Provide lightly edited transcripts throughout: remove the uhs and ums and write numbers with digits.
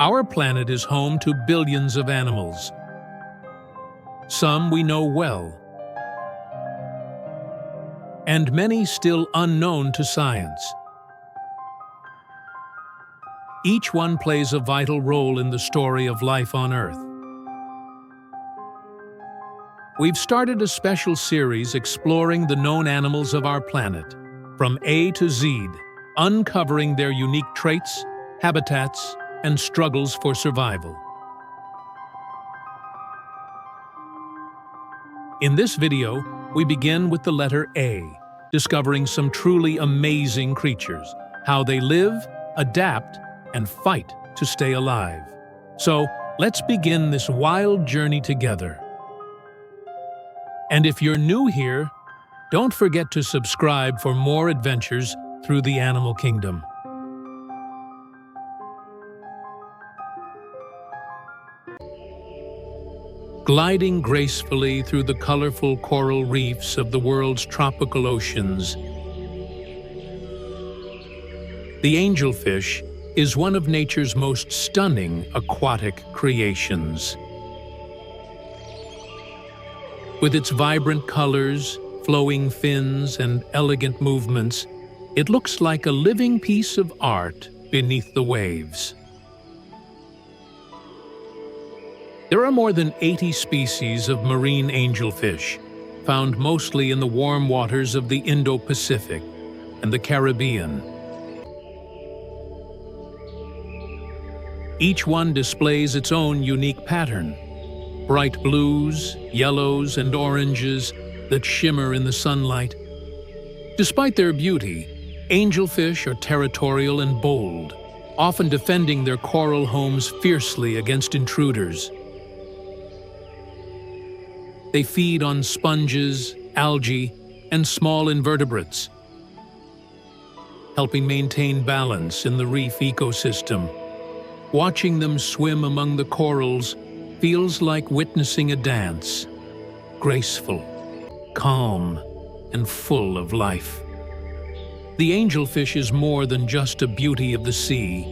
Our planet is home to billions of animals. Some we know well, and many still unknown to science. Each one plays a vital role in the story of life on Earth. We've started a special series exploring the known animals of our planet, from A to Z, uncovering their unique traits, habitats, and struggles for survival. In this video, we begin with the letter A, discovering some truly amazing creatures, how they live, adapt, and fight to stay alive. So, let's begin this wild journey together. And if you're new here, don't forget to subscribe for more adventures through the animal kingdom. Gliding gracefully through the colorful coral reefs of the world's tropical oceans, the angelfish is one of nature's most stunning aquatic creations. With its vibrant colors, flowing fins, and elegant movements, it looks like a living piece of art beneath the waves. There are more than 80 species of marine angelfish, found mostly in the warm waters of the Indo-Pacific and the Caribbean. Each one displays its own unique pattern: bright blues, yellows, and oranges that shimmer in the sunlight. Despite their beauty, angelfish are territorial and bold, often defending their coral homes fiercely against intruders. They feed on sponges, algae, and small invertebrates, helping maintain balance in the reef ecosystem. Watching them swim among the corals feels like witnessing a dance, graceful, calm, and full of life. The angelfish is more than just a beauty of the sea.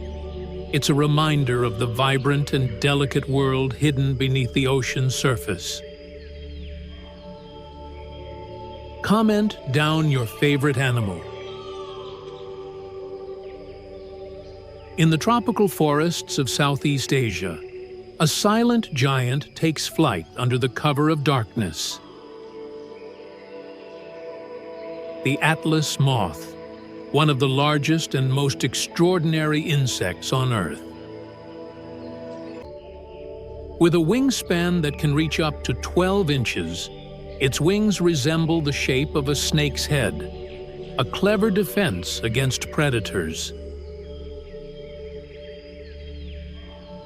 It's a reminder of the vibrant and delicate world hidden beneath the ocean's surface. Comment down your favorite animal. In the tropical forests of Southeast Asia, a silent giant takes flight under the cover of darkness. The Atlas moth, one of the largest and most extraordinary insects on Earth. With a wingspan that can reach up to 12 inches, its wings resemble the shape of a snake's head, a clever defense against predators.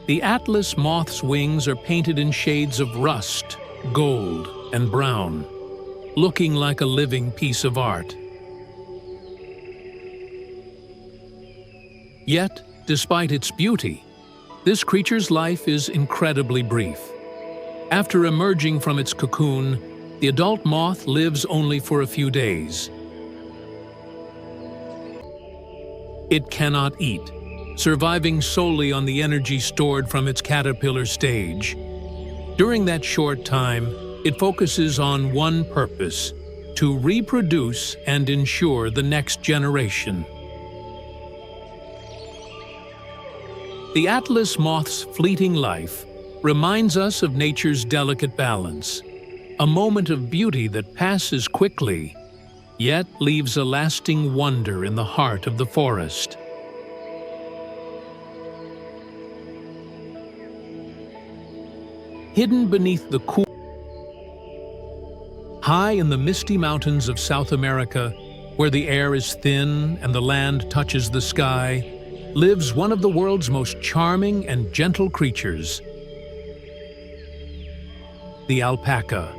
The Atlas moth's wings are painted in shades of rust, gold, and brown, looking like a living piece of art. Yet, despite its beauty, this creature's life is incredibly brief. After emerging from its cocoon, the adult moth lives only for a few days. It cannot eat, surviving solely on the energy stored from its caterpillar stage. During that short time, it focuses on one purpose: to reproduce and ensure the next generation. The Atlas moth's fleeting life reminds us of nature's delicate balance, a moment of beauty that passes quickly, yet leaves a lasting wonder in the heart of the forest. Hidden beneath the cool, high in the misty mountains of South America, where the air is thin and the land touches the sky, lives one of the world's most charming and gentle creatures, the alpaca.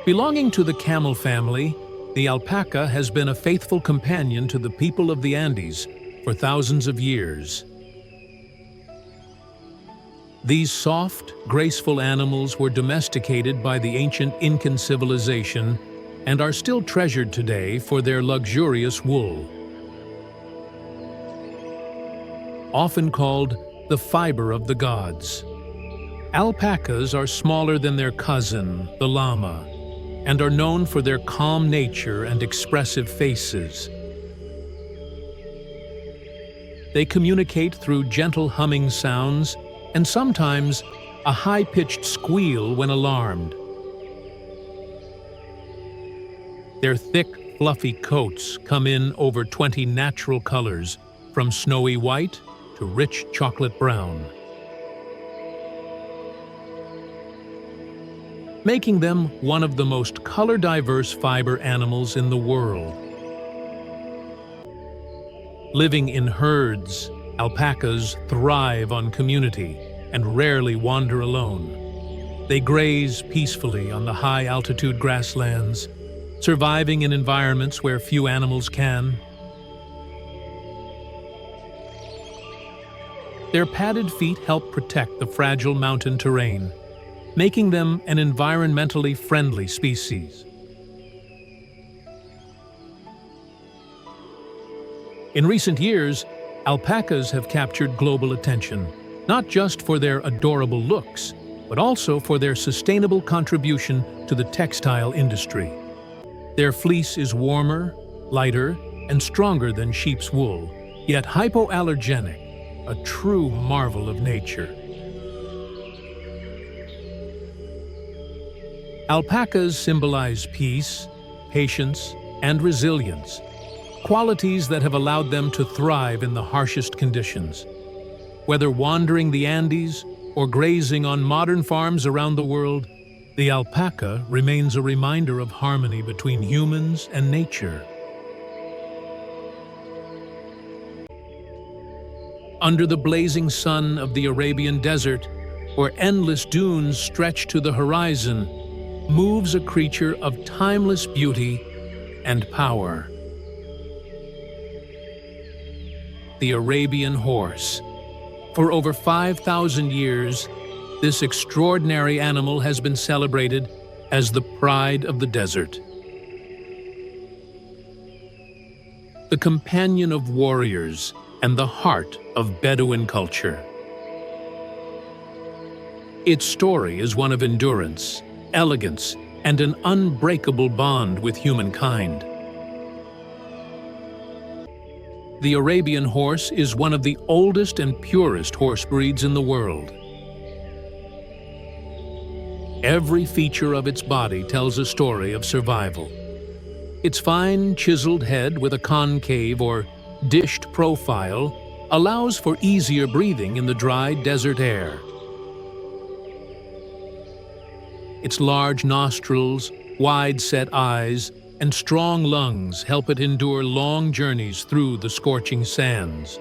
Belonging to the camel family, the alpaca has been a faithful companion to the people of the Andes for thousands of years. These soft, graceful animals were domesticated by the ancient Incan civilization and are still treasured today for their luxurious wool. often called the fiber of the gods. Alpacas are smaller than their cousin, the llama, and are known for their calm nature and expressive faces. They communicate through gentle humming sounds and sometimes a high-pitched squeal when alarmed. Their thick, fluffy coats come in over 20 natural colors, from snowy white to rich chocolate brown, making them one of the most color-diverse fiber animals in the world. Living in herds, alpacas thrive on community and rarely wander alone. They graze peacefully on the high-altitude grasslands, surviving in environments where few animals can. Their padded feet help protect the fragile mountain terrain, making them an environmentally friendly species. In recent years, alpacas have captured global attention, not just for their adorable looks, but also for their sustainable contribution to the textile industry. Their fleece is warmer, lighter, and stronger than sheep's wool, yet hypoallergenic, a true marvel of nature. Alpacas symbolize peace, patience, and resilience, qualities that have allowed them to thrive in the harshest conditions. Whether wandering the Andes or grazing on modern farms around the world, the alpaca remains a reminder of harmony between humans and nature. Under the blazing sun of the Arabian desert, where endless dunes stretch to the horizon, moves a creature of timeless beauty and power. The Arabian horse. For over 5,000 years, this extraordinary animal has been celebrated as the pride of the desert. The companion of warriors and the heart of Bedouin culture. Its story is one of endurance, elegance, and an unbreakable bond with humankind. The Arabian horse is one of the oldest and purest horse breeds in the world. Every feature of its body tells a story of survival. Its fine, chiseled head with a concave or dished profile allows for easier breathing in the dry desert air. Its large nostrils, wide-set eyes, and strong lungs help it endure long journeys through the scorching sands.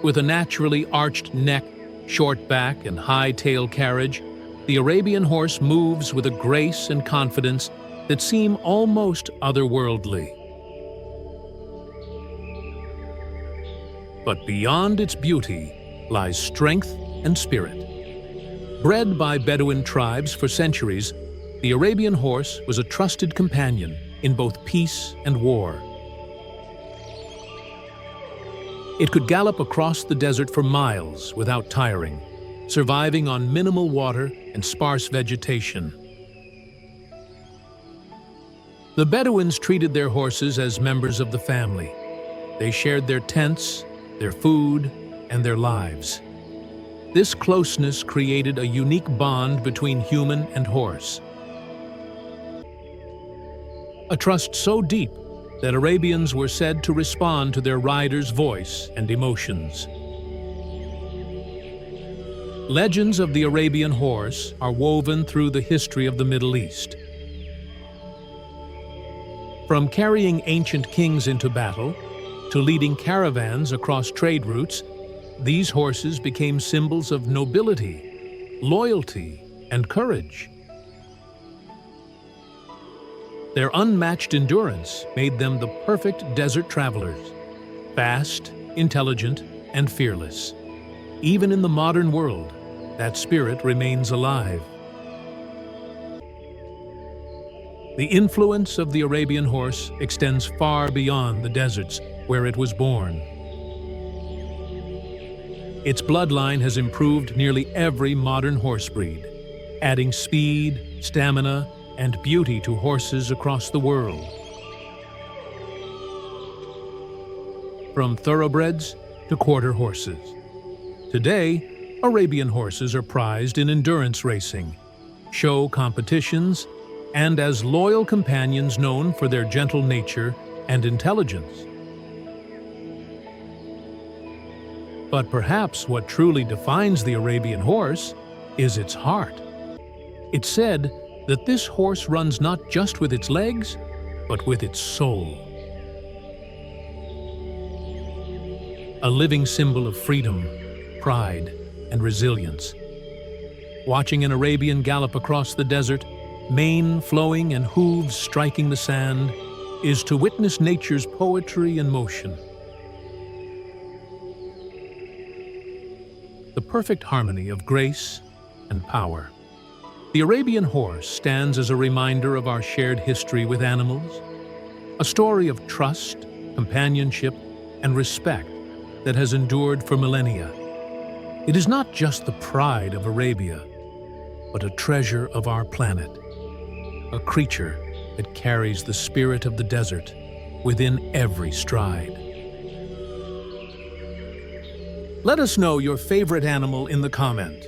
With a naturally arched neck, short back, and high tail carriage, the Arabian horse moves with a grace and confidence that seem almost otherworldly. But beyond its beauty lies strength and spirit. Bred by Bedouin tribes for centuries, the Arabian horse was a trusted companion in both peace and war. It could gallop across the desert for miles without tiring, surviving on minimal water and sparse vegetation. The Bedouins treated their horses as members of the family. They shared their tents, their food, and their lives. This closeness created a unique bond between human and horse. A trust so deep that Arabians were said to respond to their rider's voice and emotions. Legends of the Arabian horse are woven through the history of the Middle East. From carrying ancient kings into battle to leading caravans across trade routes, these horses became symbols of nobility, loyalty, and courage. Their unmatched endurance made them the perfect desert travelers, fast, intelligent, and fearless. Even in the modern world, that spirit remains alive. The influence of the Arabian horse extends far beyond the deserts where it was born. Its bloodline has improved nearly every modern horse breed, adding speed, stamina, and beauty to horses across the world. From thoroughbreds to quarter horses. Today, Arabian horses are prized in endurance racing, show competitions, and as loyal companions known for their gentle nature and intelligence. But perhaps what truly defines the Arabian horse is its heart. It's said that this horse runs not just with its legs, but with its soul. A living symbol of freedom, pride, and resilience. Watching an Arabian gallop across the desert, mane flowing and hooves striking the sand, is to witness nature's poetry in motion. The perfect harmony of grace and power. The Arabian horse stands as a reminder of our shared history with animals, a story of trust, companionship, and respect that has endured for millennia. It is not just the pride of Arabia, but a treasure of our planet, a creature that carries the spirit of the desert within every stride. Let us know your favorite animal in the comment.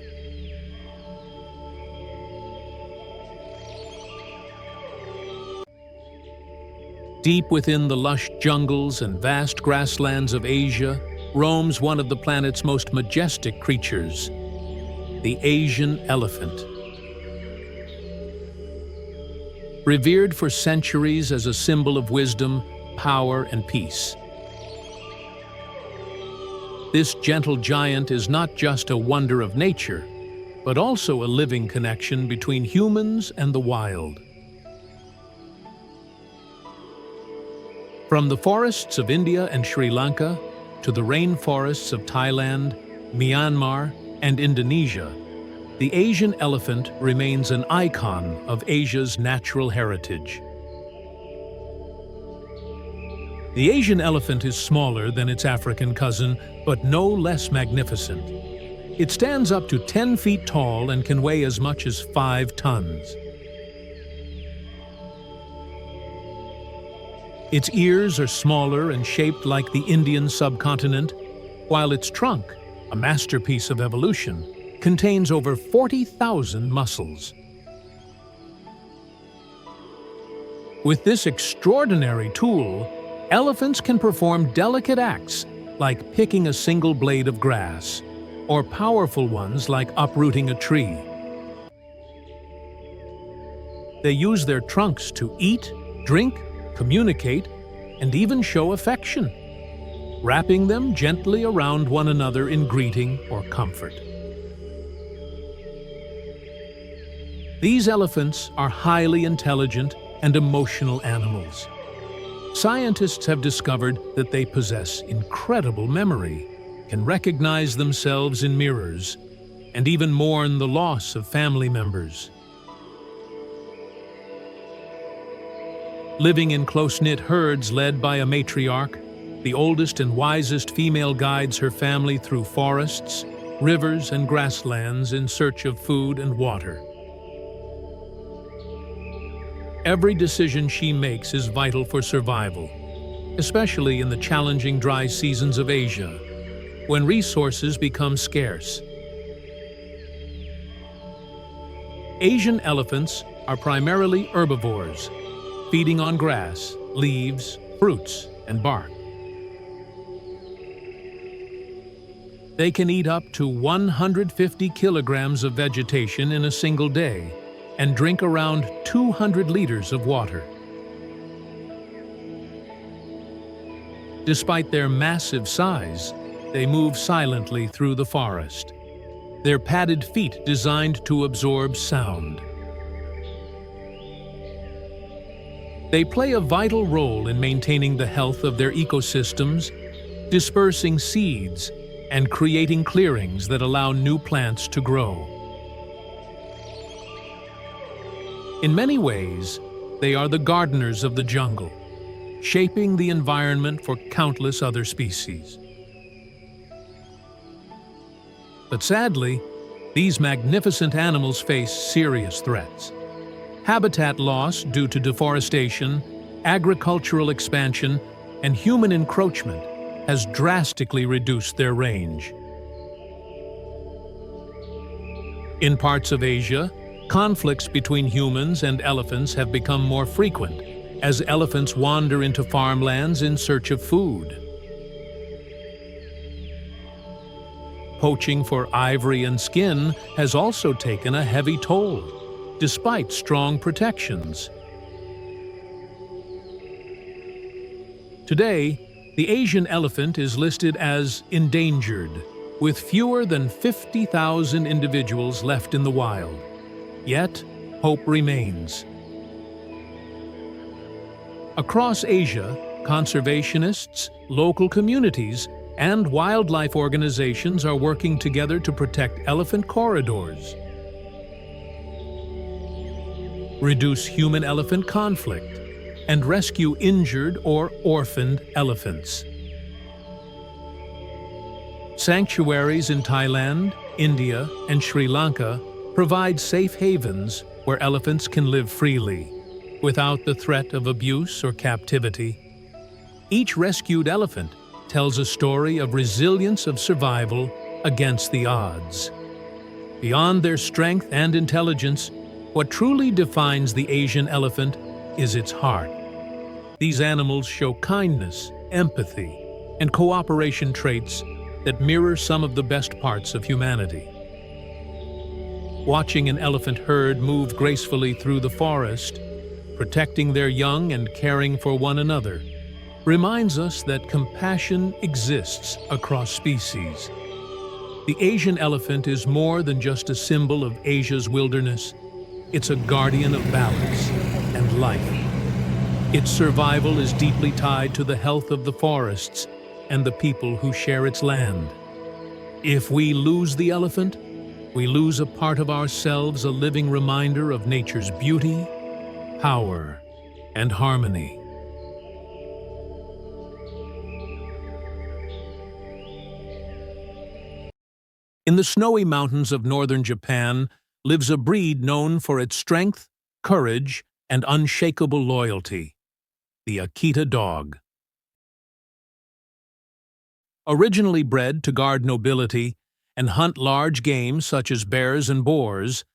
Deep within the lush jungles and vast grasslands of Asia roams one of the planet's most majestic creatures, the Asian elephant. Revered for centuries as a symbol of wisdom, power, and peace. This gentle giant is not just a wonder of nature, but also a living connection between humans and the wild. From the forests of India and Sri Lanka to the rainforests of Thailand, Myanmar, and Indonesia, the Asian elephant remains an icon of Asia's natural heritage. The Asian elephant is smaller than its African cousin, but no less magnificent. It stands up to 10 feet tall and can weigh as much as 5 tons. Its ears are smaller and shaped like the Indian subcontinent, while its trunk, a masterpiece of evolution, contains over 40,000 muscles. With this extraordinary tool, elephants can perform delicate acts like picking a single blade of grass, or powerful ones like uprooting a tree. They use their trunks to eat, drink, communicate, and even show affection, wrapping them gently around one another in greeting or comfort. These elephants are highly intelligent and emotional animals. Scientists have discovered that they possess incredible memory, can recognize themselves in mirrors, and even mourn the loss of family members. Living in close-knit herds led by a matriarch, the oldest and wisest female guides her family through forests, rivers, and grasslands in search of food and water. Every decision she makes is vital for survival, especially in the challenging dry seasons of Asia, when resources become scarce. Asian elephants are primarily herbivores, feeding on grass, leaves, fruits, and bark. They can eat up to 150 kilograms of vegetation in a single day and drink around 200 liters of water. Despite their massive size, they move silently through the forest, their padded feet designed to absorb sound. They play a vital role in maintaining the health of their ecosystems, dispersing seeds, and creating clearings that allow new plants to grow. In many ways, they are the gardeners of the jungle, shaping the environment for countless other species. But sadly, these magnificent animals face serious threats. Habitat loss due to deforestation, agricultural expansion, and human encroachment has drastically reduced their range. In parts of Asia, conflicts between humans and elephants have become more frequent as elephants wander into farmlands in search of food. Poaching for ivory and skin has also taken a heavy toll, despite strong protections. Today, the Asian elephant is listed as endangered, with fewer than 50,000 individuals left in the wild. Yet, hope remains. Across Asia, conservationists, local communities, and wildlife organizations are working together to protect elephant corridors, reduce human-elephant conflict, and rescue injured or orphaned elephants. Sanctuaries in Thailand, India, and Sri Lanka provide safe havens where elephants can live freely, without the threat of abuse or captivity. Each rescued elephant tells a story of resilience of survival against the odds. Beyond their strength and intelligence, what truly defines the Asian elephant is its heart. These animals show kindness, empathy, and cooperation traits that mirror some of the best parts of humanity. Watching an elephant herd move gracefully through the forest, protecting their young and caring for one another, reminds us that compassion exists across species. The Asian elephant is more than just a symbol of Asia's wilderness. It's a guardian of balance and life. Its survival is deeply tied to the health of the forests and the people who share its land. If we lose the elephant, we lose a part of ourselves, a living reminder of nature's beauty, power, and harmony. In the snowy mountains of northern Japan lives a breed known for its strength, courage, and unshakable loyalty, the Akita dog. Originally bred to guard nobility and hunt large game such as bears and boars,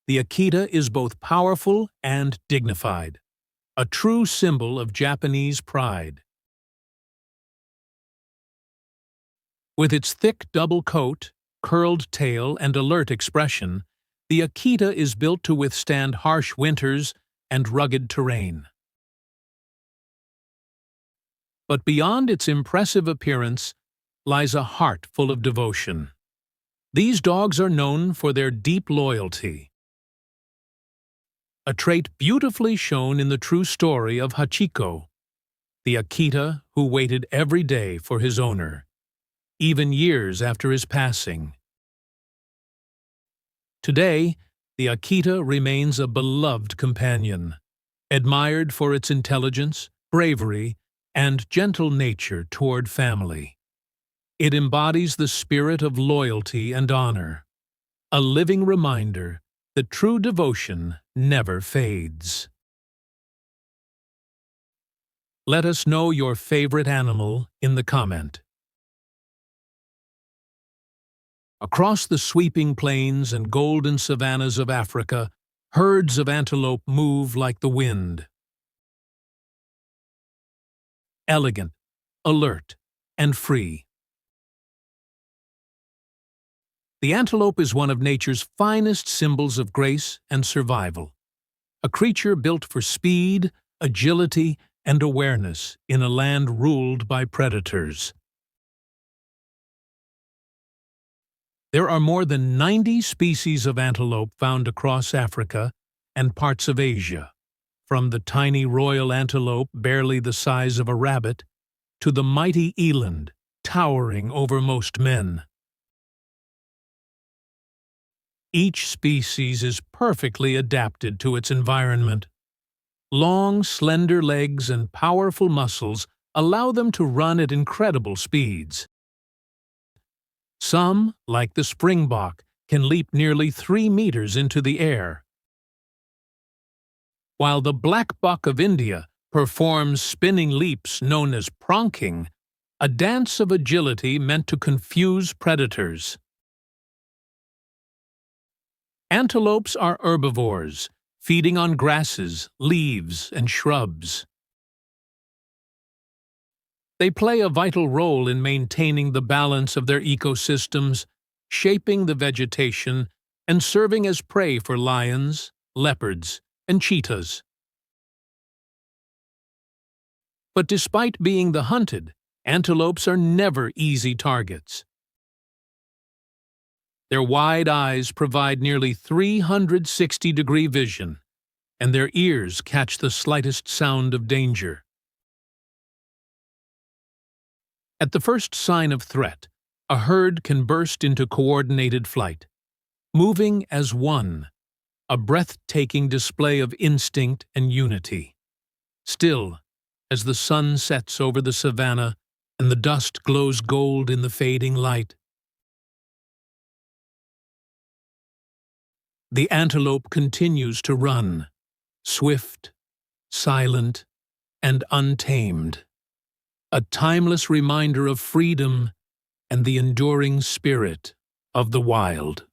the Akita is both powerful and dignified, a true symbol of Japanese pride. With its thick double coat, curled tail, and alert expression, the Akita is built to withstand harsh winters and rugged terrain. But beyond its impressive appearance lies a heart full of devotion. These dogs are known for their deep loyalty, a trait beautifully shown in the true story of Hachiko, the Akita who waited every day for his owner, even years after his passing. Today, the Akita remains a beloved companion, admired for its intelligence, bravery, and gentle nature toward family. It embodies the spirit of loyalty and honor, a living reminder that true devotion never fades. Let us know your favorite animal in the comment. Across the sweeping plains and golden savannas of Africa, herds of antelope move like the wind. Elegant, alert, and free. The antelope is one of nature's finest symbols of grace and survival, a creature built for speed, agility, and awareness in a land ruled by predators. There are more than 90 species of antelope found across Africa and parts of Asia, from the tiny royal antelope barely the size of a rabbit to the mighty eland, towering over most men. Each species is perfectly adapted to its environment. Long, slender legs and powerful muscles allow them to run at incredible speeds. Some, like the springbok, can leap nearly 3 meters into the air, while the black buck of India performs spinning leaps known as pronking, a dance of agility meant to confuse predators. Antelopes are herbivores, feeding on grasses, leaves, and shrubs. They play a vital role in maintaining the balance of their ecosystems, shaping the vegetation, and serving as prey for lions, leopards, and cheetahs. But despite being the hunted, antelopes are never easy targets. Their wide eyes provide nearly 360-degree vision, and their ears catch the slightest sound of danger. At the first sign of threat, a herd can burst into coordinated flight, moving as one, a breathtaking display of instinct and unity. Still, as the sun sets over the savanna and the dust glows gold in the fading light, the antelope continues to run, swift, silent, and untamed, a timeless reminder of freedom and the enduring spirit of the wild.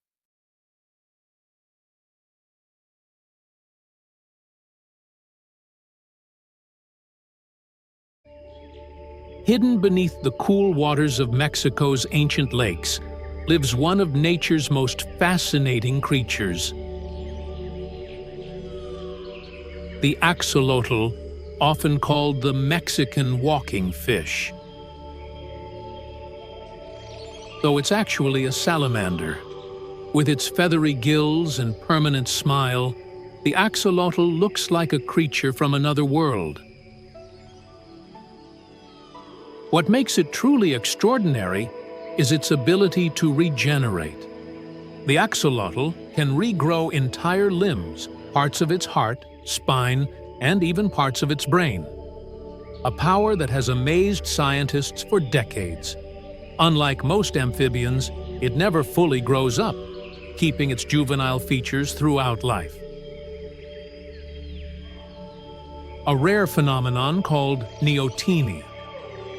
Hidden beneath the cool waters of Mexico's ancient lakes lives one of nature's most fascinating creatures. The axolotl, often called the Mexican walking fish. Though it's actually a salamander. With its feathery gills and permanent smile, the axolotl looks like a creature from another world. What makes it truly extraordinary is its ability to regenerate. The axolotl can regrow entire limbs, parts of its heart, spine, and even parts of its brain. A power that has amazed scientists for decades. Unlike most amphibians, it never fully grows up, keeping its juvenile features throughout life. A rare phenomenon called neoteny.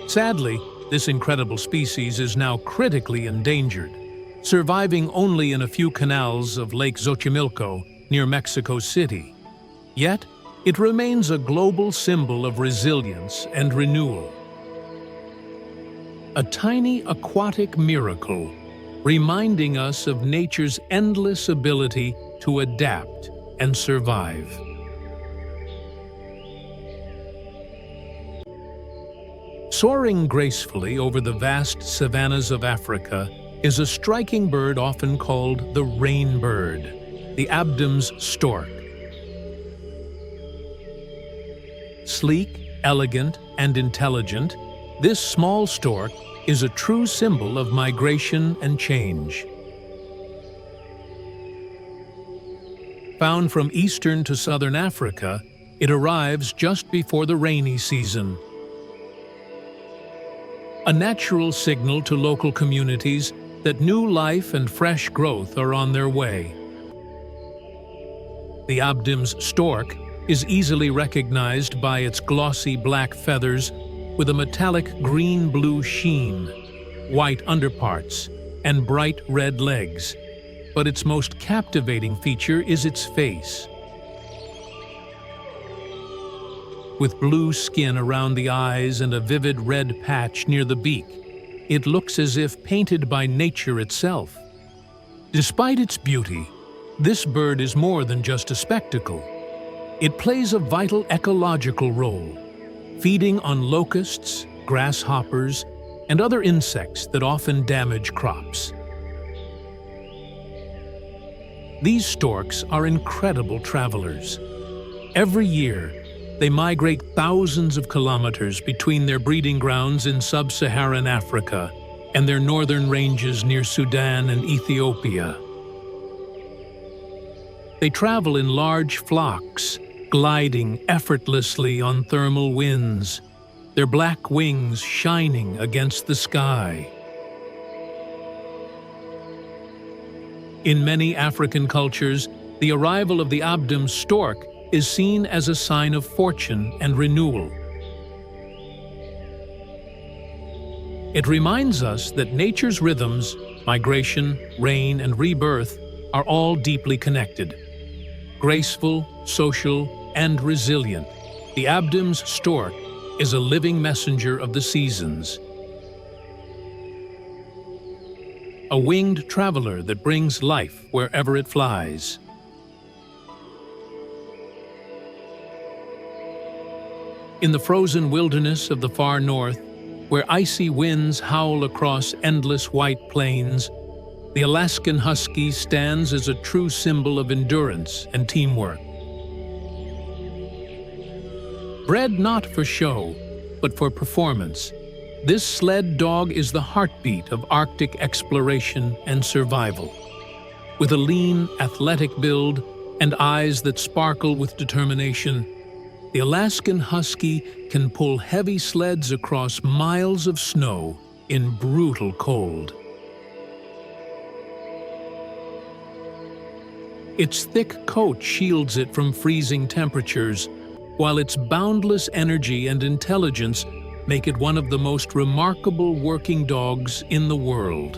Sadly, this incredible species is now critically endangered, surviving only in a few canals of Lake Xochimilco near Mexico City. Yet, it remains a global symbol of resilience and renewal. A tiny aquatic miracle, reminding us of nature's endless ability to adapt and survive. Soaring gracefully over the vast savannas of Africa is a striking bird often called the rainbird, the Abdam's stork. Sleek, elegant, and intelligent, this small stork is a true symbol of migration and change. Found from eastern to southern Africa, it arrives just before the rainy season. A natural signal to local communities that new life and fresh growth are on their way. The Abdam's stork is easily recognized by its glossy black feathers with a metallic green-blue sheen, white underparts, and bright red legs. But its most captivating feature is its face. With blue skin around the eyes and a vivid red patch near the beak, it looks as if painted by nature itself. Despite its beauty, this bird is more than just a spectacle. It plays a vital ecological role, feeding on locusts, grasshoppers, and other insects that often damage crops. These storks are incredible travelers. Every year, they migrate thousands of kilometers between their breeding grounds in sub-Saharan Africa and their northern ranges near Sudan and Ethiopia. They travel in large flocks, gliding effortlessly on thermal winds, their black wings shining against the sky. In many African cultures, the arrival of the Abdam stork is seen as a sign of fortune and renewal. It reminds us that nature's rhythms, migration, rain, and rebirth, are all deeply connected. Graceful, social, and resilient, the Abdam's stork is a living messenger of the seasons. A winged traveler that brings life wherever it flies. In the frozen wilderness of the far north, where icy winds howl across endless white plains, the Alaskan husky stands as a true symbol of endurance and teamwork. Bred not for show, but for performance, this sled dog is the heartbeat of Arctic exploration and survival. With a lean, athletic build and eyes that sparkle with determination, the Alaskan husky can pull heavy sleds across miles of snow in brutal cold. Its thick coat shields it from freezing temperatures, while its boundless energy and intelligence make it one of the most remarkable working dogs in the world.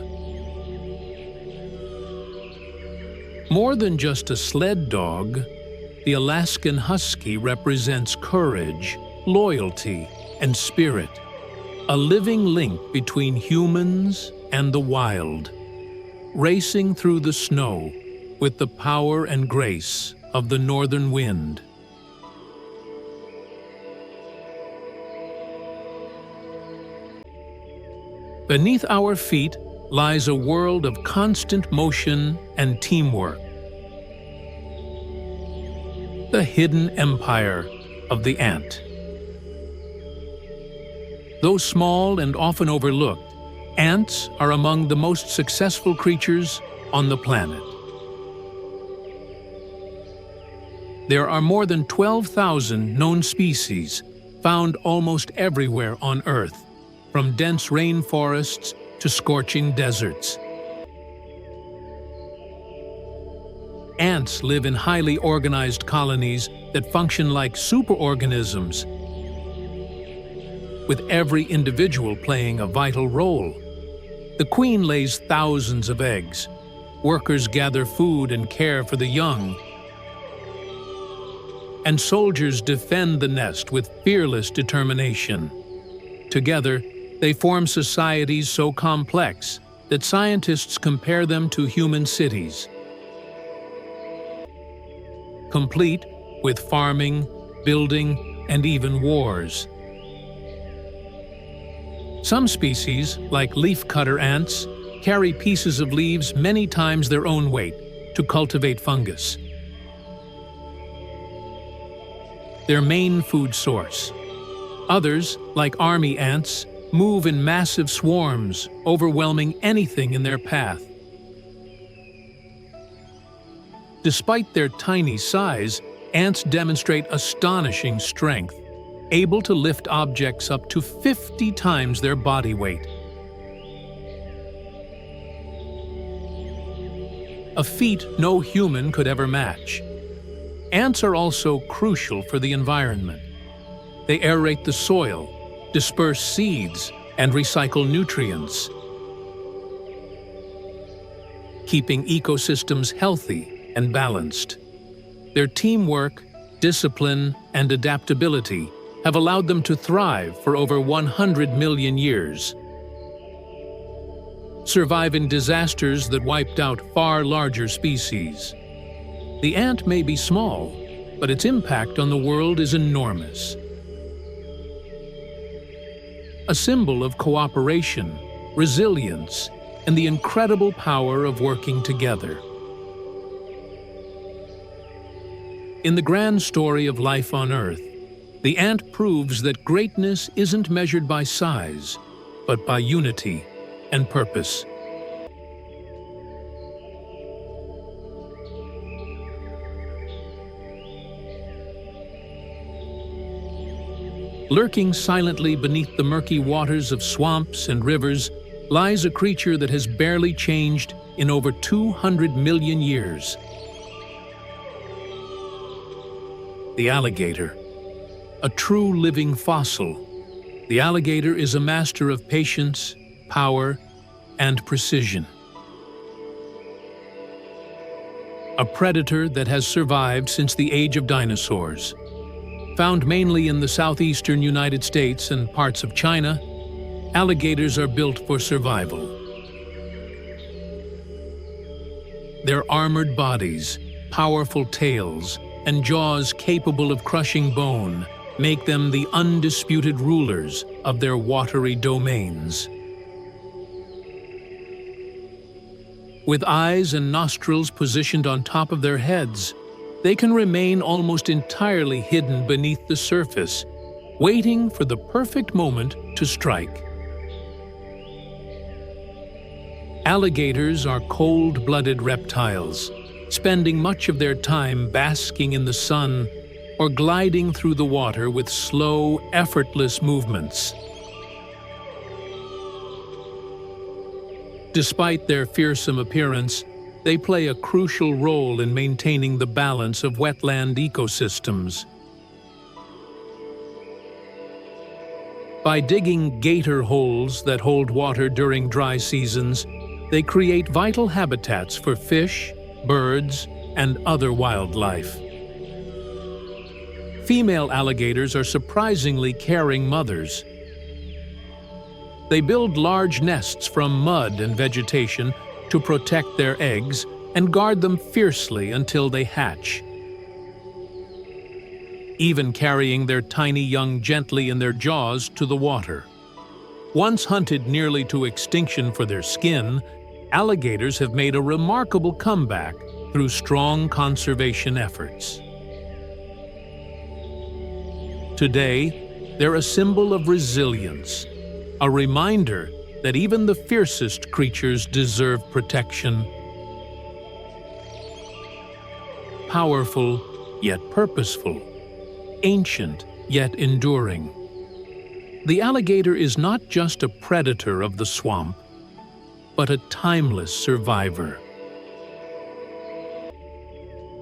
More than just a sled dog, the Alaskan husky represents courage, loyalty, and spirit, a living link between humans and the wild, racing through the snow with the power and grace of the northern wind. Beneath our feet lies a world of constant motion and teamwork. The hidden empire of the ant. Though small and often overlooked, ants are among the most successful creatures on the planet. There are more than 12,000 known species found almost everywhere on Earth, from dense rainforests to scorching deserts. Ants live in highly organized colonies that function like superorganisms, with every individual playing a vital role. The queen lays thousands of eggs. Workers gather food and care for the young. And soldiers defend the nest with fearless determination. Together, they form societies so complex that scientists compare them to human cities, complete with farming, building, and even wars. Some species, like leafcutter ants, carry pieces of leaves many times their own weight to cultivate fungus, their main food source. Others, like army ants, move in massive swarms, overwhelming anything in their path. Despite their tiny size, ants demonstrate astonishing strength, able to lift objects up to 50 times their body weight. A feat no human could ever match. Ants are also crucial for the environment. They aerate the soil, disperse seeds, and recycle nutrients, keeping ecosystems healthy and balanced. Their teamwork, discipline, and adaptability have allowed them to thrive for over 100 million years, surviving disasters that wiped out far larger species. The ant may be small, but its impact on the world is enormous. A symbol of cooperation, resilience, and the incredible power of working together. In the grand story of life on Earth, the ant proves that greatness isn't measured by size, but by unity and purpose. Lurking silently beneath the murky waters of swamps and rivers lies a creature that has barely changed in over 200 million years. The alligator, a true living fossil. The alligator is a master of patience, power, and precision. A predator that has survived since the age of dinosaurs. Found mainly in the southeastern United States and parts of China, alligators are built for survival. Their armored bodies, powerful tails, and jaws capable of crushing bone make them the undisputed rulers of their watery domains. With eyes and nostrils positioned on top of their heads, they can remain almost entirely hidden beneath the surface, waiting for the perfect moment to strike. Alligators are cold-blooded reptiles, spending much of their time basking in the sun or gliding through the water with slow, effortless movements. Despite their fearsome appearance, they play a crucial role in maintaining the balance of wetland ecosystems. By digging gator holes that hold water during dry seasons, they create vital habitats for fish, birds, and other wildlife. Female alligators are surprisingly caring mothers. They build large nests from mud and vegetation to protect their eggs and guard them fiercely until they hatch. Even carrying their tiny young gently in their jaws to the water. Once hunted nearly to extinction for their skin, alligators have made a remarkable comeback through strong conservation efforts. Today, they're a symbol of resilience, a reminder that even the fiercest creatures deserve protection. Powerful, yet purposeful. Ancient, yet enduring. The alligator is not just a predator of the swamp, but a timeless survivor.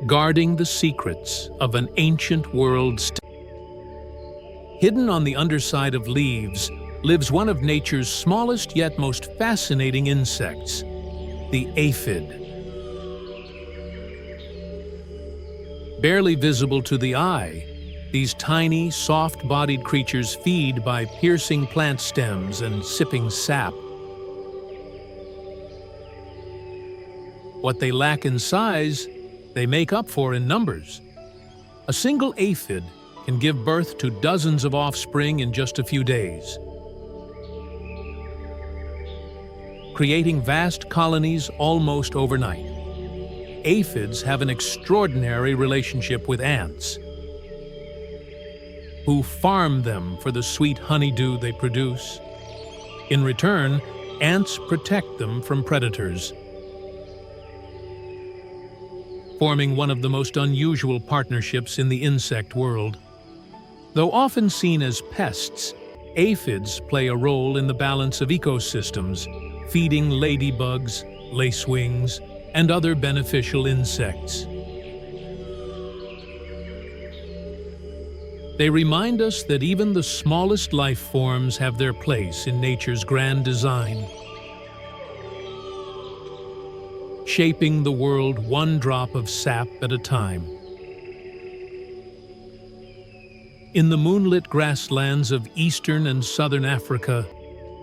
Guarding the secrets of an ancient world. Hidden on the underside of leaves lives one of nature's smallest yet most fascinating insects, the aphid. Barely visible to the eye, these tiny, soft-bodied creatures feed by piercing plant stems and sipping sap. What they lack in size, they make up for in numbers. A single aphid can give birth to dozens of offspring in just a few days, creating vast colonies almost overnight. Aphids have an extraordinary relationship with ants, who farm them for the sweet honeydew they produce. In return, ants protect them from predators, forming one of the most unusual partnerships in the insect world. Though often seen as pests, aphids play a role in the balance of ecosystems, feeding ladybugs, lacewings, and other beneficial insects. They remind us that even the smallest life forms have their place in nature's grand design, shaping the world one drop of sap at a time. In the moonlit grasslands of eastern and southern Africa,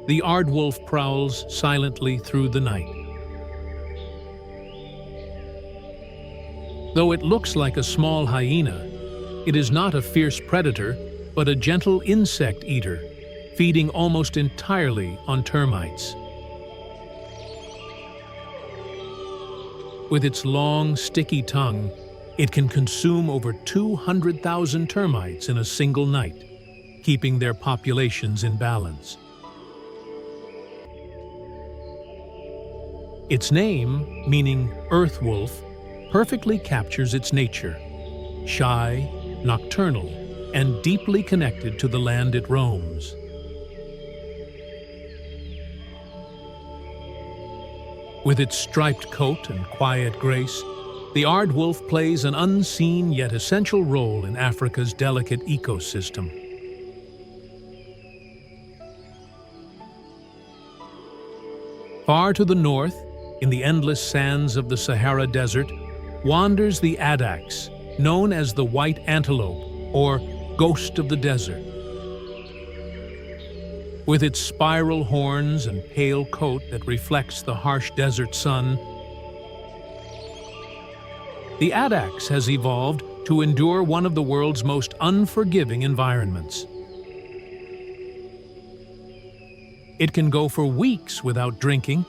the aardwolf prowls silently through the night. Though it looks like a small hyena, it is not a fierce predator, but a gentle insect eater, feeding almost entirely on termites. With its long, sticky tongue, it can consume over 200,000 termites in a single night, keeping their populations in balance. Its name, meaning earth wolf, perfectly captures its nature: shy, nocturnal, and deeply connected to the land it roams. With its striped coat and quiet grace, the aardwolf plays an unseen yet essential role in Africa's delicate ecosystem. Far to the north, in the endless sands of the Sahara Desert, wanders the addax, known as the white antelope, or ghost of the desert. With its spiral horns and pale coat that reflects the harsh desert sun, the addax has evolved to endure one of the world's most unforgiving environments. It can go for weeks without drinking,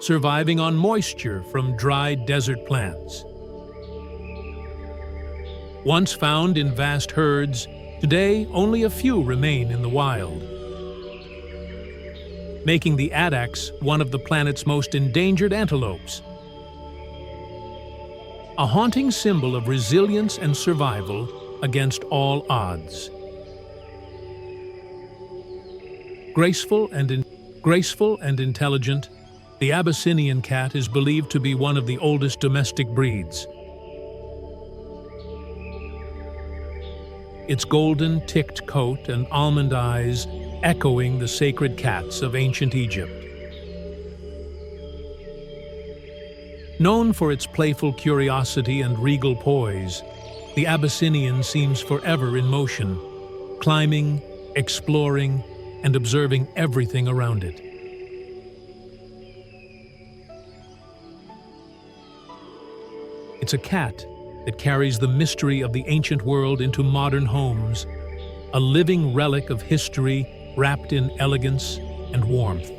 surviving on moisture from dried desert plants. Once found in vast herds, today only a few remain in the wild, making the addax one of the planet's most endangered antelopes. A haunting symbol of resilience and survival against all odds. Graceful and intelligent, the Abyssinian cat is believed to be one of the oldest domestic breeds. Its golden ticked coat and almond eyes echoing the sacred cats of ancient Egypt. Known for its playful curiosity and regal poise, the Abyssinian seems forever in motion, climbing, exploring, and observing everything around it. It's a cat that carries the mystery of the ancient world into modern homes, a living relic of history wrapped in elegance and warmth.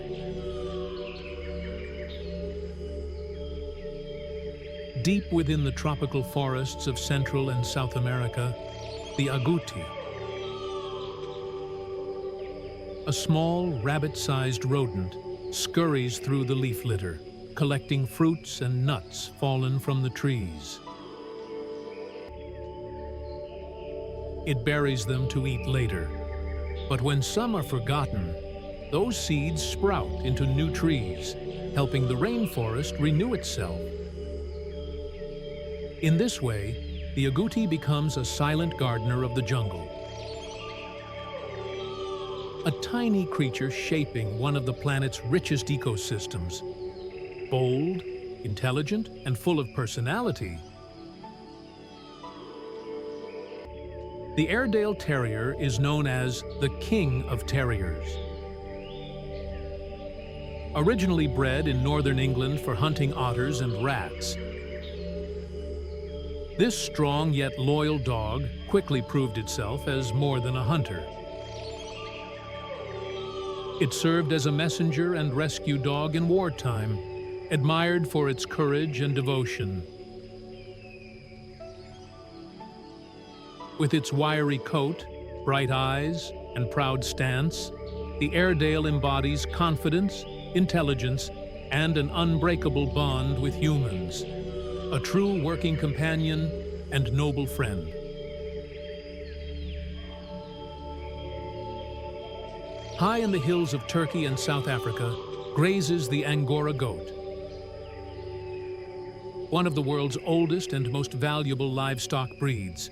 Deep within the tropical forests of Central and South America, the agouti, a small, rabbit-sized rodent, scurries through the leaf litter, collecting fruits and nuts fallen from the trees. It buries them to eat later, but when some are forgotten, those seeds sprout into new trees, helping the rainforest renew itself. In this way, the agouti becomes a silent gardener of the jungle. A tiny creature shaping one of the planet's richest ecosystems. Bold, intelligent, and full of personality, the Airedale Terrier is known as the King of Terriers. Originally bred in northern England for hunting otters and rats, this strong yet loyal dog quickly proved itself as more than a hunter. It served as a messenger and rescue dog in wartime, admired for its courage and devotion. With its wiry coat, bright eyes, and proud stance, the Airedale embodies confidence, intelligence, and an unbreakable bond with humans. A true working companion and noble friend. High in the hills of Turkey and South Africa grazes the Angora goat, one of the world's oldest and most valuable livestock breeds.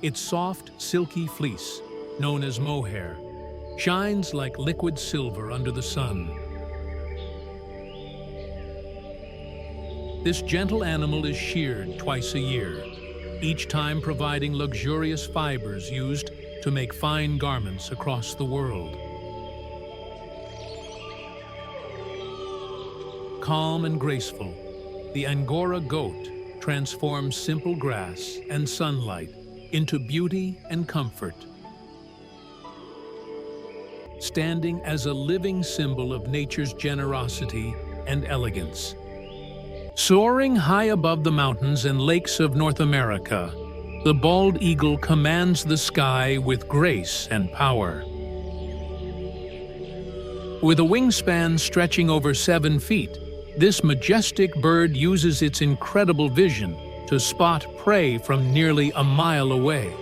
Its soft, silky fleece, known as mohair, shines like liquid silver under the sun. This gentle animal is sheared twice a year, each time providing luxurious fibers used to make fine garments across the world. Calm and graceful, the Angora goat transforms simple grass and sunlight into beauty and comfort, standing as a living symbol of nature's generosity and elegance. Soaring high above the mountains and lakes of North America, the bald eagle commands the sky with grace and power. With a wingspan stretching over 7 feet, this majestic bird uses its incredible vision to spot prey from nearly a mile away.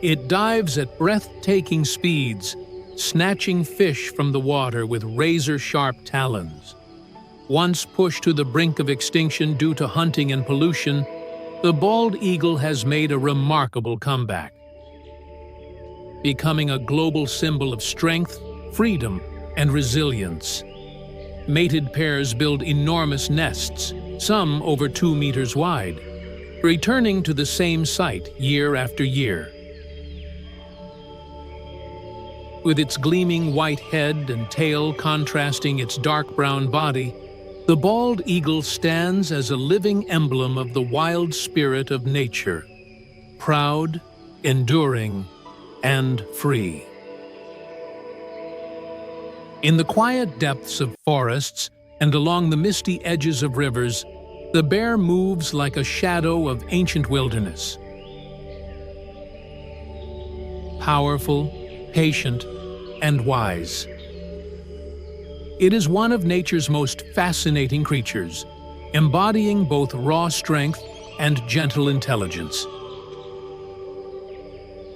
It dives at breathtaking speeds, snatching fish from the water with razor-sharp talons. Once pushed to the brink of extinction due to hunting and pollution, the bald eagle has made a remarkable comeback, becoming a global symbol of strength, freedom, and resilience. Mated pairs build enormous nests, some over 2 meters wide, returning to the same site year after year. With its gleaming white head and tail contrasting its dark brown body, the bald eagle stands as a living emblem of the wild spirit of nature, proud, enduring, and free. In the quiet depths of forests and along the misty edges of rivers, the bear moves like a shadow of ancient wilderness. Powerful, patient, and wise. It is one of nature's most fascinating creatures, embodying both raw strength and gentle intelligence.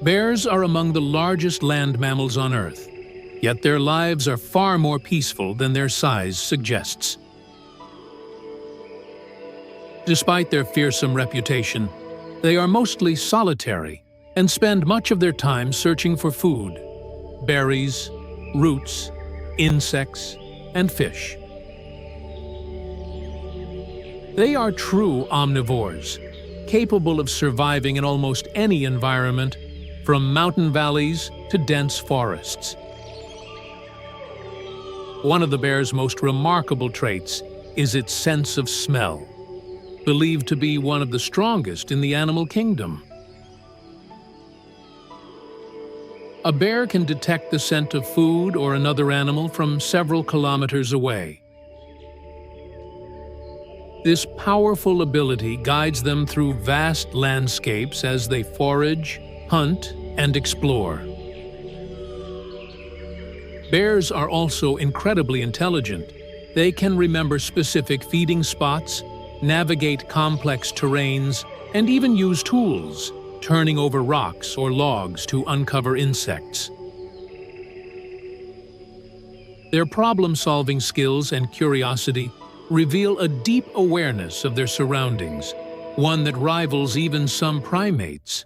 Bears are among the largest land mammals on Earth, yet their lives are far more peaceful than their size suggests. Despite their fearsome reputation, they are mostly solitary and spend much of their time searching for food, berries, roots, insects, and fish. They are true omnivores, capable of surviving in almost any environment, from mountain valleys to dense forests. One of the bear's most remarkable traits is its sense of smell, believed to be one of the strongest in the animal kingdom. A bear can detect the scent of food or another animal from several kilometers away. This powerful ability guides them through vast landscapes as they forage, hunt, and explore. Bears are also incredibly intelligent. They can remember specific feeding spots, navigate complex terrains, and even use tools, turning over rocks or logs to uncover insects. Their problem-solving skills and curiosity reveal a deep awareness of their surroundings, one that rivals even some primates.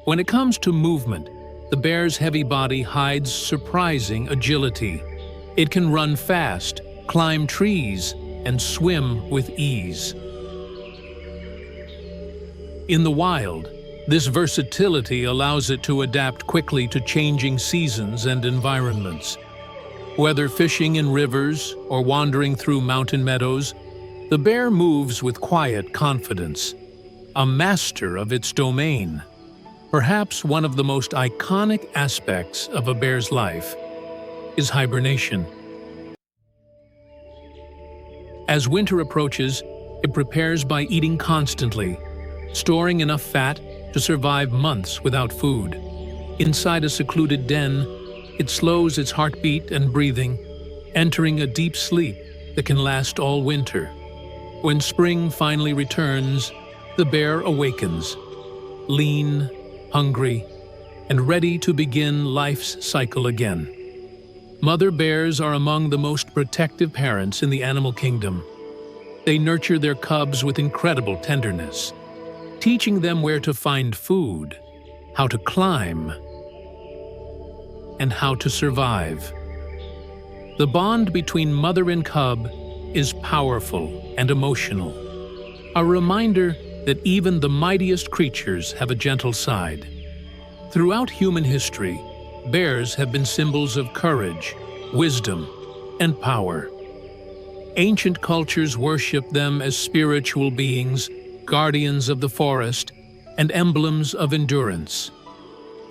When it comes to movement, the bear's heavy body hides surprising agility. It can run fast, climb trees, and swim with ease. In the wild, this versatility allows it to adapt quickly to changing seasons and environments. Whether fishing in rivers or wandering through mountain meadows, the bear moves with quiet confidence, a master of its domain. Perhaps one of the most iconic aspects of a bear's life is hibernation. As winter approaches, it prepares by eating constantly, storing enough fat to survive months without food. Inside a secluded den, it slows its heartbeat and breathing, entering a deep sleep that can last all winter. When spring finally returns, the bear awakens, lean, hungry, and ready to begin life's cycle again. Mother bears are among the most protective parents in the animal kingdom. They nurture their cubs with incredible tenderness, teaching them where to find food, how to climb, and how to survive. The bond between mother and cub is powerful and emotional, a reminder that even the mightiest creatures have a gentle side. Throughout human history, bears have been symbols of courage, wisdom, and power. Ancient cultures worship them as spiritual beings, guardians of the forest, and emblems of endurance.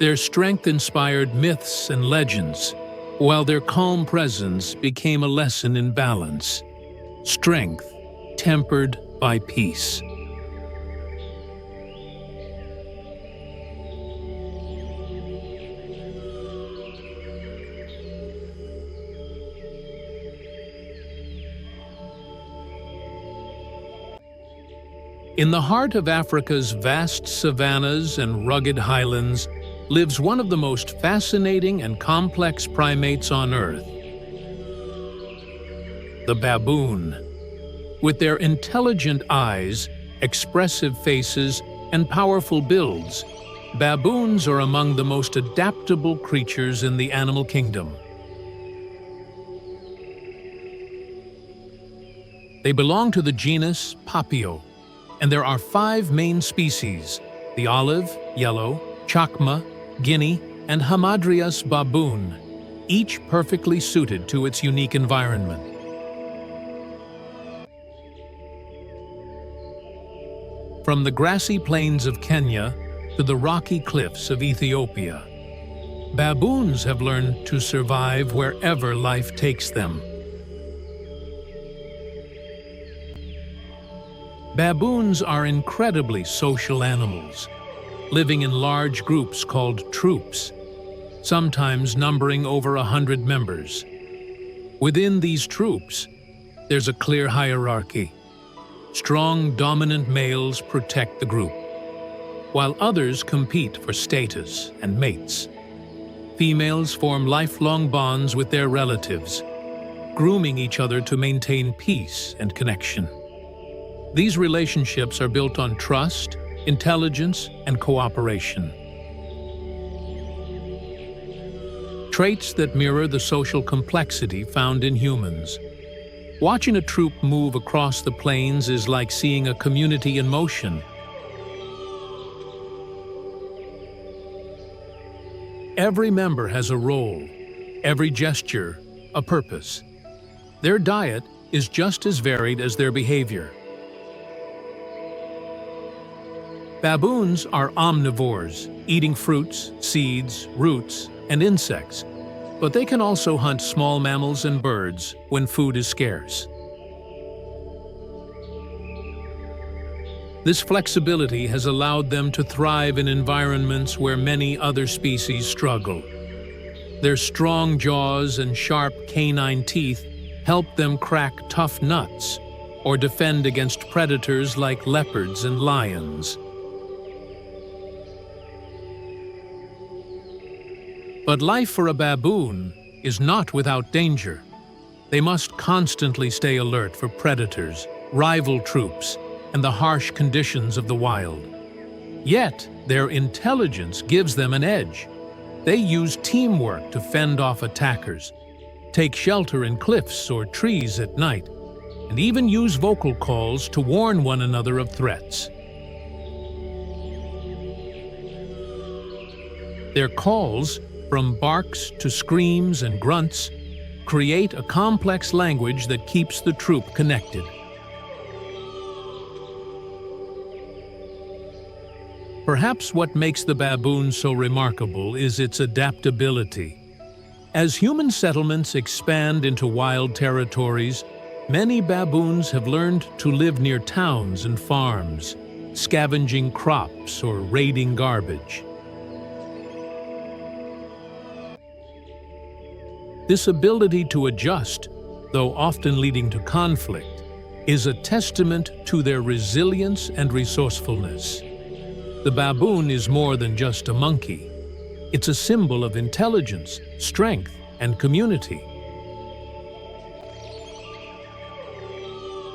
Their strength inspired myths and legends, while their calm presence became a lesson in balance, strength tempered by peace. In the heart of Africa's vast savannas and rugged highlands, lives one of the most fascinating and complex primates on Earth, the baboon. With their intelligent eyes, expressive faces, and powerful builds, baboons are among the most adaptable creatures in the animal kingdom. They belong to the genus Papio, and there are 5 main species: the olive, yellow, chacma, Guinea, and Hamadryas baboon, each perfectly suited to its unique environment. From the grassy plains of Kenya to the rocky cliffs of Ethiopia, baboons have learned to survive wherever life takes them. Baboons are incredibly social animals, living in large groups called troops, sometimes numbering over 100 members. Within these troops, there's a clear hierarchy. Strong, dominant males protect the group, while others compete for status and mates. Females form lifelong bonds with their relatives, grooming each other to maintain peace and connection. These relationships are built on trust, intelligence, and cooperation. Traits that mirror the social complexity found in humans. Watching a troop move across the plains is like seeing a community in motion. Every member has a role, every gesture a purpose. Their diet is just as varied as their behavior. Baboons are omnivores, eating fruits, seeds, roots, and insects, but they can also hunt small mammals and birds when food is scarce. This flexibility has allowed them to thrive in environments where many other species struggle. Their strong jaws and sharp canine teeth help them crack tough nuts or defend against predators like leopards and lions. But life for a baboon is not without danger. They must constantly stay alert for predators, rival troops, and the harsh conditions of the wild. Yet, their intelligence gives them an edge. They use teamwork to fend off attackers, take shelter in cliffs or trees at night, and even use vocal calls to warn one another of threats. Their calls, from barks to screams and grunts, create a complex language that keeps the troop connected. Perhaps what makes the baboon so remarkable is its adaptability. As human settlements expand into wild territories, many baboons have learned to live near towns and farms, scavenging crops or raiding garbage. This ability to adjust, though often leading to conflict, is a testament to their resilience and resourcefulness. The baboon is more than just a monkey. It's a symbol of intelligence, strength, and community.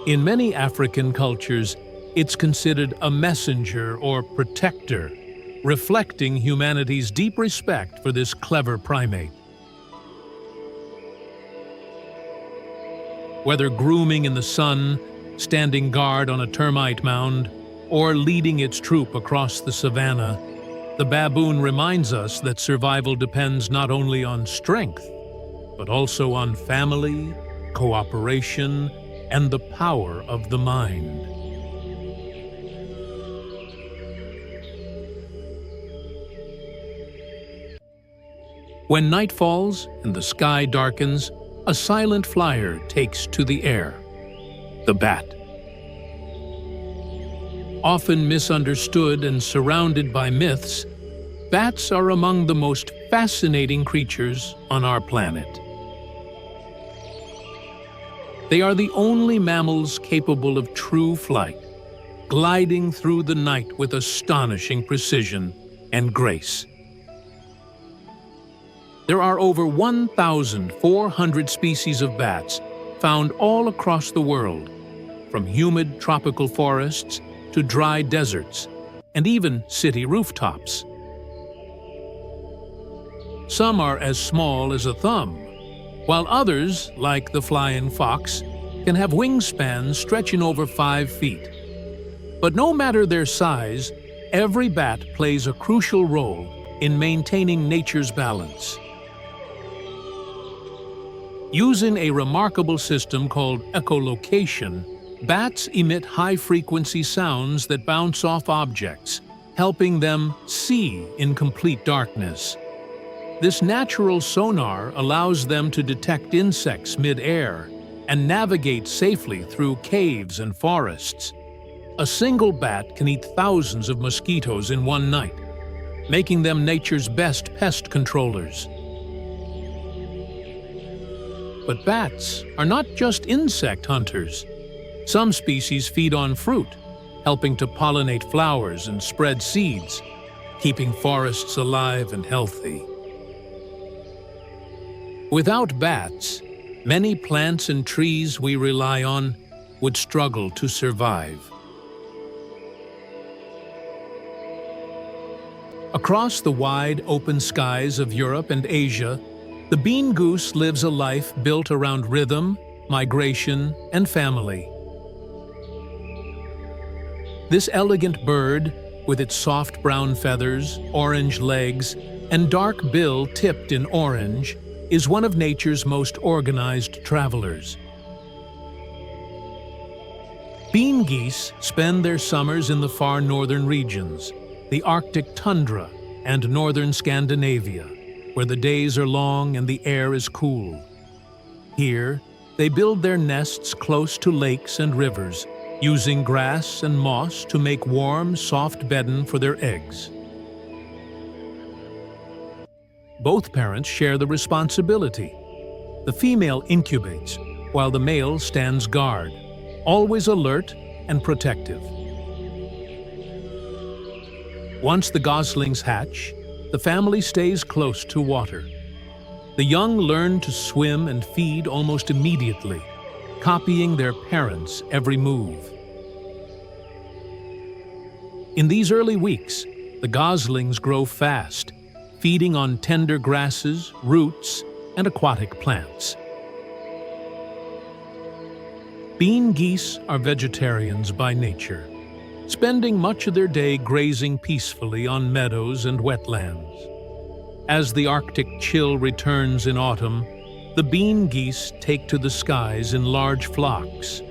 In many African cultures, it's considered a messenger or protector, reflecting humanity's deep respect for this clever primate. Whether grooming in the sun, standing guard on a termite mound, or leading its troop across the savannah, the baboon reminds us that survival depends not only on strength, but also on family, cooperation, and the power of the mind. When night falls and the sky darkens, a silent flyer takes to the air, the bat. Often misunderstood and surrounded by myths, bats are among the most fascinating creatures on our planet. They are the only mammals capable of true flight, gliding through the night with astonishing precision and grace. There are over 1,400 species of bats found all across the world, from humid tropical forests to dry deserts, and even city rooftops. Some are as small as a thumb, while others, like the flying fox, can have wingspans stretching over 5 feet. But no matter their size, every bat plays a crucial role in maintaining nature's balance. Using a remarkable system called echolocation, bats emit high-frequency sounds that bounce off objects, helping them see in complete darkness. This natural sonar allows them to detect insects mid-air and navigate safely through caves and forests. A single bat can eat thousands of mosquitoes in one night, making them nature's best pest controllers. But bats are not just insect hunters. Some species feed on fruit, helping to pollinate flowers and spread seeds, keeping forests alive and healthy. Without bats, many plants and trees we rely on would struggle to survive. Across the wide, open skies of Europe and Asia, the bean goose lives a life built around rhythm, migration, and family. This elegant bird, with its soft brown feathers, orange legs, and dark bill tipped in orange, is one of nature's most organized travelers. Bean geese spend their summers in the far northern regions, the Arctic tundra and northern Scandinavia, where the days are long and the air is cool. Here, they build their nests close to lakes and rivers, using grass and moss to make warm, soft bedding for their eggs. Both parents share the responsibility. The female incubates, while the male stands guard, always alert and protective. Once the goslings hatch, the family stays close to water. The young learn to swim and feed almost immediately, copying their parents' every move. In these early weeks, the goslings grow fast, feeding on tender grasses, roots, and aquatic plants. Bean geese are vegetarians by nature, spending much of their day grazing peacefully on meadows and wetlands. As the Arctic chill returns in autumn, the bean geese take to the skies in large flocks,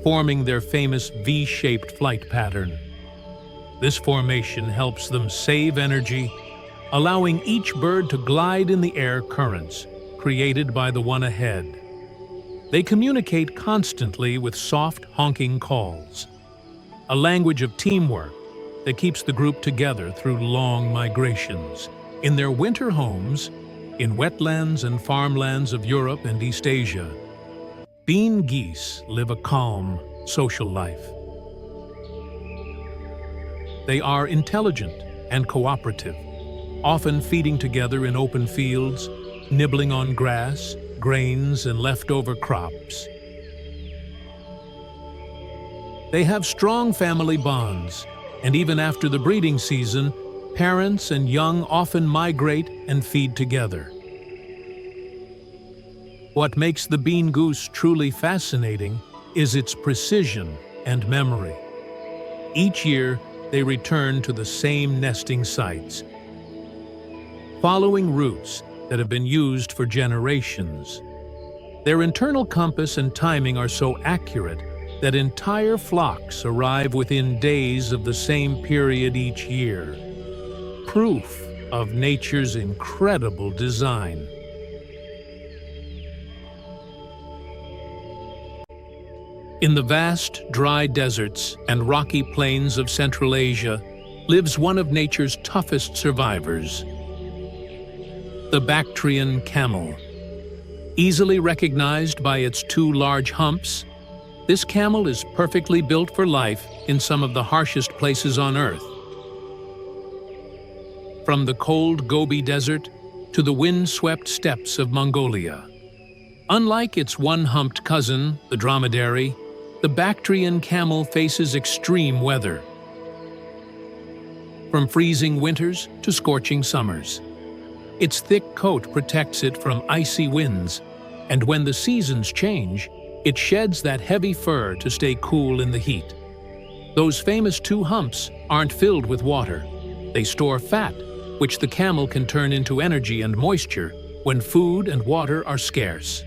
forming their famous V-shaped flight pattern. This formation helps them save energy, allowing each bird to glide in the air currents created by the one ahead. They communicate constantly with soft, honking calls, a language of teamwork that keeps the group together through long migrations. In their winter homes, in wetlands and farmlands of Europe and East Asia, bean geese live a calm, social life. They are intelligent and cooperative, often feeding together in open fields, nibbling on grass, grains, and leftover crops. They have strong family bonds, and even after the breeding season, parents and young often migrate and feed together. What makes the bean goose truly fascinating is its precision and memory. Each year, they return to the same nesting sites, following routes that have been used for generations. Their internal compass and timing are so accurate that entire flocks arrive within days of the same period each year. Proof of nature's incredible design. In the vast, dry deserts and rocky plains of Central Asia lives one of nature's toughest survivors, the Bactrian camel. Easily recognized by its 2 large humps, this camel is perfectly built for life in some of the harshest places on Earth. from the cold Gobi Desert to the wind-swept steppes of Mongolia. Unlike its one-humped cousin, the dromedary, the Bactrian camel faces extreme weather, from freezing winters to scorching summers. Its thick coat protects it from icy winds, and when the seasons change, it sheds that heavy fur to stay cool in the heat. Those famous two humps aren't filled with water. They store fat, which the camel can turn into energy and moisture when food and water are scarce.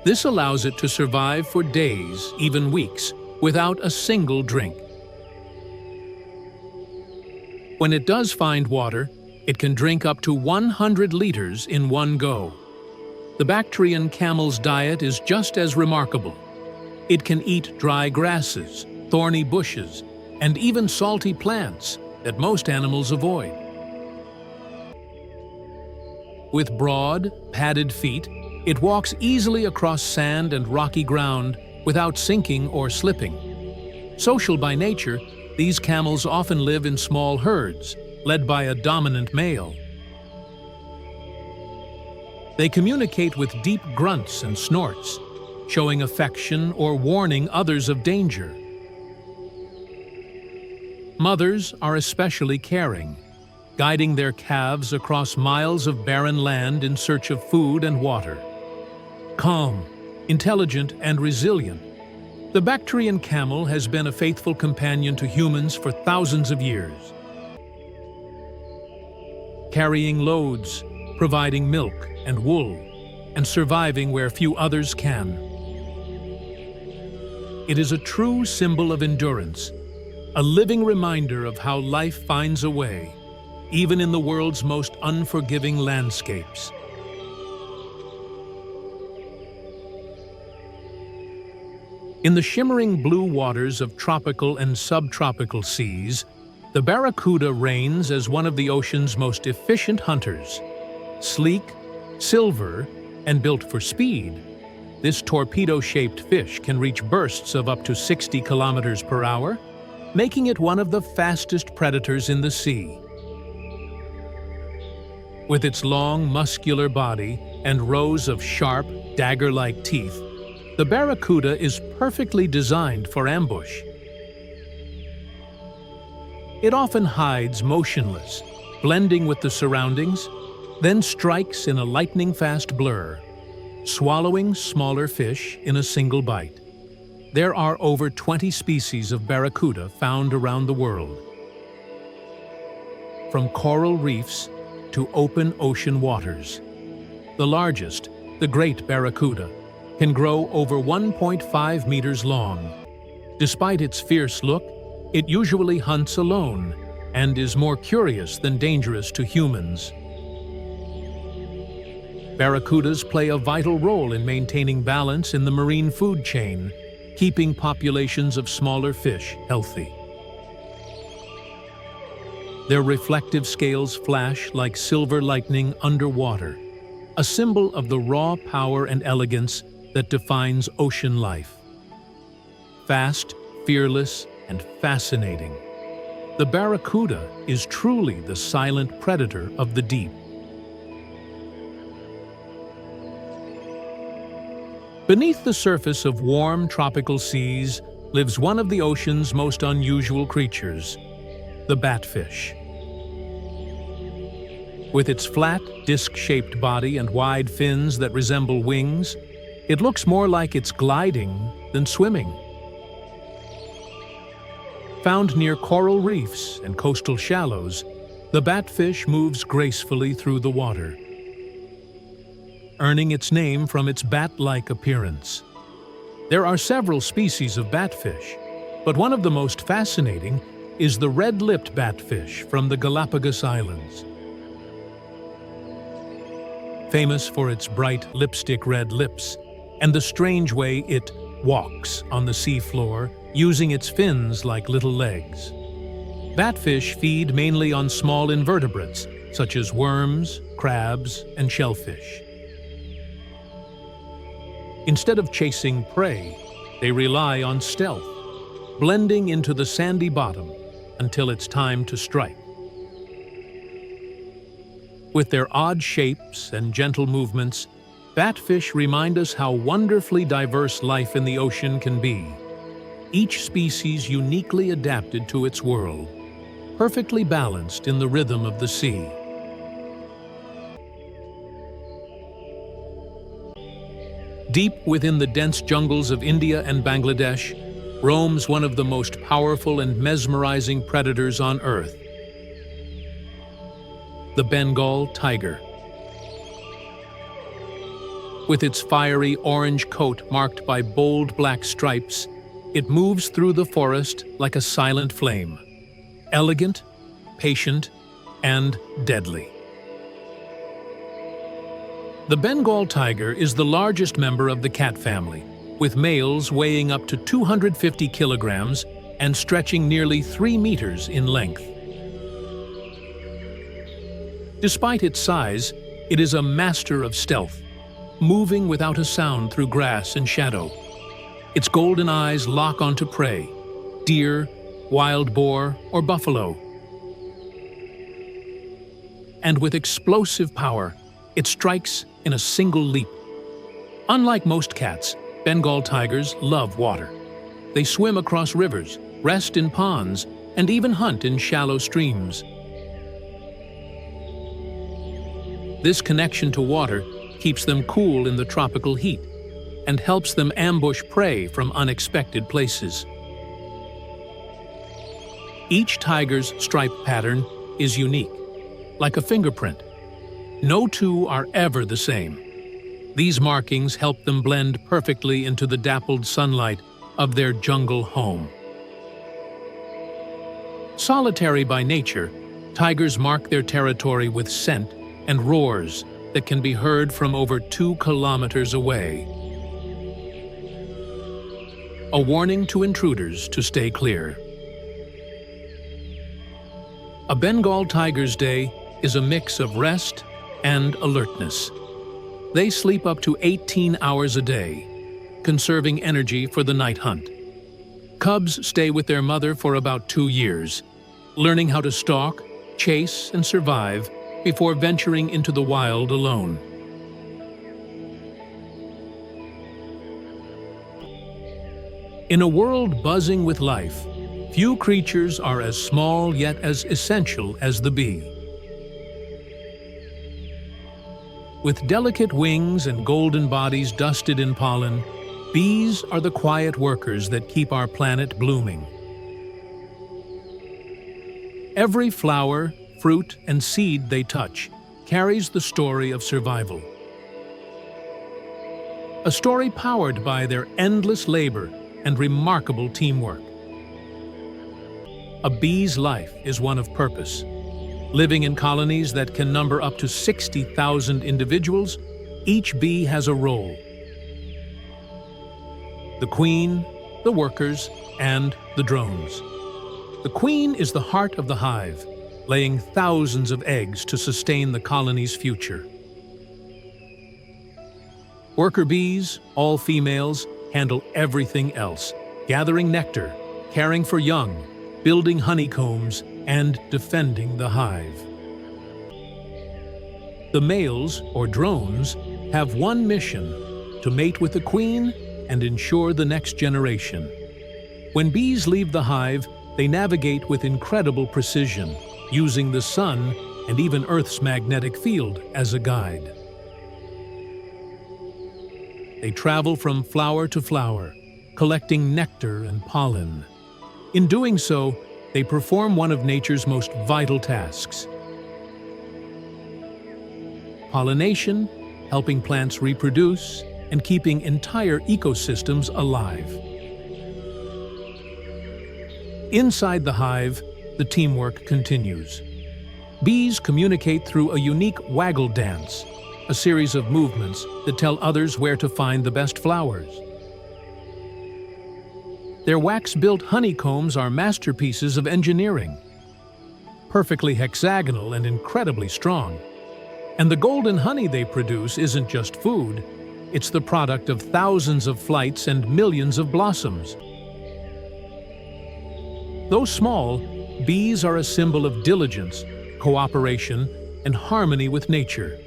This allows it to survive for days, even weeks, without a single drink. When it does find water, it can drink up to 100 liters in one go. The Bactrian camel's diet is just as remarkable. It can eat dry grasses, thorny bushes, and even salty plants that most animals avoid. With broad, padded feet, it walks easily across sand and rocky ground without sinking or slipping. Social by nature, these camels often live in small herds, led by a dominant male. They communicate with deep grunts and snorts, showing affection or warning others of danger. Mothers are especially caring, guiding their calves across miles of barren land in search of food and water. Calm, intelligent, and resilient, the Bactrian camel has been a faithful companion to humans for thousands of years. Carrying loads, providing milk and wool, and surviving where few others can. It is a true symbol of endurance, a living reminder of how life finds a way, even in the world's most unforgiving landscapes. In the shimmering blue waters of tropical and subtropical seas, the barracuda reigns as one of the ocean's most efficient hunters. Sleek, silver, and built for speed, this torpedo-shaped fish can reach bursts of up to 60 kilometers per hour, making it one of the fastest predators in the sea. With its long, muscular body and rows of sharp, dagger-like teeth, the barracuda is perfectly designed for ambush. It often hides motionless, blending with the surroundings, then strikes in a lightning-fast blur, swallowing smaller fish in a single bite. There are over 20 species of barracuda found around the world. From coral reefs to open ocean waters. The largest, the great barracuda, can grow over 1.5 meters long. Despite its fierce look, it usually hunts alone and is more curious than dangerous to humans. Barracudas play a vital role in maintaining balance in the marine food chain, keeping populations of smaller fish healthy. Their reflective scales flash like silver lightning underwater, a symbol of the raw power and elegance that defines ocean life. Fast, fearless, and fascinating, the barracuda is truly the silent predator of the deep. Beneath the surface of warm tropical seas lives one of the ocean's most unusual creatures, the batfish. With its flat, disc-shaped body and wide fins that resemble wings, it looks more like it's gliding than swimming. Found near coral reefs and coastal shallows, the batfish moves gracefully through the water, earning its name from its bat-like appearance. There are several species of batfish, but one of the most fascinating is the red-lipped batfish from the Galapagos Islands. Famous for its bright lipstick red lips and the strange way it walks on the seafloor, using its fins like little legs. Batfish feed mainly on small invertebrates, such as worms, crabs, and shellfish. Instead of chasing prey, they rely on stealth, blending into the sandy bottom, until it's time to strike. With their odd shapes and gentle movements, batfish remind us how wonderfully diverse life in the ocean can be. Each species uniquely adapted to its world, perfectly balanced in the rhythm of the sea. Deep within the dense jungles of India and Bangladesh roams one of the most powerful and mesmerizing predators on Earth, the Bengal tiger. With its fiery orange coat marked by bold black stripes, it moves through the forest like a silent flame, elegant, patient, and deadly. The Bengal tiger is the largest member of the cat family, with males weighing up to 250 kilograms and stretching nearly 3 meters in length. Despite its size, it is a master of stealth, moving without a sound through grass and shadow. Its golden eyes lock onto prey, deer, wild boar, or buffalo. And with explosive power, it strikes in a single leap. Unlike most cats, Bengal tigers love water. They swim across rivers, rest in ponds, and even hunt in shallow streams. This connection to water keeps them cool in the tropical heat and helps them ambush prey from unexpected places. Each tiger's stripe pattern is unique, like a fingerprint. No two are ever the same. These markings help them blend perfectly into the dappled sunlight of their jungle home. Solitary by nature, tigers mark their territory with scent and roars that can be heard from over 2 kilometers away. A warning to intruders to stay clear. A Bengal tiger's day is a mix of rest and alertness. They sleep up to 18 hours a day, conserving energy for the night hunt. Cubs stay with their mother for about 2 years, learning how to stalk, chase, and survive before venturing into the wild alone. In a world buzzing with life, few creatures are as small yet as essential as the bee. With delicate wings and golden bodies dusted in pollen, bees are the quiet workers that keep our planet blooming. Every flower, fruit, and seed they touch carries the story of survival. A story powered by their endless labor and remarkable teamwork. A bee's life is one of purpose. Living in colonies that can number up to 60,000 individuals, each bee has a role. The queen, the workers, and the drones. The queen is the heart of the hive, laying thousands of eggs to sustain the colony's future. Worker bees, all females, handle everything else, gathering nectar, caring for young, building honeycombs, and defending the hive. The males, or drones, have one mission: to mate with the queen and ensure the next generation. When bees leave the hive, they navigate with incredible precision, using the sun and even Earth's magnetic field as a guide. They travel from flower to flower, collecting nectar and pollen. In doing so, they perform one of nature's most vital tasks: pollination, helping plants reproduce, and keeping entire ecosystems alive. Inside the hive, the teamwork continues. Bees communicate through a unique waggle dance, a series of movements that tell others where to find the best flowers. Their wax-built honeycombs are masterpieces of engineering, perfectly hexagonal and incredibly strong. And the golden honey they produce isn't just food, it's the product of thousands of flights and millions of blossoms. Though small, Bees are a symbol of diligence, cooperation, and harmony with nature.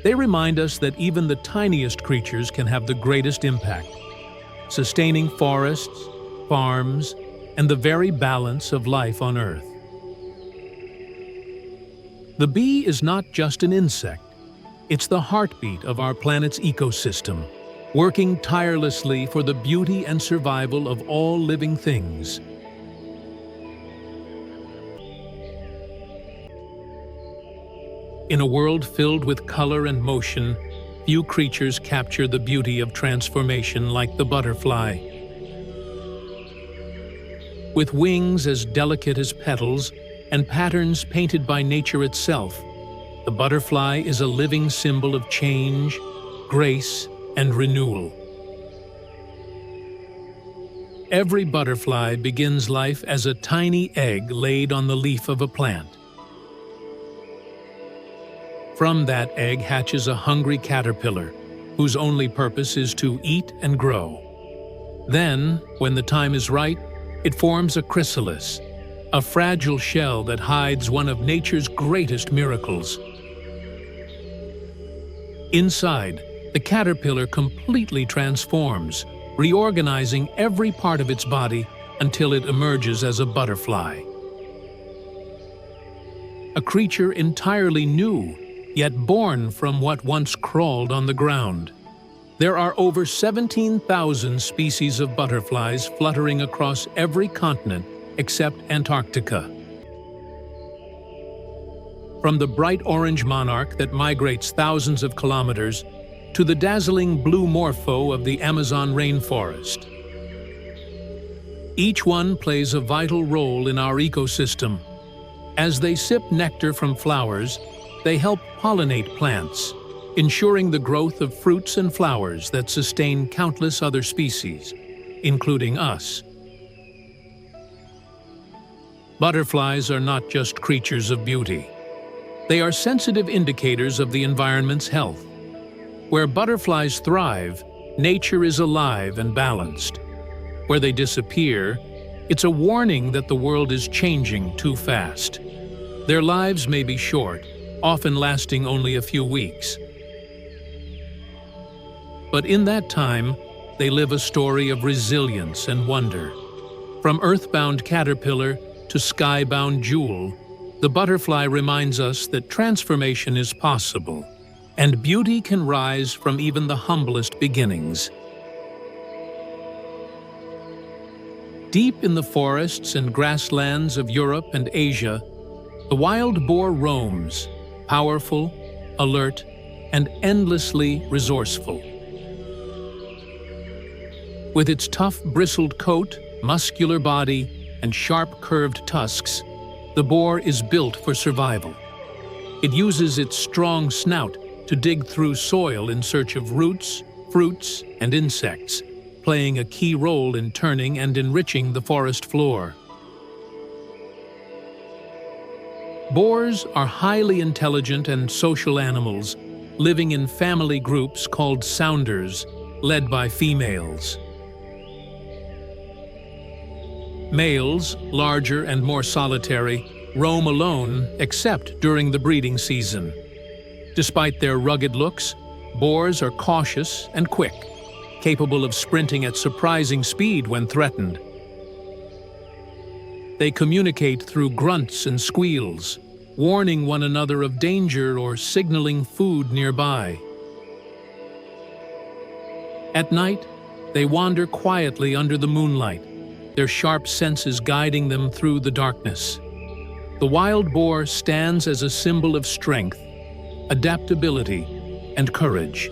They remind us that even the tiniest creatures can have the greatest impact, sustaining forests, farms, and the very balance of life on Earth. The bee is not just an insect. It's the heartbeat of our planet's ecosystem, working tirelessly for the beauty and survival of all living things. In a world filled with color and motion, few creatures capture the beauty of transformation like the butterfly. With wings as delicate as petals and patterns painted by nature itself, the butterfly is a living symbol of change, grace, and renewal. Every butterfly begins life as a tiny egg laid on the leaf of a plant. From that egg hatches a hungry caterpillar, whose only purpose is to eat and grow. Then, when the time is right, it forms a chrysalis, a fragile shell that hides one of nature's greatest miracles. Inside, the caterpillar completely transforms, reorganizing every part of its body until it emerges as a butterfly. A creature entirely new, yet born from what once crawled on the ground. There are over 17,000 species of butterflies fluttering across every continent except Antarctica. From the bright orange monarch that migrates thousands of kilometers to the dazzling blue morpho of the Amazon rainforest. Each one plays a vital role in our ecosystem. As they sip nectar from flowers, they help pollinate plants, ensuring the growth of fruits and flowers that sustain countless other species, including us. Butterflies are not just creatures of beauty. They are sensitive indicators of the environment's health. Where butterflies thrive, nature is alive and balanced. Where they disappear, it's a warning that the world is changing too fast. Their lives may be short, often lasting only a few weeks. But in that time, they live a story of resilience and wonder. From earthbound caterpillar to skybound jewel, the butterfly reminds us that transformation is possible, and beauty can rise from even the humblest beginnings. Deep in the forests and grasslands of Europe and Asia, the wild boar roams, powerful, alert, and endlessly resourceful. With its tough bristled coat, muscular body, and sharp curved tusks, the boar is built for survival. It uses its strong snout to dig through soil in search of roots, fruits, and insects, playing a key role in turning and enriching the forest floor. Boars are highly intelligent and social animals, living in family groups called sounders, led by females. Males, larger and more solitary, roam alone except during the breeding season. Despite their rugged looks, boars are cautious and quick, capable of sprinting at surprising speed when threatened. They communicate through grunts and squeals, warning one another of danger or signaling food nearby. At night, they wander quietly under the moonlight, their sharp senses guiding them through the darkness. The wild boar stands as a symbol of strength, adaptability, and courage.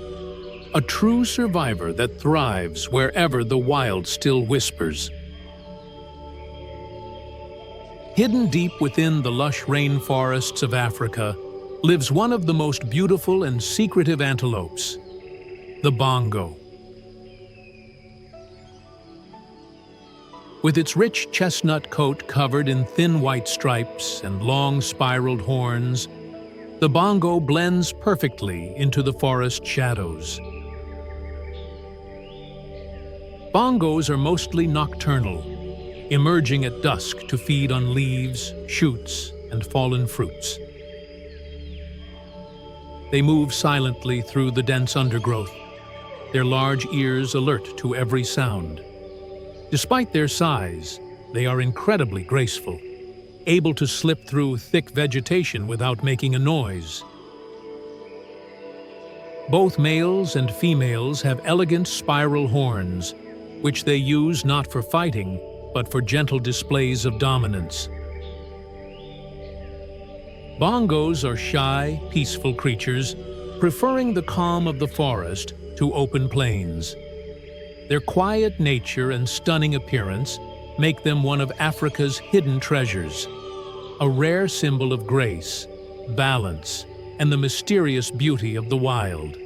A true survivor that thrives wherever the wild still whispers. Hidden deep within the lush rainforests of Africa lives one of the most beautiful and secretive antelopes, the bongo. With its rich chestnut coat covered in thin white stripes and long spiraled horns, the bongo blends perfectly into the forest shadows. Bongos are mostly nocturnal. emerging at dusk to feed on leaves, shoots, and fallen fruits. They move silently through the dense undergrowth, their large ears alert to every sound. Despite their size, they are incredibly graceful, able to slip through thick vegetation without making a noise. Both males and females have elegant spiral horns, which they use not for fighting, but for gentle displays of dominance. Bongos are shy, peaceful creatures, preferring the calm of the forest to open plains. Their quiet nature and stunning appearance make them one of Africa's hidden treasures, a rare symbol of grace, balance, and the mysterious beauty of the wild.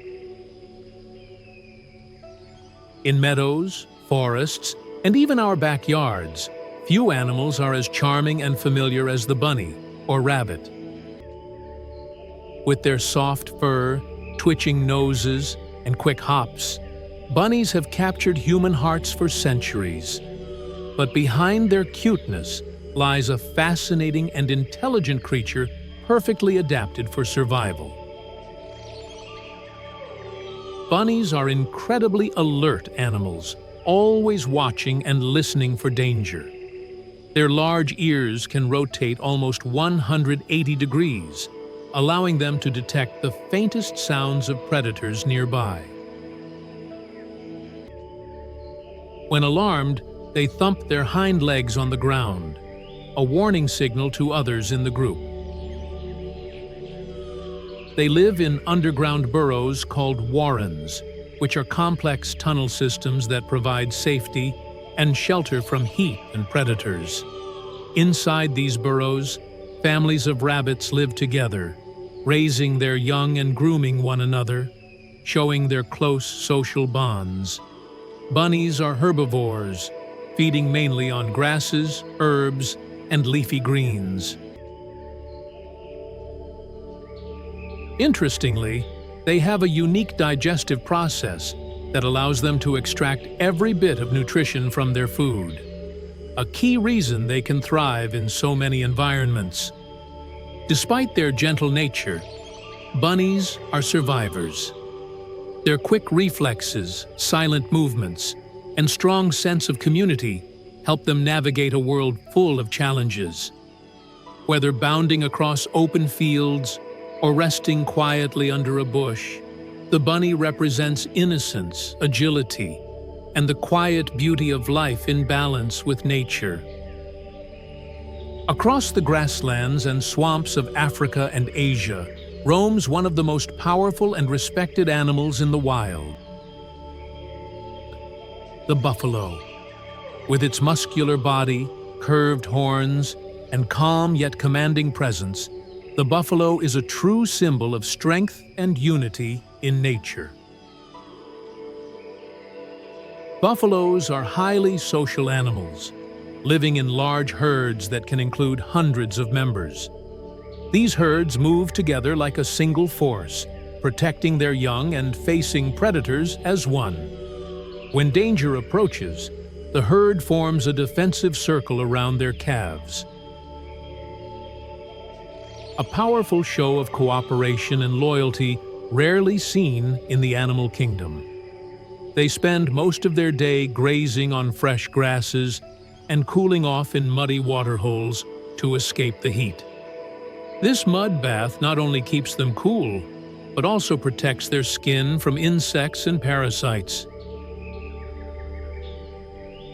In meadows, forests, and even our backyards, few animals are as charming and familiar as the bunny or rabbit. With their soft fur, twitching noses, and quick hops, bunnies have captured human hearts for centuries. But behind their cuteness lies a fascinating and intelligent creature perfectly adapted for survival. Bunnies are incredibly alert animals, always watching and listening for danger. Their large ears can rotate almost 180 degrees, allowing them to detect the faintest sounds of predators nearby. When alarmed, they thump their hind legs on the ground, a warning signal to others in the group. They live in underground burrows called warrens, which are complex tunnel systems that provide safety and shelter from heat and predators. Inside these burrows, families of rabbits live together, raising their young and grooming one another, showing their close social bonds. Bunnies are herbivores, feeding mainly on grasses, herbs, and leafy greens. Interestingly, they have a unique digestive process that allows them to extract every bit of nutrition from their food, a key reason they can thrive in so many environments. Despite their gentle nature, bunnies are survivors. Their quick reflexes, silent movements, and strong sense of community help them navigate a world full of challenges. Whether bounding across open fields or resting quietly under a bush, the bunny represents innocence, agility, and the quiet beauty of life in balance with nature. Across the grasslands and swamps of Africa and Asia roams one of the most powerful and respected animals in the wild, the buffalo. With its muscular body, curved horns, and calm yet commanding presence, the buffalo is a true symbol of strength and unity in nature. Buffaloes are highly social animals, living in large herds that can include hundreds of members. These herds move together like a single force, protecting their young and facing predators as one. When danger approaches, the herd forms a defensive circle around their calves. A powerful show of cooperation and loyalty rarely seen in the animal kingdom. They spend most of their day grazing on fresh grasses and cooling off in muddy waterholes to escape the heat. This mud bath not only keeps them cool, but also protects their skin from insects and parasites.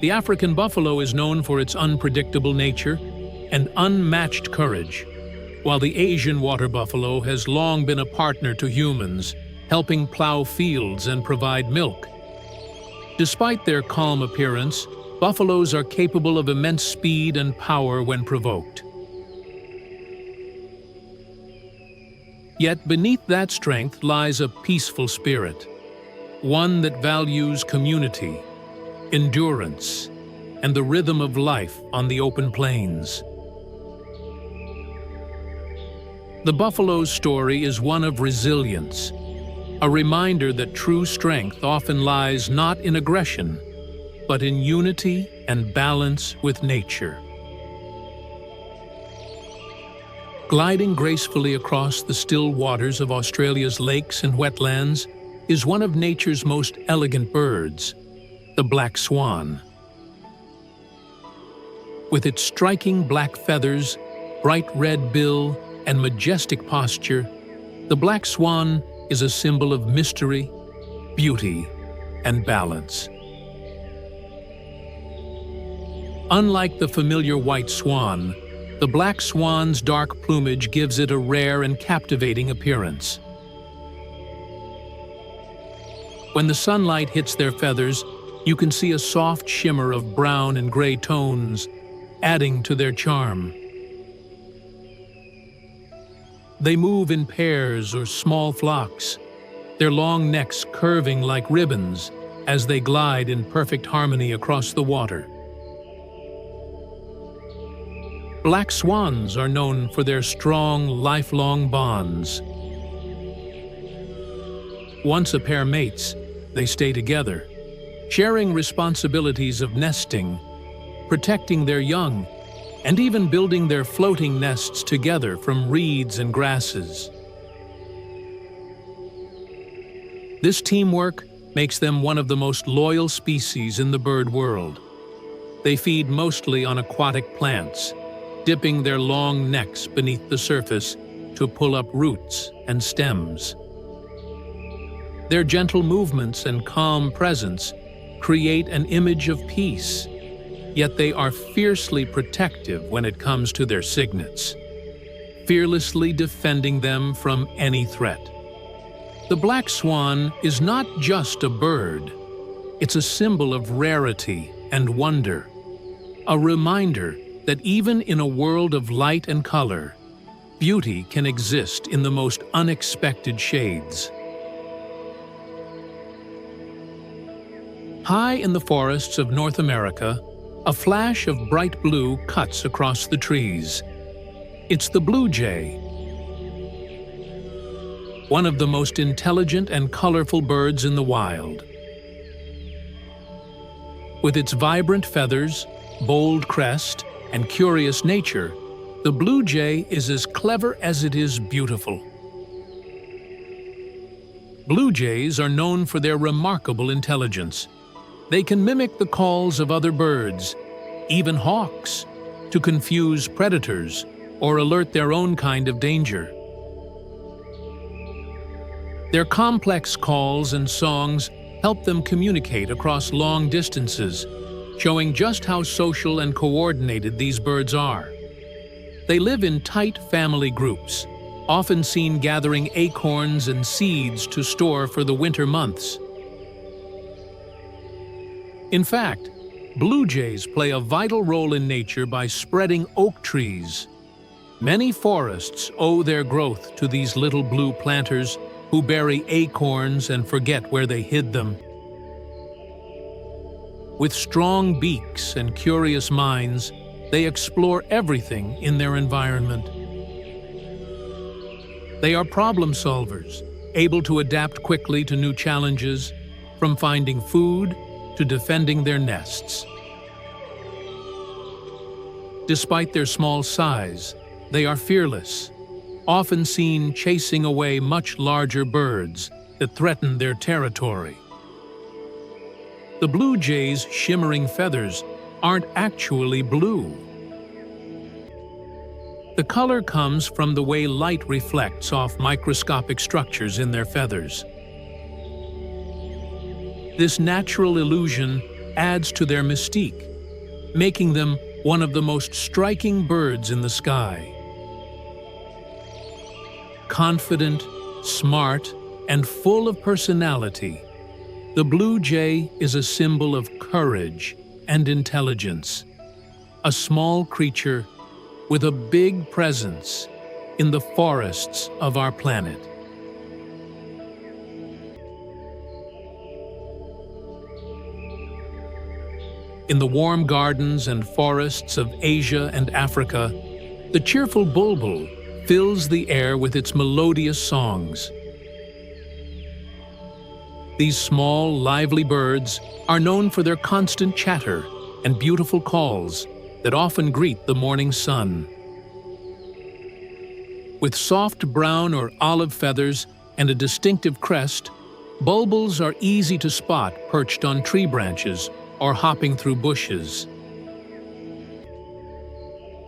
The African buffalo is known for its unpredictable nature and unmatched courage, while the Asian water buffalo has long been a partner to humans, helping plow fields and provide milk. Despite their calm appearance, buffaloes are capable of immense speed and power when provoked. Yet beneath that strength lies a peaceful spirit, one that values community, endurance, and the rhythm of life on the open plains. The buffalo's story is one of resilience, a reminder that true strength often lies not in aggression, but in unity and balance with nature. Gliding gracefully across the still waters of Australia's lakes and wetlands is one of nature's most elegant birds, the black swan. With its striking black feathers, bright red bill, and majestic posture, the black swan is a symbol of mystery, beauty, and balance. Unlike the familiar white swan, the black swan's dark plumage gives it a rare and captivating appearance. When the sunlight hits their feathers, you can see a soft shimmer of brown and gray tones, adding to their charm. They move in pairs or small flocks, their long necks curving like ribbons as they glide in perfect harmony across the water. Black swans are known for their strong, lifelong bonds. Once a pair mates, they stay together, sharing responsibilities of nesting, protecting their young, and even building their floating nests together from reeds and grasses. This teamwork makes them one of the most loyal species in the bird world. They feed mostly on aquatic plants, dipping their long necks beneath the surface to pull up roots and stems. Their gentle movements and calm presence create an image of peace, yet they are fiercely protective when it comes to their cygnets, fearlessly defending them from any threat. The black swan is not just a bird, it's a symbol of rarity and wonder, a reminder that even in a world of light and color, beauty can exist in the most unexpected shades. High in the forests of North America, a flash of bright blue cuts across the trees. It's the blue jay, one of the most intelligent and colorful birds in the wild. With its vibrant feathers, bold crest, and curious nature, the blue jay is as clever as it is beautiful. Blue jays are known for their remarkable intelligence. They can mimic the calls of other birds, even hawks, to confuse predators or alert their own kind of danger. Their complex calls and songs help them communicate across long distances, showing just how social and coordinated these birds are. They live in tight family groups, often seen gathering acorns and seeds to store for the winter months. In fact, blue jays play a vital role in nature by spreading oak trees. Many forests owe their growth to these little blue planters who bury acorns and forget where they hid them. With strong beaks and curious minds, they explore everything in their environment. They are problem solvers, able to adapt quickly to new challenges, from finding food to defending their nests. Despite their small size, they are fearless, often seen chasing away much larger birds that threaten their territory. The blue jay's shimmering feathers aren't actually blue. The color comes from the way light reflects off microscopic structures in their feathers. This natural illusion adds to their mystique, making them one of the most striking birds in the sky. Confident, smart, and full of personality, the blue jay is a symbol of courage and intelligence, a small creature with a big presence in the forests of our planet. In the warm gardens and forests of Asia and Africa, the cheerful bulbul fills the air with its melodious songs. These small, lively birds are known for their constant chatter and beautiful calls that often greet the morning sun. With soft brown or olive feathers and a distinctive crest, bulbuls are easy to spot perched on tree branches or hopping through bushes.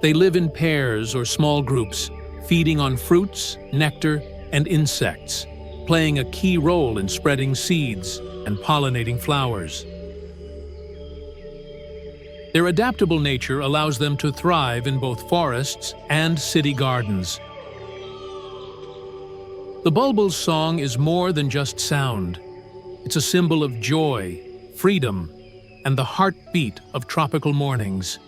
They live in pairs or small groups, feeding on fruits, nectar, and insects, playing a key role in spreading seeds and pollinating flowers. Their adaptable nature allows them to thrive in both forests and city gardens. The bulbul's song is more than just sound. It's a symbol of joy, freedom, and the heartbeat of tropical mornings.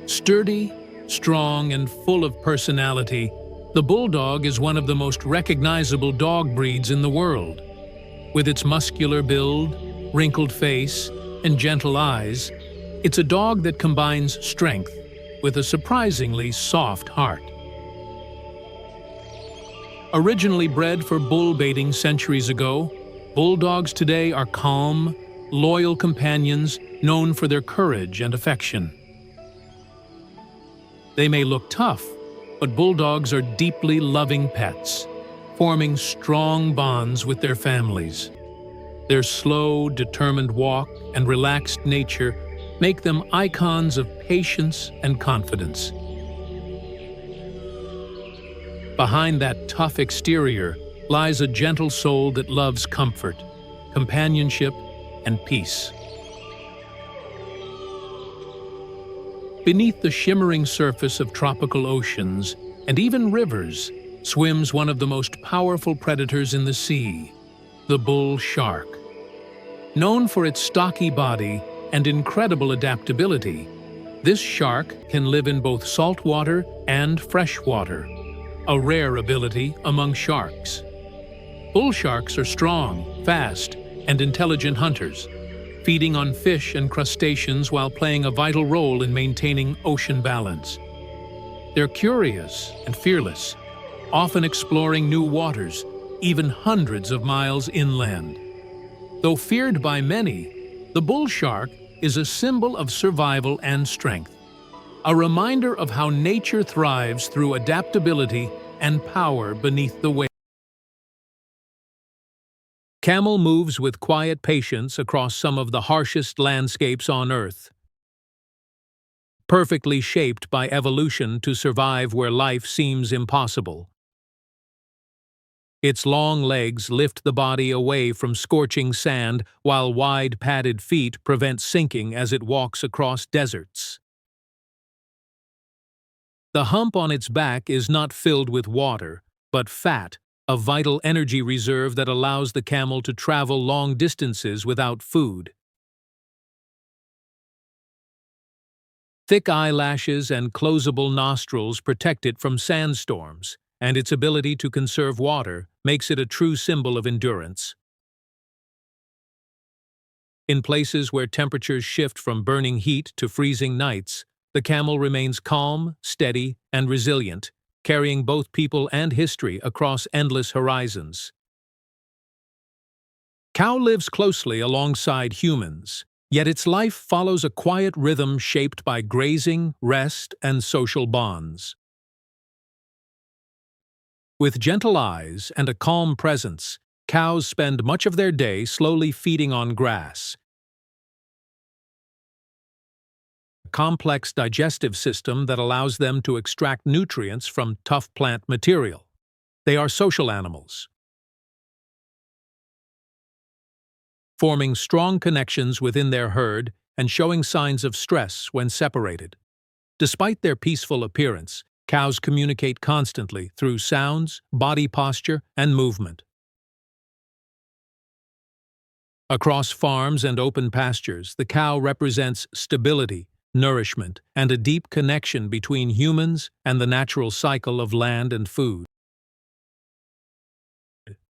Sturdy, strong, and full of personality, the bulldog is one of the most recognizable dog breeds in the world. With its muscular build, wrinkled face, and gentle eyes, it's a dog that combines strength with a surprisingly soft heart. Originally bred for bull baiting centuries ago, bulldogs today are calm, loyal companions known for their courage and affection. They may look tough, but bulldogs are deeply loving pets, forming strong bonds with their families. Their slow, determined walk and relaxed nature make them icons of patience and confidence. Behind that tough exterior lies a gentle soul that loves comfort, companionship, and peace. Beneath the shimmering surface of tropical oceans and even rivers swims one of the most powerful predators in the sea, the bull shark. Known for its stocky body and incredible adaptability, this shark can live in both saltwater and freshwater, a rare ability among sharks. Bull sharks are strong, fast, and intelligent hunters, feeding on fish and crustaceans while playing a vital role in maintaining ocean balance. They're curious and fearless, often exploring new waters, even hundreds of miles inland. Though feared by many, the bull shark is a symbol of survival and strength, a reminder of how nature thrives through adaptability and power beneath the waves. Camel moves with quiet patience across some of the harshest landscapes on Earth, perfectly shaped by evolution to survive where life seems impossible. Its long legs lift the body away from scorching sand, while wide padded feet prevent sinking as it walks across deserts. The hump on its back is not filled with water, but fat, a vital energy reserve that allows the camel to travel long distances without food. Thick eyelashes and closable nostrils protect it from sandstorms, and its ability to conserve water makes it a true symbol of endurance. In places where temperatures shift from burning heat to freezing nights, the camel remains calm, steady, and resilient, carrying both people and history across endless horizons. Cow lives closely alongside humans, yet its life follows a quiet rhythm shaped by grazing, rest, and social bonds. With gentle eyes and a calm presence, cows spend much of their day slowly feeding on grass. A complex digestive system that allows them to extract nutrients from tough plant material. They are social animals, forming strong connections within their herd and showing signs of stress when separated. Despite their peaceful appearance, cows communicate constantly through sounds, body posture, and movement. Across farms and open pastures, the cow represents stability, nourishment, and a deep connection between humans and the natural cycle of land and food.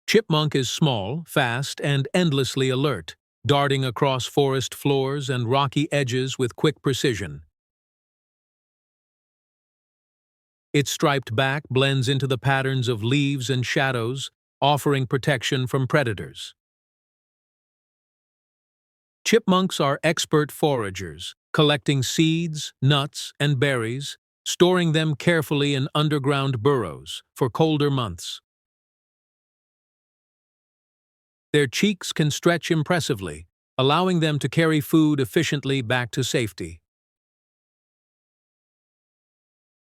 Chipmunk is small, fast, and endlessly alert, darting across forest floors and rocky edges with quick precision. Its striped back blends into the patterns of leaves and shadows, offering protection from predators. Chipmunks are expert foragers, collecting seeds, nuts, and berries, storing them carefully in underground burrows for colder months. Their cheeks can stretch impressively, allowing them to carry food efficiently back to safety.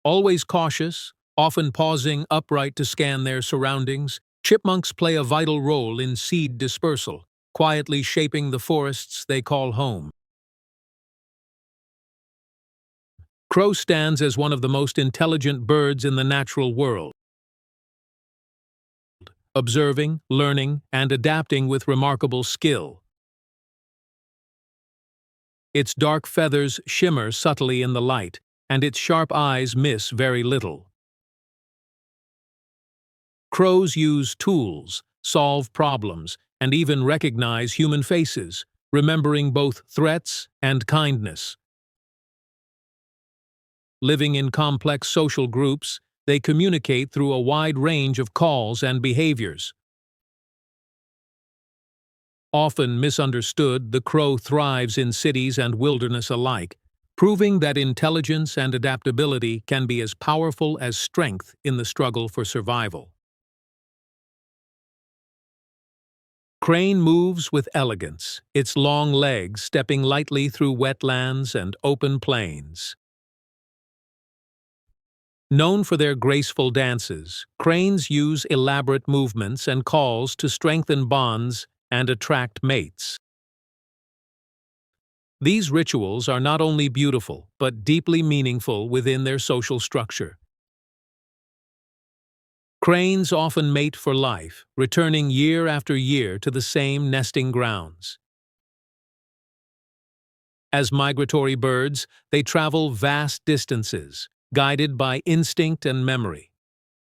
Always cautious, often pausing upright to scan their surroundings, chipmunks play a vital role in seed dispersal, quietly shaping the forests they call home. Crow stands as one of the most intelligent birds in the natural world, observing, learning, and adapting with remarkable skill. Its dark feathers shimmer subtly in the light, and its sharp eyes miss very little. Crows use tools, solve problems, and even recognize human faces, remembering both threats and kindness. Living in complex social groups, they communicate through a wide range of calls and behaviors. Often misunderstood, the crow thrives in cities and wilderness alike, proving that intelligence and adaptability can be as powerful as strength in the struggle for survival. Crane moves with elegance, its long legs stepping lightly through wetlands and open plains. Known for their graceful dances, cranes use elaborate movements and calls to strengthen bonds and attract mates. These rituals are not only beautiful, but deeply meaningful within their social structure. Cranes often mate for life, returning year after year to the same nesting grounds. As migratory birds, they travel vast distances, guided by instinct and memory.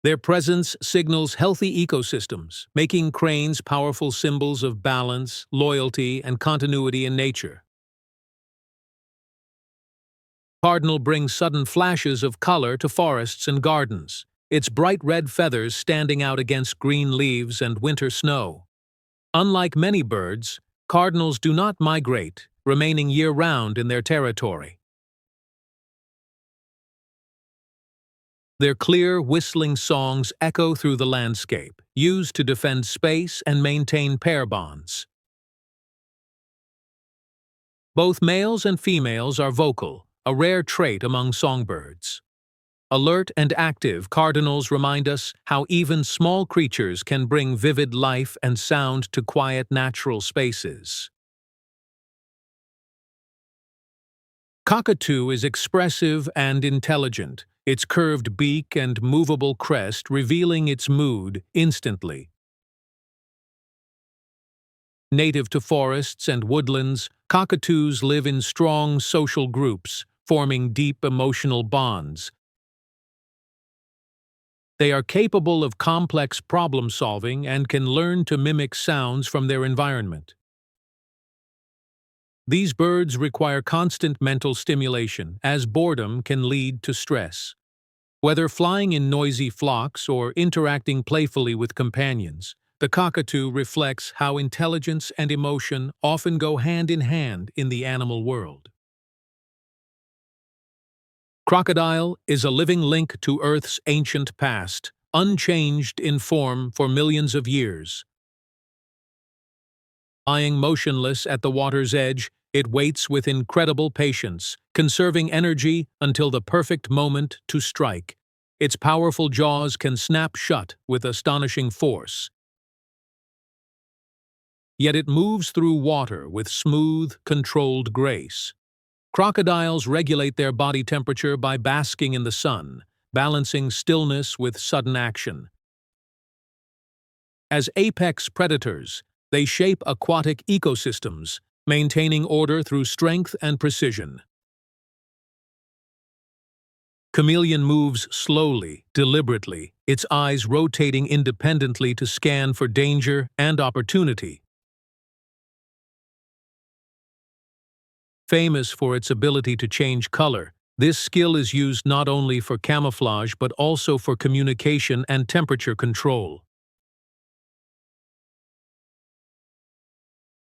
Their presence signals healthy ecosystems, making cranes powerful symbols of balance, loyalty, and continuity in nature. Cardinal brings sudden flashes of color to forests and gardens, its bright red feathers standing out against green leaves and winter snow. Unlike many birds, cardinals do not migrate, remaining year-round in their territory. Their clear, whistling songs echo through the landscape, used to defend space and maintain pair bonds. Both males and females are vocal, a rare trait among songbirds. Alert and active, cardinals remind us how even small creatures can bring vivid life and sound to quiet natural spaces. Cockatoo is expressive and intelligent, its curved beak and movable crest revealing its mood instantly. Native to forests and woodlands, cockatoos live in strong social groups, forming deep emotional bonds. They are capable of complex problem-solving and can learn to mimic sounds from their environment. These birds require constant mental stimulation, as boredom can lead to stress. Whether flying in noisy flocks or interacting playfully with companions, the cockatoo reflects how intelligence and emotion often go hand in hand in the animal world. Crocodile is a living link to Earth's ancient past, unchanged in form for millions of years. Lying motionless at the water's edge, it waits with incredible patience, conserving energy until the perfect moment to strike. Its powerful jaws can snap shut with astonishing force. Yet it moves through water with smooth, controlled grace. Crocodiles regulate their body temperature by basking in the sun, balancing stillness with sudden action. As apex predators, they shape aquatic ecosystems, maintaining order through strength and precision. Chameleon moves slowly, deliberately, its eyes rotating independently to scan for danger and opportunity. Famous for its ability to change color, This skill is used not only for camouflage but also for communication and temperature control.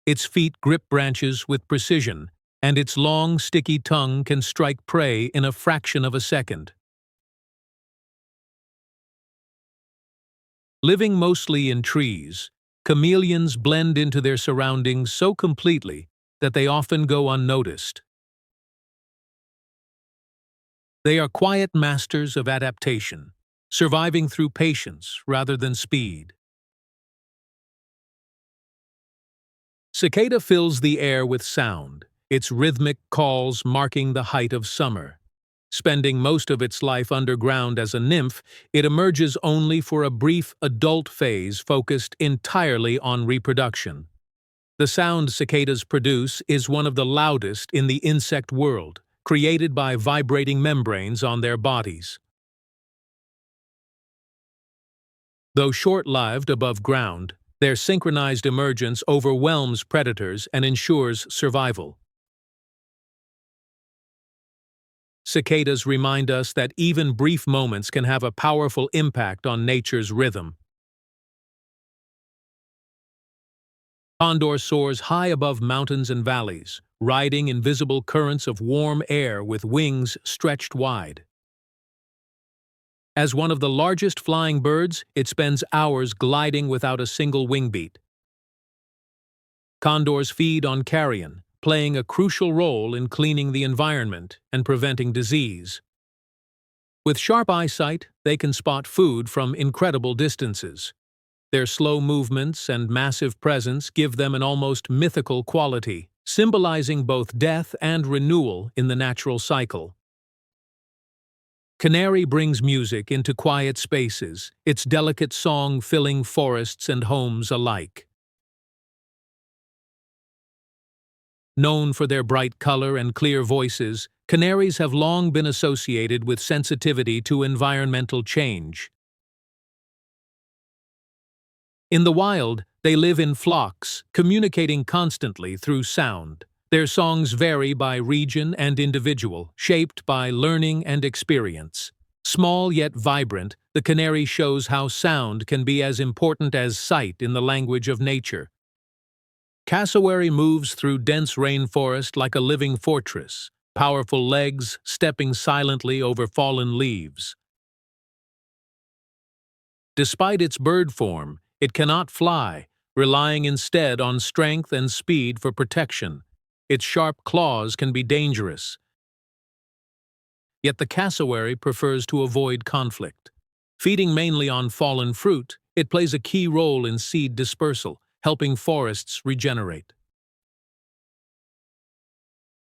Its feet grip branches with precision, and its long, sticky tongue can strike prey in a fraction of a second. Living mostly in trees, chameleons blend into their surroundings so completely that they often go unnoticed. They are quiet masters of adaptation, surviving through patience rather than speed. Cicada fills the air with sound, its rhythmic calls marking the height of summer. Spending most of its life underground as a nymph, it emerges only for a brief adult phase focused entirely on reproduction. The sound cicadas produce is one of the loudest in the insect world, created by vibrating membranes on their bodies. Though short-lived above ground, their synchronized emergence overwhelms predators and ensures survival. Cicadas remind us that even brief moments can have a powerful impact on nature's rhythm. Condor soars high above mountains and valleys, riding invisible currents of warm air with wings stretched wide. As one of the largest flying birds, it spends hours gliding without a single wing beat. Condors feed on carrion, playing a crucial role in cleaning the environment and preventing disease. With sharp eyesight, they can spot food from incredible distances. Their slow movements and massive presence give them an almost mythical quality, symbolizing both death and renewal in the natural cycle. Canary brings music into quiet spaces, its delicate song filling forests and homes alike. Known for their bright color and clear voices, canaries have long been associated with sensitivity to environmental change. In the wild, they live in flocks, communicating constantly through sound. Their songs vary by region and individual, shaped by learning and experience. Small yet vibrant, the canary shows how sound can be as important as sight in the language of nature. Cassowary moves through dense rainforest like a living fortress, powerful legs stepping silently over fallen leaves. Despite its bird form, it cannot fly, relying instead on strength and speed for protection. Its sharp claws can be dangerous. Yet the cassowary prefers to avoid conflict. Feeding mainly on fallen fruit, it plays a key role in seed dispersal, helping forests regenerate.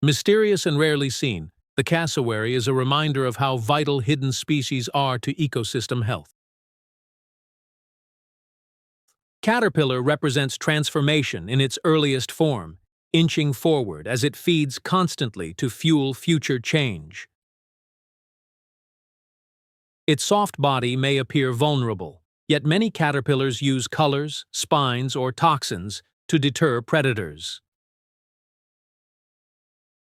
Mysterious and rarely seen, the cassowary is a reminder of how vital hidden species are to ecosystem health. Caterpillar represents transformation in its earliest form, inching forward as it feeds constantly to fuel future change. Its soft body may appear vulnerable, yet many caterpillars use colors, spines, or toxins to deter predators.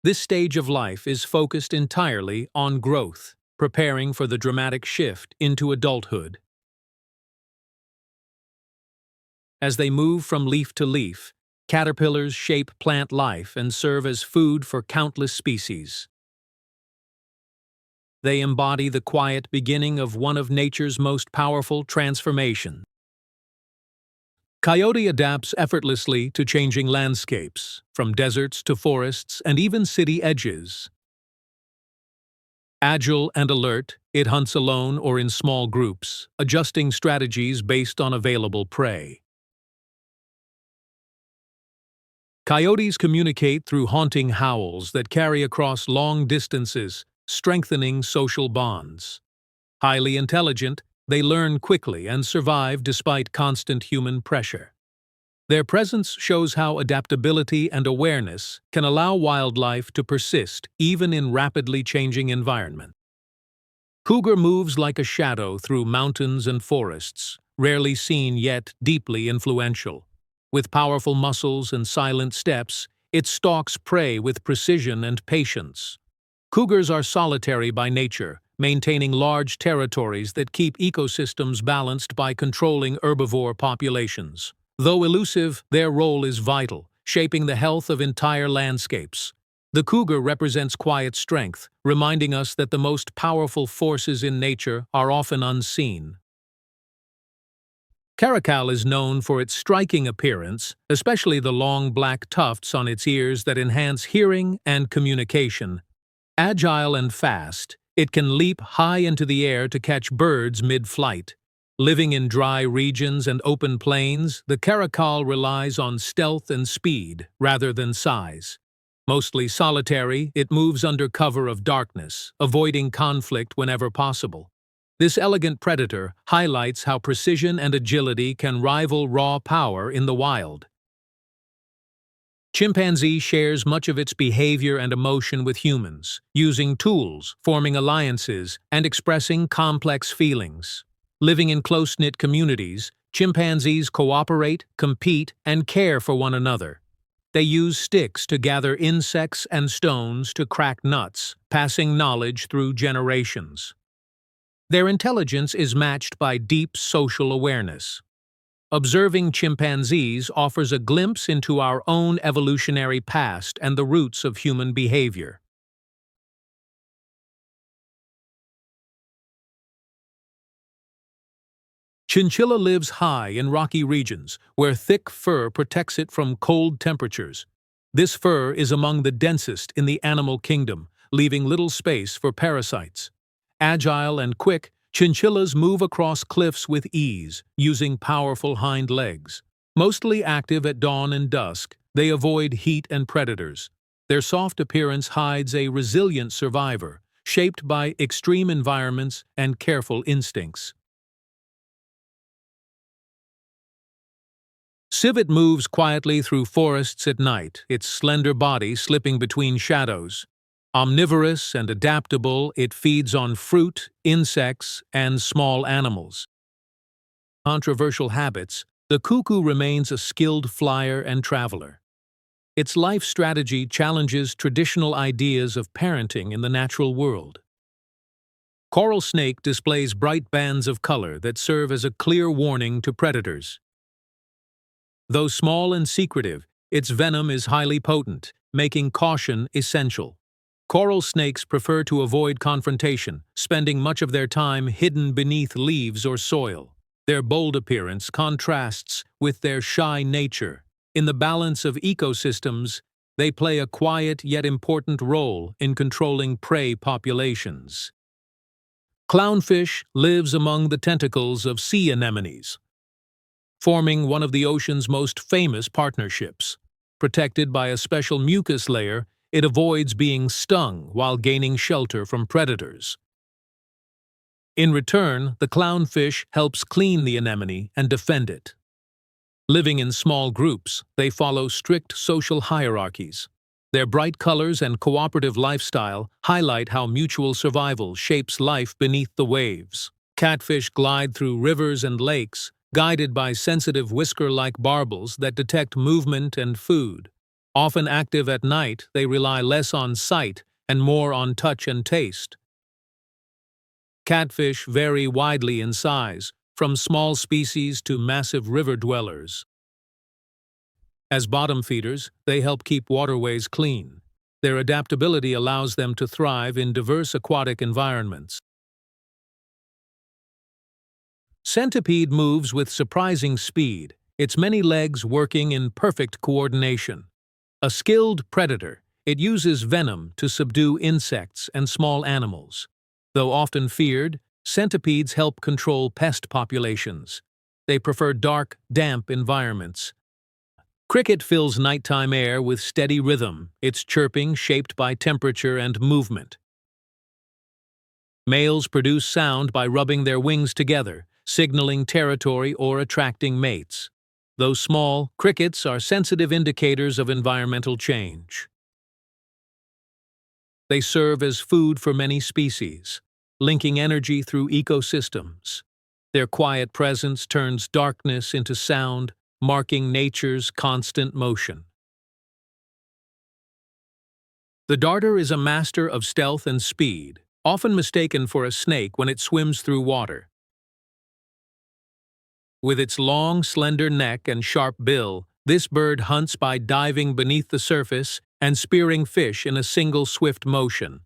This stage of life is focused entirely on growth, preparing for the dramatic shift into adulthood. As they move from leaf to leaf, caterpillars shape plant life and serve as food for countless species. They embody the quiet beginning of one of nature's most powerful transformations. Coyote adapts effortlessly to changing landscapes, from deserts to forests and even city edges. Agile and alert, it hunts alone or in small groups, adjusting strategies based on available prey. Coyotes communicate through haunting howls that carry across long distances, strengthening social bonds. Highly intelligent, they learn quickly and survive despite constant human pressure. Their presence shows how adaptability and awareness can allow wildlife to persist even in rapidly changing environments. Cougar moves like a shadow through mountains and forests, rarely seen yet deeply influential. With powerful muscles and silent steps, it stalks prey with precision and patience. Cougars are solitary by nature, maintaining large territories that keep ecosystems balanced by controlling herbivore populations. Though elusive, their role is vital, shaping the health of entire landscapes. The cougar represents quiet strength, reminding us that the most powerful forces in nature are often unseen. Caracal is known for its striking appearance, especially the long black tufts on its ears that enhance hearing and communication. Agile and fast, it can leap high into the air to catch birds mid-flight. Living in dry regions and open plains, the caracal relies on stealth and speed rather than size. Mostly solitary, it moves under cover of darkness, avoiding conflict whenever possible. This elegant predator highlights how precision and agility can rival raw power in the wild. Chimpanzee shares much of its behavior and emotion with humans, using tools, forming alliances, and expressing complex feelings. Living in close-knit communities, chimpanzees cooperate, compete, and care for one another. They use sticks to gather insects and stones to crack nuts, passing knowledge through generations. Their intelligence is matched by deep social awareness. Observing chimpanzees offers a glimpse into our own evolutionary past and the roots of human behavior. Chinchilla lives high in rocky regions, where thick fur protects it from cold temperatures. This fur is among the densest in the animal kingdom, leaving little space for parasites. Agile and quick, chinchillas move across cliffs with ease, using powerful hind legs. Mostly active at dawn and dusk, they avoid heat and predators. Their soft appearance hides a resilient survivor, shaped by extreme environments and careful instincts. Civet moves quietly through forests at night, its slender body slipping between shadows. Omnivorous and adaptable, it feeds on fruit, insects, and small animals. Controversial habits, the cuckoo remains a skilled flyer and traveler. Its life strategy challenges traditional ideas of parenting in the natural world. Coral snake displays bright bands of color that serve as a clear warning to predators. Though small and secretive, its venom is highly potent, making caution essential. Coral snakes prefer to avoid confrontation, spending much of their time hidden beneath leaves or soil. Their bold appearance contrasts with their shy nature. In the balance of ecosystems, they play a quiet yet important role in controlling prey populations. Clownfish lives among the tentacles of sea anemones, forming one of the ocean's most famous partnerships. Protected by a special mucus layer, it avoids being stung while gaining shelter from predators. In return, the clownfish helps clean the anemone and defend it. Living in small groups, they follow strict social hierarchies. Their bright colors and cooperative lifestyle highlight how mutual survival shapes life beneath the waves. Catfish glide through rivers and lakes, guided by sensitive whisker-like barbels that detect movement and food. Often active at night, they rely less on sight and more on touch and taste. Catfish vary widely in size, from small species to massive river dwellers. As bottom feeders, they help keep waterways clean. Their adaptability allows them to thrive in diverse aquatic environments. Centipede moves with surprising speed, its many legs working in perfect coordination. A skilled predator, it uses venom to subdue insects and small animals. Though often feared, centipedes help control pest populations. They prefer dark, damp environments. Cricket fills nighttime air with steady rhythm, its chirping shaped by temperature and movement. Males produce sound by rubbing their wings together, signaling territory or attracting mates. Though small, crickets are sensitive indicators of environmental change. They serve as food for many species, linking energy through ecosystems. Their quiet presence turns darkness into sound, marking nature's constant motion. The darter is a master of stealth and speed, often mistaken for a snake when it swims through water. With its long, slender neck and sharp bill, this bird hunts by diving beneath the surface and spearing fish in a single swift motion.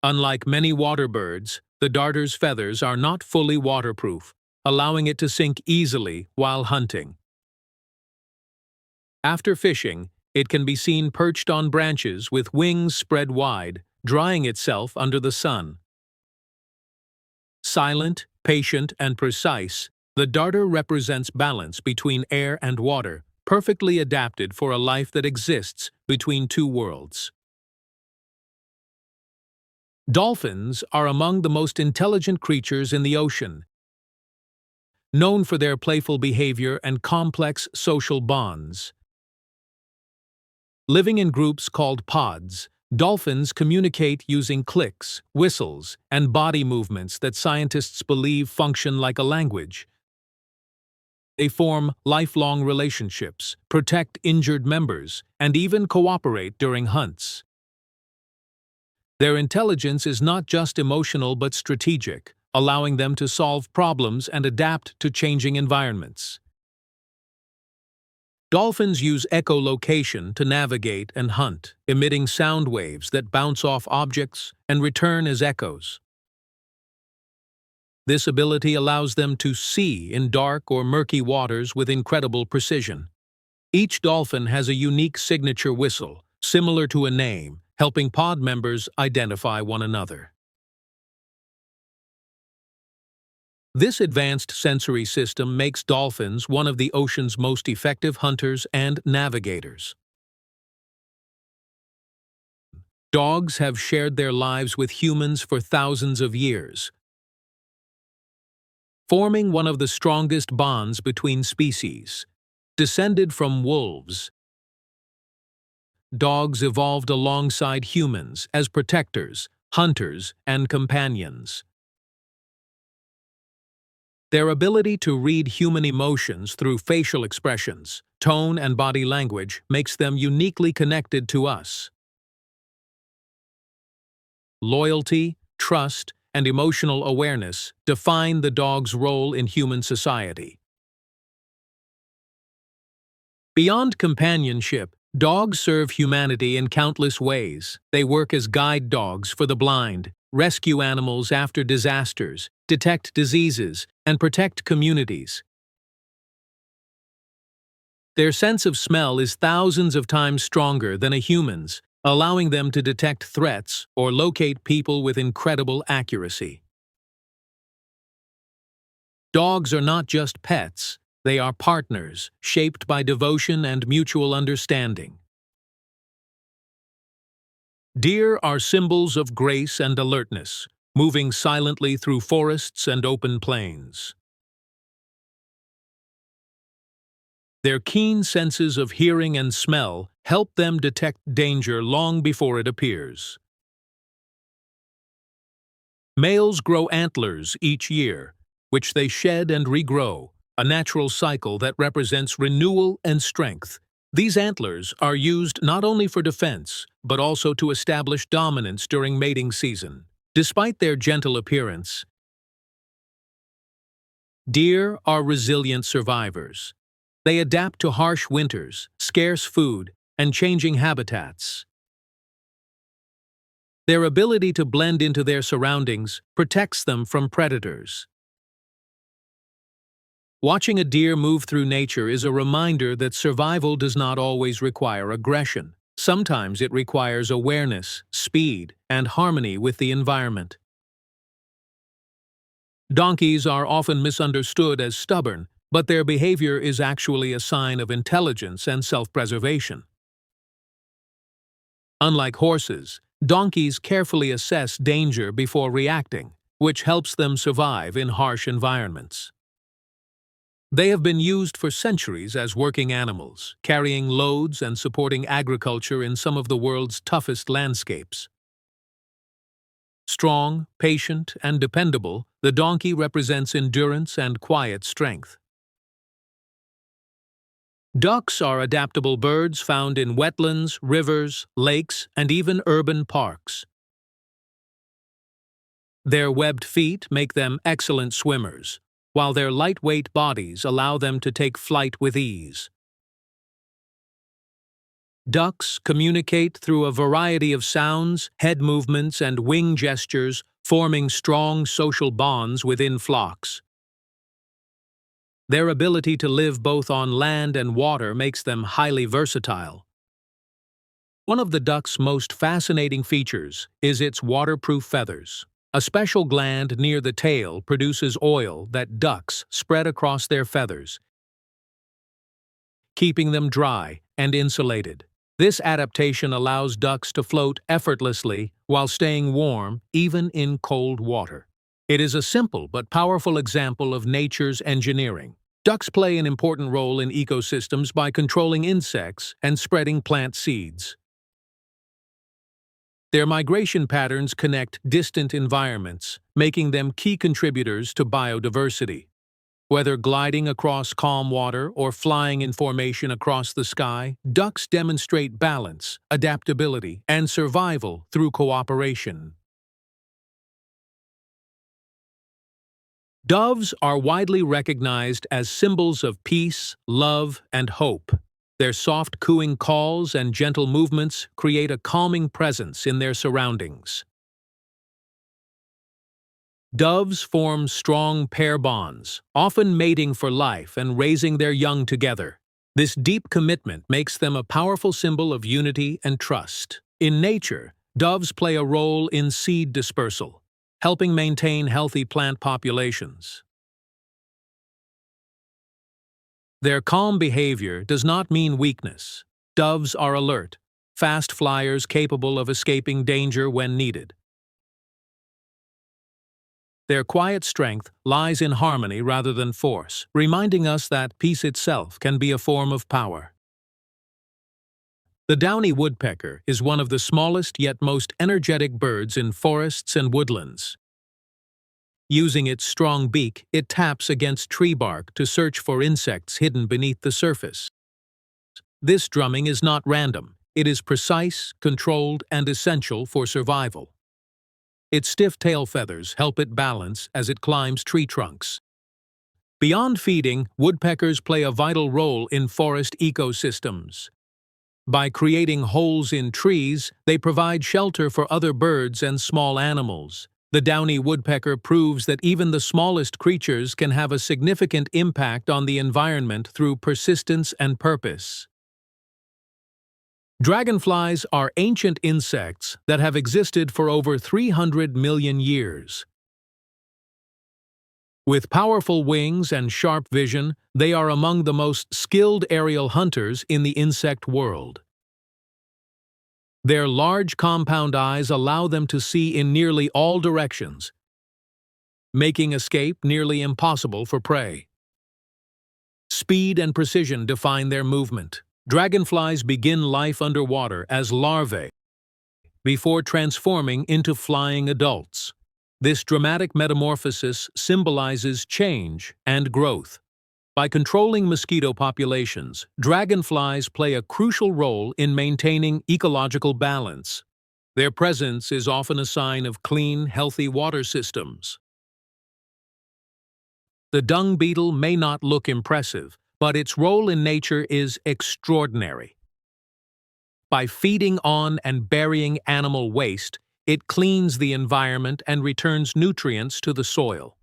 Unlike many water birds, the darter's feathers are not fully waterproof, allowing it to sink easily while hunting. After fishing, it can be seen perched on branches with wings spread wide, drying itself under the sun. Silent, patient, and precise, the darter represents balance between air and water, perfectly adapted for a life that exists between two worlds. Dolphins are among the most intelligent creatures in the ocean, known for their playful behavior and complex social bonds. Living in groups called pods, dolphins communicate using clicks, whistles, and body movements that scientists believe function like a language. They form lifelong relationships, protect injured members, and even cooperate during hunts. Their intelligence is not just emotional but strategic, allowing them to solve problems and adapt to changing environments. Dolphins use echolocation to navigate and hunt, emitting sound waves that bounce off objects and return as echoes. This ability allows them to see in dark or murky waters with incredible precision. Each dolphin has a unique signature whistle, similar to a name, helping pod members identify one another. This advanced sensory system makes dolphins one of the ocean's most effective hunters and navigators. Dogs have shared their lives with humans for thousands of years, forming one of the strongest bonds between species. Descended from wolves, dogs evolved alongside humans as protectors, hunters, and companions. Their ability to read human emotions through facial expressions, tone, and body language makes them uniquely connected to us. Loyalty, trust, and emotional awareness define the dog's role in human society. Beyond companionship, dogs serve humanity in countless ways. They work as guide dogs for the blind, rescue animals after disasters, detect diseases, and protect communities. Their sense of smell is thousands of times stronger than a human's, allowing them to detect threats or locate people with incredible accuracy. Dogs are not just pets, they are partners, shaped by devotion and mutual understanding. Deer are symbols of grace and alertness, moving silently through forests and open plains. Their keen senses of hearing and smell help them detect danger long before it appears. Males grow antlers each year, which they shed and regrow, a natural cycle that represents renewal and strength. These antlers are used not only for defense, but also to establish dominance during mating season. Despite their gentle appearance, deer are resilient survivors. They adapt to harsh winters, scarce food, and changing habitats. Their ability to blend into their surroundings protects them from predators. Watching a deer move through nature is a reminder that survival does not always require aggression. Sometimes it requires awareness, speed, and harmony with the environment. Donkeys are often misunderstood as stubborn, but their behavior is actually a sign of intelligence and self-preservation. Unlike horses, donkeys carefully assess danger before reacting, which helps them survive in harsh environments. They have been used for centuries as working animals, carrying loads and supporting agriculture in some of the world's toughest landscapes. Strong, patient, and dependable, the donkey represents endurance and quiet strength. Ducks are adaptable birds found in wetlands, rivers, lakes, and even urban parks. Their webbed feet make them excellent swimmers, while their lightweight bodies allow them to take flight with ease. Ducks communicate through a variety of sounds, head movements, and wing gestures, forming strong social bonds within flocks. Their ability to live both on land and water makes them highly versatile. One of the duck's most fascinating features is its waterproof feathers. A special gland near the tail produces oil that ducks spread across their feathers, keeping them dry and insulated. This adaptation allows ducks to float effortlessly while staying warm, even in cold water. It is a simple but powerful example of nature's engineering. Ducks play an important role in ecosystems by controlling insects and spreading plant seeds. Their migration patterns connect distant environments, making them key contributors to biodiversity. Whether gliding across calm water or flying in formation across the sky, ducks demonstrate balance, adaptability, and survival through cooperation. Doves are widely recognized as symbols of peace, love, and hope. Their soft cooing calls and gentle movements create a calming presence in their surroundings. Doves form strong pair bonds, often mating for life and raising their young together. This deep commitment makes them a powerful symbol of unity and trust. In nature, doves play a role in seed dispersal, helping maintain healthy plant populations. Their calm behavior does not mean weakness. Doves are alert, fast flyers capable of escaping danger when needed. Their quiet strength lies in harmony rather than force, reminding us that peace itself can be a form of power. The downy woodpecker is one of the smallest yet most energetic birds in forests and woodlands. Using its strong beak, it taps against tree bark to search for insects hidden beneath the surface. This drumming is not random. It is precise, controlled, and essential for survival. Its stiff tail feathers help it balance as it climbs tree trunks. Beyond feeding, woodpeckers play a vital role in forest ecosystems. By creating holes in trees, they provide shelter for other birds and small animals. The downy woodpecker proves that even the smallest creatures can have a significant impact on the environment through persistence and purpose. Dragonflies are ancient insects that have existed for over 300 million years. With powerful wings and sharp vision, they are among the most skilled aerial hunters in the insect world. Their large compound eyes allow them to see in nearly all directions, making escape nearly impossible for prey. Speed and precision define their movement. Dragonflies begin life underwater as larvae before transforming into flying adults. This dramatic metamorphosis symbolizes change and growth. By controlling mosquito populations, dragonflies play a crucial role in maintaining ecological balance. Their presence is often a sign of clean, healthy water systems. The dung beetle may not look impressive, but its role in nature is extraordinary. By feeding on and burying animal waste, it cleans the environment and returns nutrients to the soil.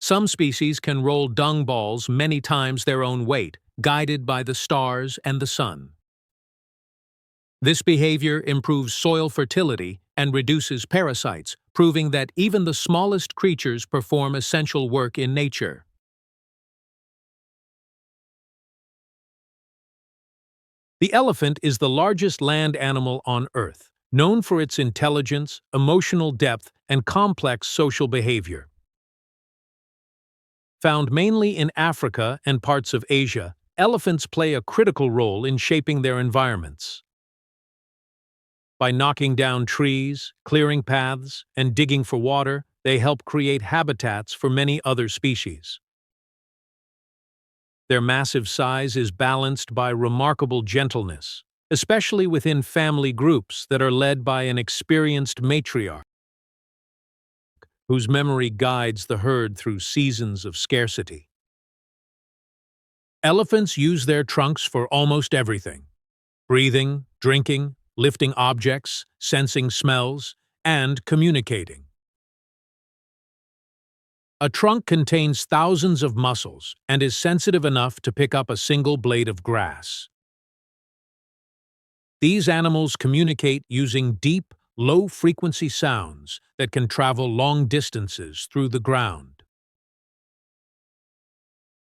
Some species can roll dung balls many times their own weight, guided by the stars and the sun. This behavior improves soil fertility and reduces parasites, proving that even the smallest creatures perform essential work in nature. The elephant is the largest land animal on Earth, known for its intelligence, emotional depth, and complex social behavior. Found mainly in Africa and parts of Asia, elephants play a critical role in shaping their environments. By knocking down trees, clearing paths, and digging for water, they help create habitats for many other species. Their massive size is balanced by remarkable gentleness, especially within family groups that are led by an experienced matriarch, whose memory guides the herd through seasons of scarcity. Elephants use their trunks for almost everything: breathing, drinking, lifting objects, sensing smells, and communicating. A trunk contains thousands of muscles and is sensitive enough to pick up a single blade of grass. These animals communicate using deep, low-frequency sounds that can travel long distances through the ground.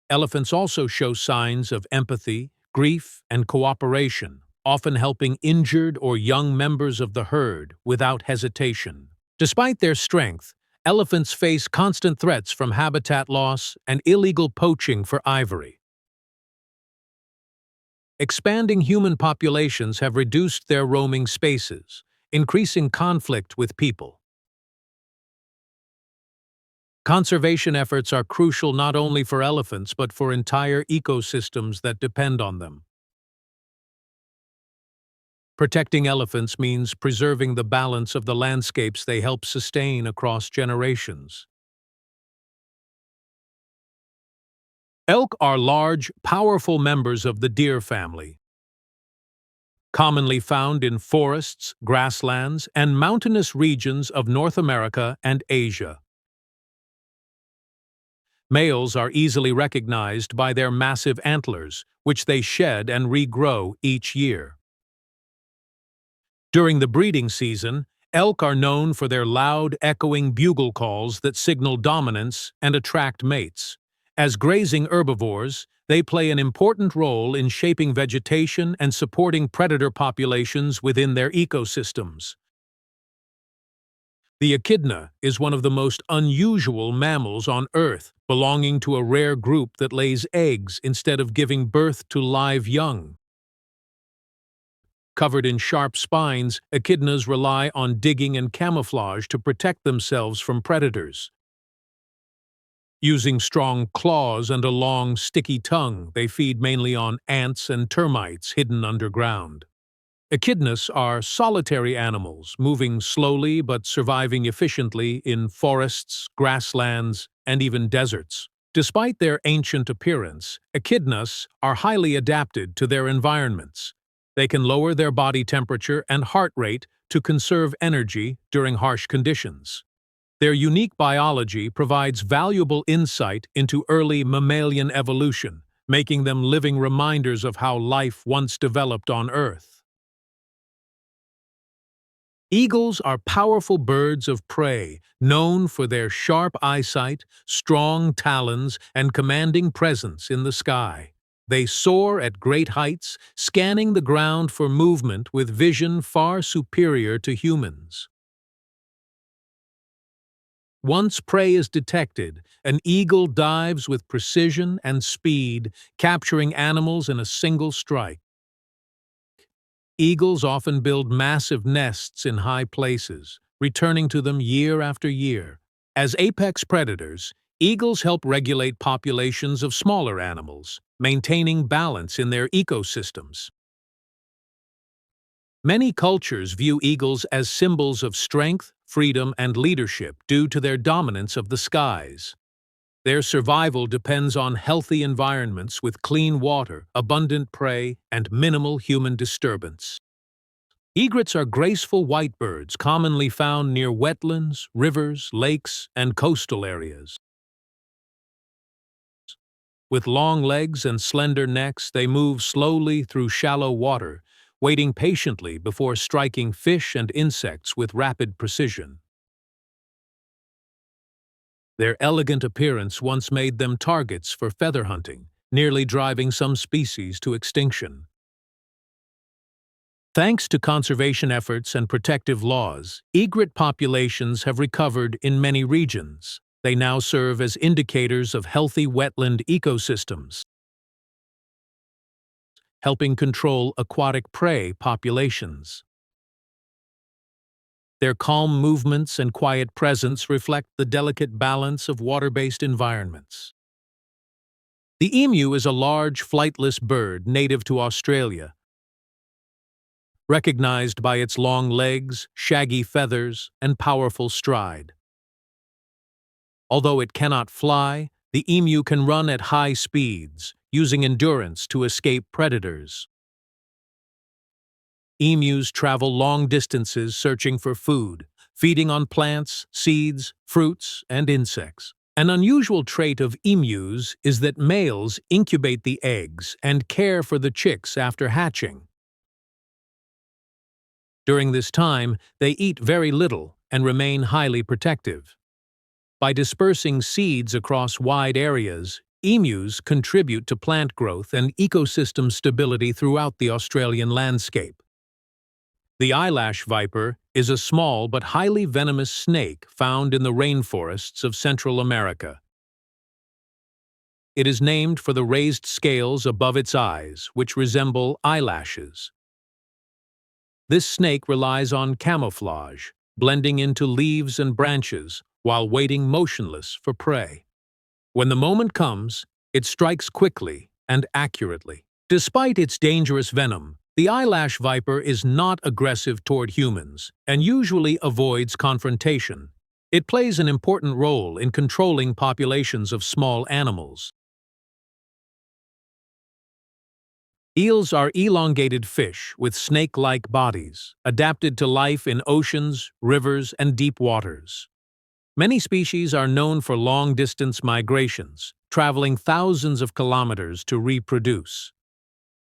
Elephants also show signs of empathy, grief, and cooperation, often helping injured or young members of the herd without hesitation. Despite their strength, elephants face constant threats from habitat loss and illegal poaching for ivory. Expanding human populations have reduced their roaming spaces, increasing conflict with people. Conservation efforts are crucial not only for elephants but for entire ecosystems that depend on them. Protecting elephants means preserving the balance of the landscapes they help sustain across generations. Elk are large, powerful members of the deer family, commonly found in forests, grasslands, and mountainous regions of North America and Asia. Males are easily recognized by their massive antlers, which they shed and regrow each year. During the breeding season, elk are known for their loud, echoing bugle calls that signal dominance and attract mates. As grazing herbivores, they play an important role in shaping vegetation and supporting predator populations within their ecosystems. The echidna is one of the most unusual mammals on Earth, belonging to a rare group that lays eggs instead of giving birth to live young. Covered in sharp spines, echidnas rely on digging and camouflage to protect themselves from predators. Using strong claws and a long, sticky tongue, they feed mainly on ants and termites hidden underground. Echidnas are solitary animals, moving slowly but surviving efficiently in forests, grasslands, and even deserts. Despite their ancient appearance, echidnas are highly adapted to their environments. They can lower their body temperature and heart rate to conserve energy during harsh conditions. Their unique biology provides valuable insight into early mammalian evolution, making them living reminders of how life once developed on Earth. Eagles are powerful birds of prey, known for their sharp eyesight, strong talons, and commanding presence in the sky. They soar at great heights, scanning the ground for movement with vision far superior to humans. Once prey is detected, an eagle dives with precision and speed, capturing animals in a single strike. Eagles often build massive nests in high places, returning to them year after year. As apex predators, eagles help regulate populations of smaller animals, maintaining balance in their ecosystems. Many cultures view eagles as symbols of strength, freedom, and leadership due to their dominance of the skies. Their survival depends on healthy environments with clean water, abundant prey, and minimal human disturbance. Egrets are graceful white birds commonly found near wetlands, rivers, lakes, and coastal areas. With long legs and slender necks, they move slowly through shallow water, waiting patiently before striking fish and insects with rapid precision. Their elegant appearance once made them targets for feather hunting, nearly driving some species to extinction. Thanks to conservation efforts and protective laws, egret populations have recovered in many regions. They now serve as indicators of healthy wetland ecosystems, helping control aquatic prey populations. Their calm movements and quiet presence reflect the delicate balance of water-based environments. The emu is a large, flightless bird native to Australia, recognized by its long legs, shaggy feathers, and powerful stride. Although it cannot fly, the emu can run at high speeds, using endurance to escape predators. Emus travel long distances searching for food, feeding on plants, seeds, fruits, and insects. An unusual trait of emus is that males incubate the eggs and care for the chicks after hatching. During this time, they eat very little and remain highly protective. By dispersing seeds across wide areas, emus contribute to plant growth and ecosystem stability throughout the Australian landscape. The eyelash viper is a small but highly venomous snake found in the rainforests of Central America. It is named for the raised scales above its eyes, which resemble eyelashes. This snake relies on camouflage, blending into leaves and branches while waiting motionless for prey. When the moment comes, it strikes quickly and accurately. Despite its dangerous venom, the eyelash viper is not aggressive toward humans and usually avoids confrontation. It plays an important role in controlling populations of small animals. Eels are elongated fish with snake-like bodies, adapted to life in oceans, rivers, and deep waters. Many species are known for long-distance migrations, traveling thousands of kilometers to reproduce.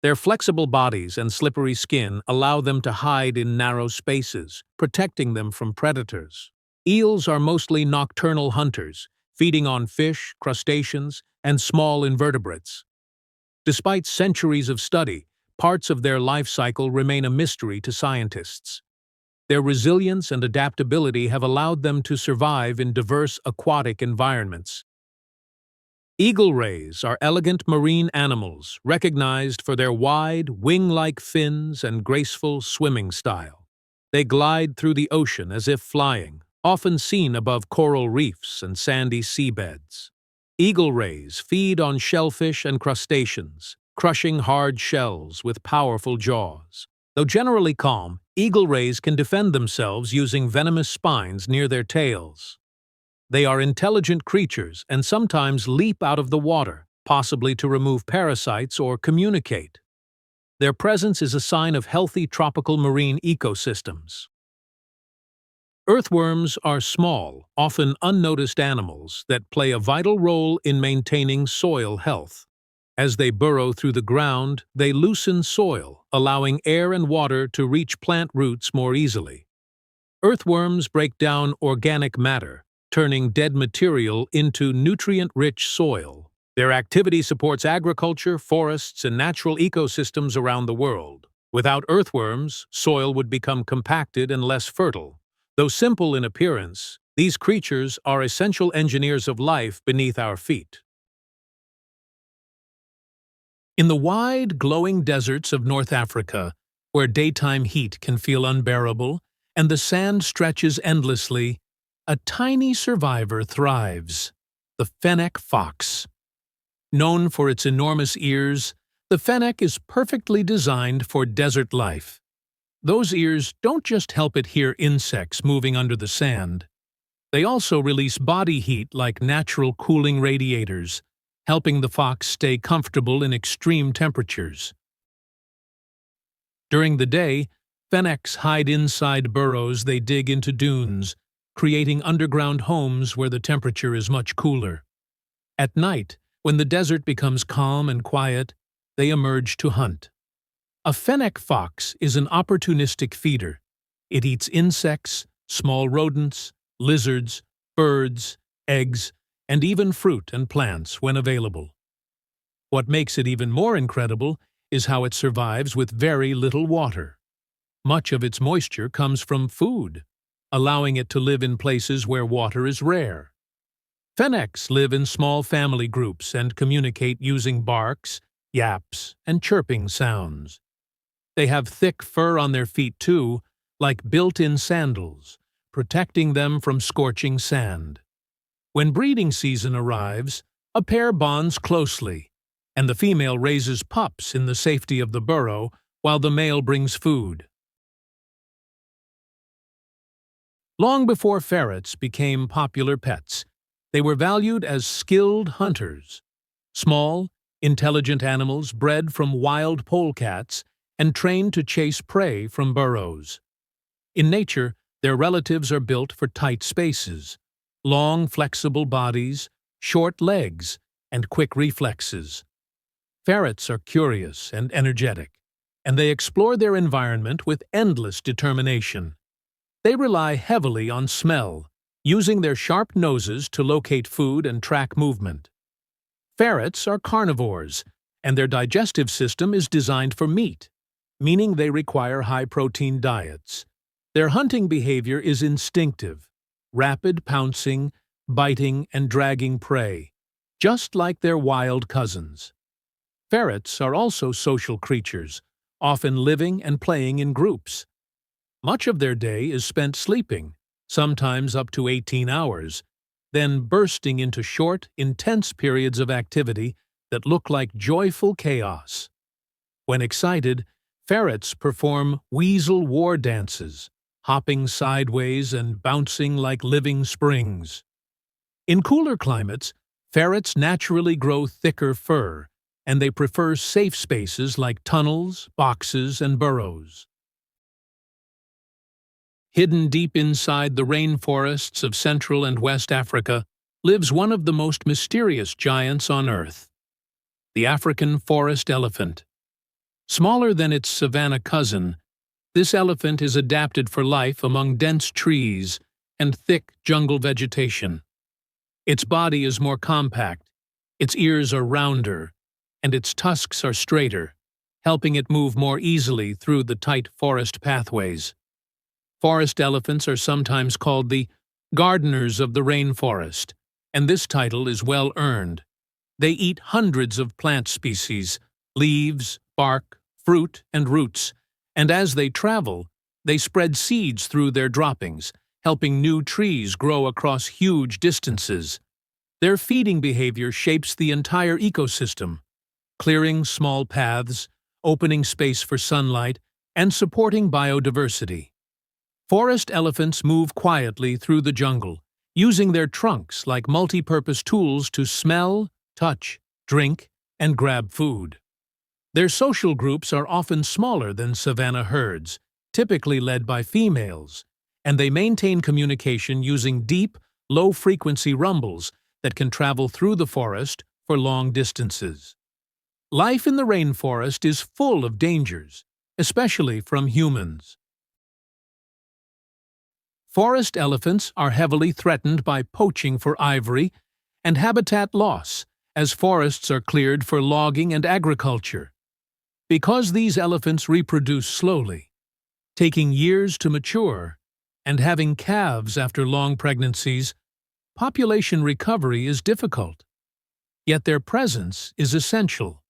Their flexible bodies and slippery skin allow them to hide in narrow spaces, protecting them from predators. Eels are mostly nocturnal hunters, feeding on fish, crustaceans, and small invertebrates. Despite centuries of study, parts of their life cycle remain a mystery to scientists. Their resilience and adaptability have allowed them to survive in diverse aquatic environments. Eagle rays are elegant marine animals recognized for their wide, wing-like fins and graceful swimming style. They glide through the ocean as if flying, often seen above coral reefs and sandy seabeds. Eagle rays feed on shellfish and crustaceans, crushing hard shells with powerful jaws. Though generally calm, eagle rays can defend themselves using venomous spines near their tails. They are intelligent creatures and sometimes leap out of the water, possibly to remove parasites or communicate. Their presence is a sign of healthy tropical marine ecosystems. Earthworms are small, often unnoticed animals that play a vital role in maintaining soil health. As they burrow through the ground, they loosen soil, allowing air and water to reach plant roots more easily. Earthworms break down organic matter, turning dead material into nutrient-rich soil. Their activity supports agriculture, forests, and natural ecosystems around the world. Without earthworms, soil would become compacted and less fertile. Though simple in appearance, these creatures are essential engineers of life beneath our feet. In the wide, glowing deserts of North Africa, where daytime heat can feel unbearable and the sand stretches endlessly, a tiny survivor thrives: the fennec fox. Known for its enormous ears, the fennec is perfectly designed for desert life. Those ears don't just help it hear insects moving under the sand. They also release body heat like natural cooling radiators, helping the fox stay comfortable in extreme temperatures. During the day, fennecs hide inside burrows they dig into dunes, creating underground homes where the temperature is much cooler. At night, when the desert becomes calm and quiet, they emerge to hunt. A fennec fox is an opportunistic feeder. It eats insects, small rodents, lizards, birds, eggs, and even fruit and plants when available. What makes it even more incredible is how it survives with very little water. Much of its moisture comes from food, allowing it to live in places where water is rare. Fennecs live in small family groups and communicate using barks, yaps, and chirping sounds. They have thick fur on their feet too, like built-in sandals, protecting them from scorching sand. When breeding season arrives, a pair bonds closely, and the female raises pups in the safety of the burrow while the male brings food. Long before ferrets became popular pets, they were valued as skilled hunters. Small, intelligent animals bred from wild polecats and trained to chase prey from burrows. In nature, their relatives are built for tight spaces, long, flexible bodies, short legs, and quick reflexes. Ferrets are curious and energetic, and they explore their environment with endless determination. They rely heavily on smell, using their sharp noses to locate food and track movement. Ferrets are carnivores, and their digestive system is designed for meat, meaning they require high-protein diets. Their hunting behavior is instinctive, rapid pouncing, biting, and dragging prey, just like their wild cousins. Ferrets are also social creatures, often living and playing in groups. Much of their day is spent sleeping, sometimes up to 18 hours, then bursting into short, intense periods of activity that look like joyful chaos. When excited, ferrets perform weasel war dances, hopping sideways and bouncing like living springs. In cooler climates, ferrets naturally grow thicker fur, and they prefer safe spaces like tunnels, boxes, and burrows. Hidden deep inside the rainforests of Central and West Africa lives one of the most mysterious giants on Earth, the African forest elephant. Smaller than its savanna cousin, this elephant is adapted for life among dense trees and thick jungle vegetation. Its body is more compact, its ears are rounder, and its tusks are straighter, helping it move more easily through the tight forest pathways. Forest elephants are sometimes called the gardeners of the rainforest, and this title is well earned. They eat hundreds of plant species, leaves, bark, fruit, and roots, and as they travel, they spread seeds through their droppings, helping new trees grow across huge distances. Their feeding behavior shapes the entire ecosystem, clearing small paths, opening space for sunlight, and supporting biodiversity. Forest elephants move quietly through the jungle, using their trunks like multi-purpose tools to smell, touch, drink, and grab food. Their social groups are often smaller than savanna herds, typically led by females, and they maintain communication using deep, low-frequency rumbles that can travel through the forest for long distances. Life in the rainforest is full of dangers, especially from humans. Forest elephants are heavily threatened by poaching for ivory and habitat loss, as forests are cleared for logging and agriculture. Because these elephants reproduce slowly, taking years to mature, and having calves after long pregnancies, population recovery is difficult. Yet their presence is essential.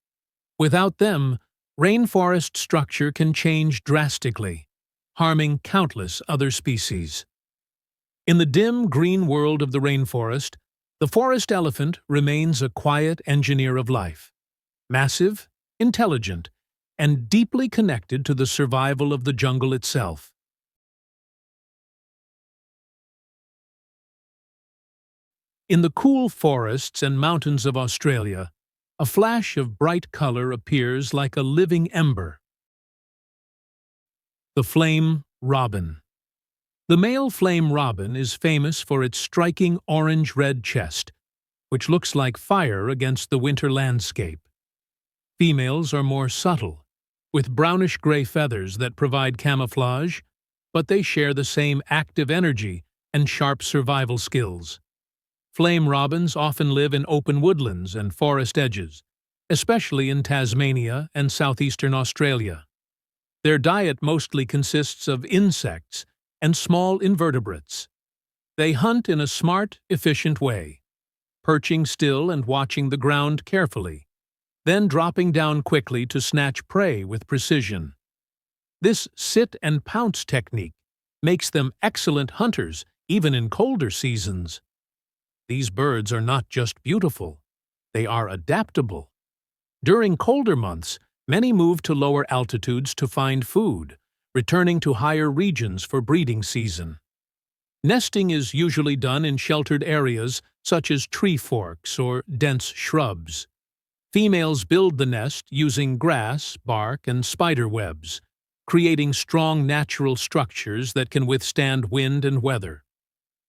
Without them, rainforest structure can change drastically, harming countless other species. In the dim green world of the rainforest, the forest elephant remains a quiet engineer of life, massive, intelligent, and deeply connected to the survival of the jungle itself. In the cool forests and mountains of Australia, a flash of bright color appears like a living ember. The flame robin. The male flame robin is famous for its striking orange-red chest, which looks like fire against the winter landscape. Females are more subtle, with brownish-gray feathers that provide camouflage, but they share the same active energy and sharp survival skills. Flame robins often live in open woodlands and forest edges, especially in Tasmania and southeastern Australia. Their diet mostly consists of insects and small invertebrates. They hunt in a smart, efficient way, perching still and watching the ground carefully, then dropping down quickly to snatch prey with precision. This sit-and-pounce technique makes them excellent hunters even in colder seasons. These birds are not just beautiful, they are adaptable. During colder months, many move to lower altitudes to find food, returning to higher regions for breeding season. Nesting is usually done in sheltered areas such as tree forks or dense shrubs. Females build the nest using grass, bark, and spider webs, creating strong natural structures that can withstand wind and weather.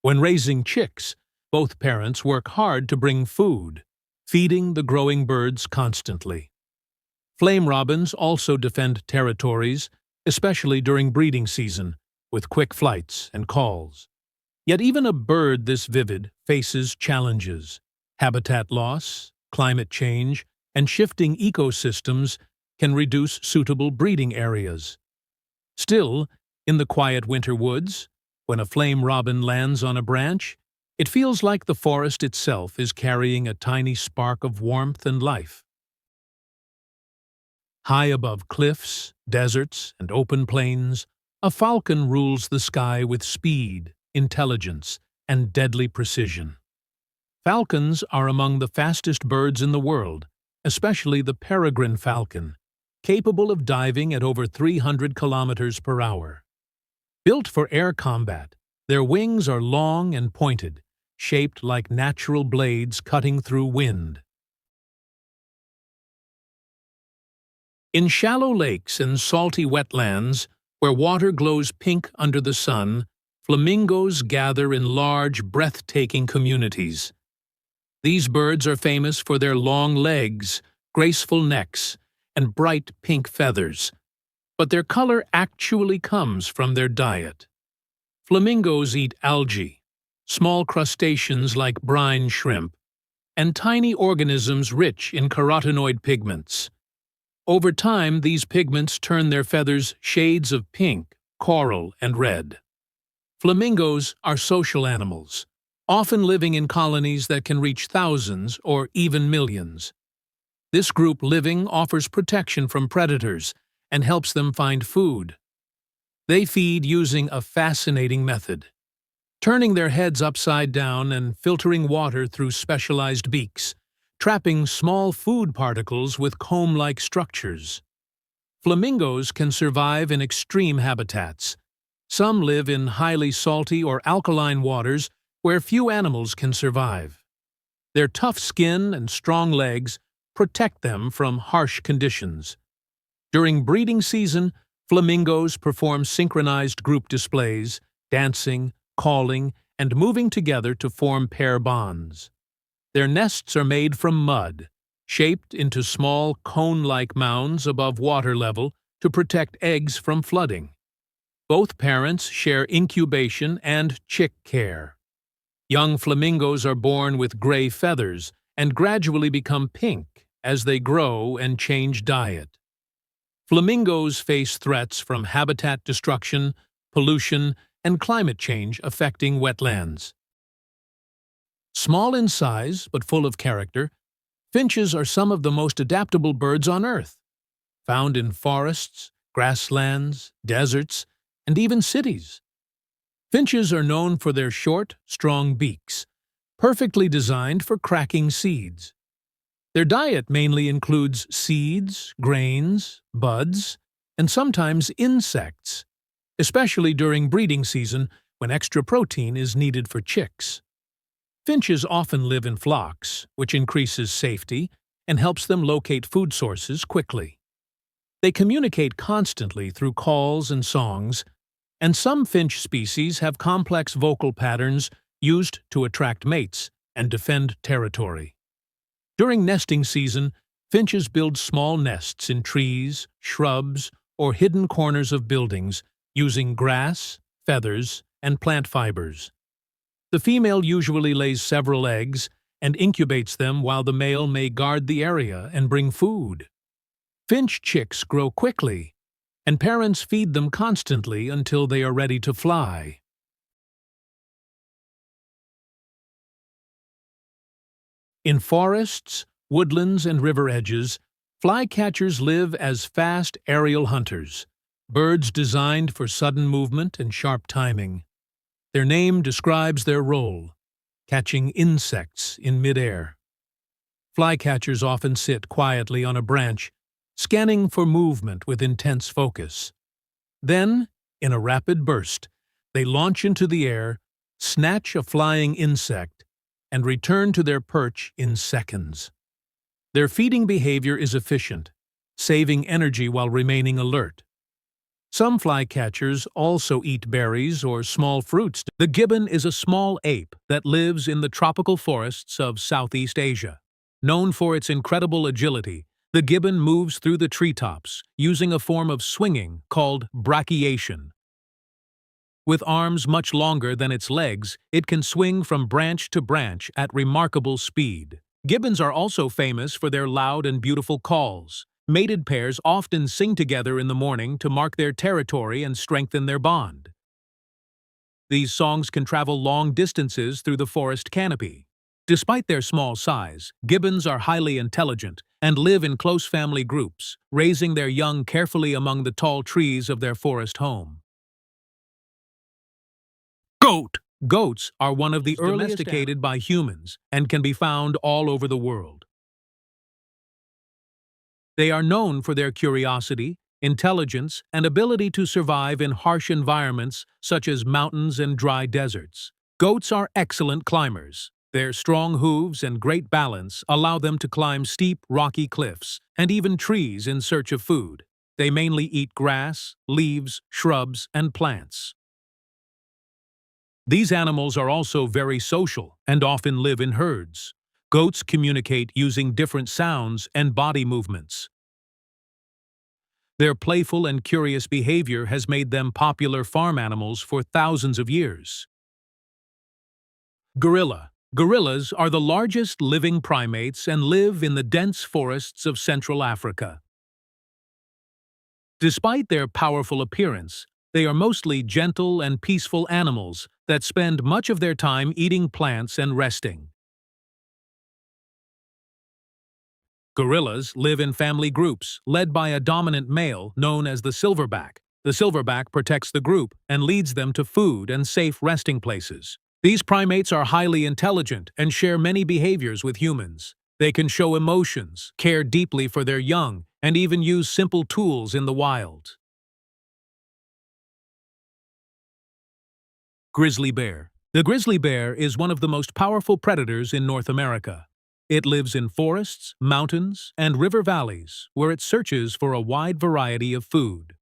When raising chicks, both parents work hard to bring food, feeding the growing birds constantly. Flame robins also defend territories, especially during breeding season, with quick flights and calls. Yet even a bird this vivid faces challenges. Habitat loss, climate change, and shifting ecosystems can reduce suitable breeding areas. Still, in the quiet winter woods, when a flame robin lands on a branch, it feels like the forest itself is carrying a tiny spark of warmth and life. High above cliffs, deserts, and open plains, a falcon rules the sky with speed, intelligence, and deadly precision. Falcons are among the fastest birds in the world, especially the peregrine falcon, capable of diving at over 300 kilometers per hour. Built for air combat, their wings are long and pointed, shaped like natural blades cutting through wind. In shallow lakes and salty wetlands, where water glows pink under the sun, flamingos gather in large, breathtaking communities. These birds are famous for their long legs, graceful necks, and bright pink feathers, but their color actually comes from their diet. Flamingos eat algae, small crustaceans like brine shrimp, and tiny organisms rich in carotenoid pigments. Over time, these pigments turn their feathers shades of pink, coral, and red. Flamingos are social animals, often living in colonies that can reach thousands or even millions. This group living offers protection from predators and helps them find food. They feed using a fascinating method, turning their heads upside down and filtering water through specialized beaks, trapping small food particles with comb-like structures. Flamingos can survive in extreme habitats. Some live in highly salty or alkaline waters where few animals can survive. Their tough skin and strong legs protect them from harsh conditions. During breeding season, flamingos perform synchronized group displays, dancing, calling, and moving together to form pair bonds. Their nests are made from mud, shaped into small cone-like mounds above water level to protect eggs from flooding. Both parents share incubation and chick care. Young flamingos are born with gray feathers and gradually become pink as they grow and change diet. Flamingos face threats from habitat destruction, pollution, and climate change affecting wetlands. Small in size but full of character, finches are some of the most adaptable birds on Earth. Found in forests, grasslands, deserts, and even cities. Finches are known for their short, strong beaks, perfectly designed for cracking seeds. Their diet mainly includes seeds, grains, buds, and sometimes insects, especially during breeding season when extra protein is needed for chicks. Finches often live in flocks, which increases safety and helps them locate food sources quickly. They communicate constantly through calls and songs, and some finch species have complex vocal patterns used to attract mates and defend territory. During nesting season, finches build small nests in trees, shrubs, or hidden corners of buildings using grass, feathers, and plant fibers. The female usually lays several eggs and incubates them while the male may guard the area and bring food. Finch chicks grow quickly, and parents feed them constantly until they are ready to fly. In forests, woodlands, and river edges, flycatchers live as fast aerial hunters, birds designed for sudden movement and sharp timing. Their name describes their role, catching insects in midair. Flycatchers often sit quietly on a branch, scanning for movement with intense focus. Then, in a rapid burst, they launch into the air, snatch a flying insect, and return to their perch in seconds. Their feeding behavior is efficient, saving energy while remaining alert. Some flycatchers also eat berries or small fruits. The gibbon is a small ape that lives in the tropical forests of Southeast Asia. Known for its incredible agility, the gibbon moves through the treetops using a form of swinging called brachiation. With arms much longer than its legs, it can swing from branch to branch at remarkable speed. Gibbons are also famous for their loud and beautiful calls. Mated pairs often sing together in the morning to mark their territory and strengthen their bond. These songs can travel long distances through the forest canopy. Despite their small size, gibbons are highly intelligent and live in close family groups, raising their young carefully among the tall trees of their forest home. Goat! Goats are one of the earliest domesticated by humans and can be found all over the world. They are known for their curiosity, intelligence, and ability to survive in harsh environments such as mountains and dry deserts. Goats are excellent climbers. Their strong hooves and great balance allow them to climb steep, rocky cliffs and even trees in search of food. They mainly eat grass, leaves, shrubs, and plants. These animals are also very social and often live in herds. Goats communicate using different sounds and body movements. Their playful and curious behavior has made them popular farm animals for thousands of years. Gorilla. Gorillas are the largest living primates and live in the dense forests of Central Africa. Despite their powerful appearance, they are mostly gentle and peaceful animals that spend much of their time eating plants and resting. Gorillas live in family groups, led by a dominant male known as the silverback. The silverback protects the group and leads them to food and safe resting places. These primates are highly intelligent and share many behaviors with humans. They can show emotions, care deeply for their young, and even use simple tools in the wild. Grizzly bear. The grizzly bear is one of the most powerful predators in North America. It lives in forests, mountains, and river valleys, where it searches for a wide variety of food.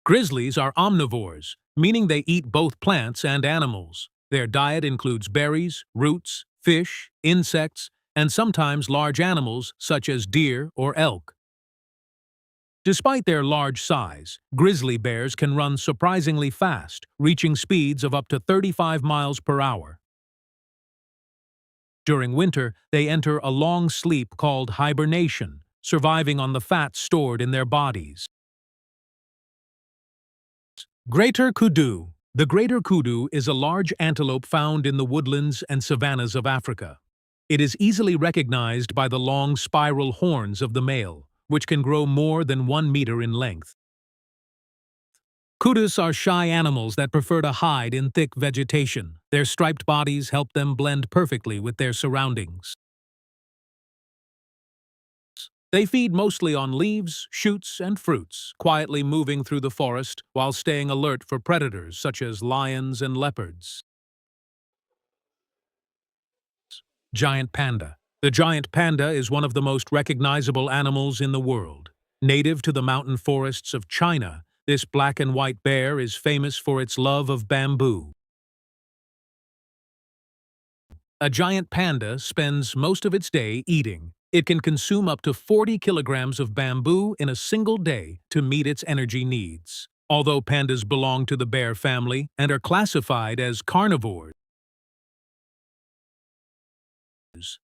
Grizzlies are omnivores, meaning they eat both plants and animals. Their diet includes berries, roots, fish, insects, and sometimes large animals such as deer or elk. Despite their large size, grizzly bears can run surprisingly fast, reaching speeds of up to 35 miles per hour. During winter, they enter a long sleep called hibernation, surviving on the fat stored in their bodies. Greater kudu. The greater kudu is a large antelope found in the woodlands and savannas of Africa. It is easily recognized by the long spiral horns of the male, which can grow more than 1 meter in length. Kudus are shy animals that prefer to hide in thick vegetation. Their striped bodies help them blend perfectly with their surroundings. They feed mostly on leaves, shoots, and fruits, quietly moving through the forest while staying alert for predators such as lions and leopards. Giant panda. The giant panda is one of the most recognizable animals in the world. Native to the mountain forests of China, this black and white bear is famous for its love of bamboo. A giant panda spends most of its day eating. It can consume up to 40 kilograms of bamboo in a single day to meet its energy needs. Although pandas belong to the bear family and are classified as carnivores,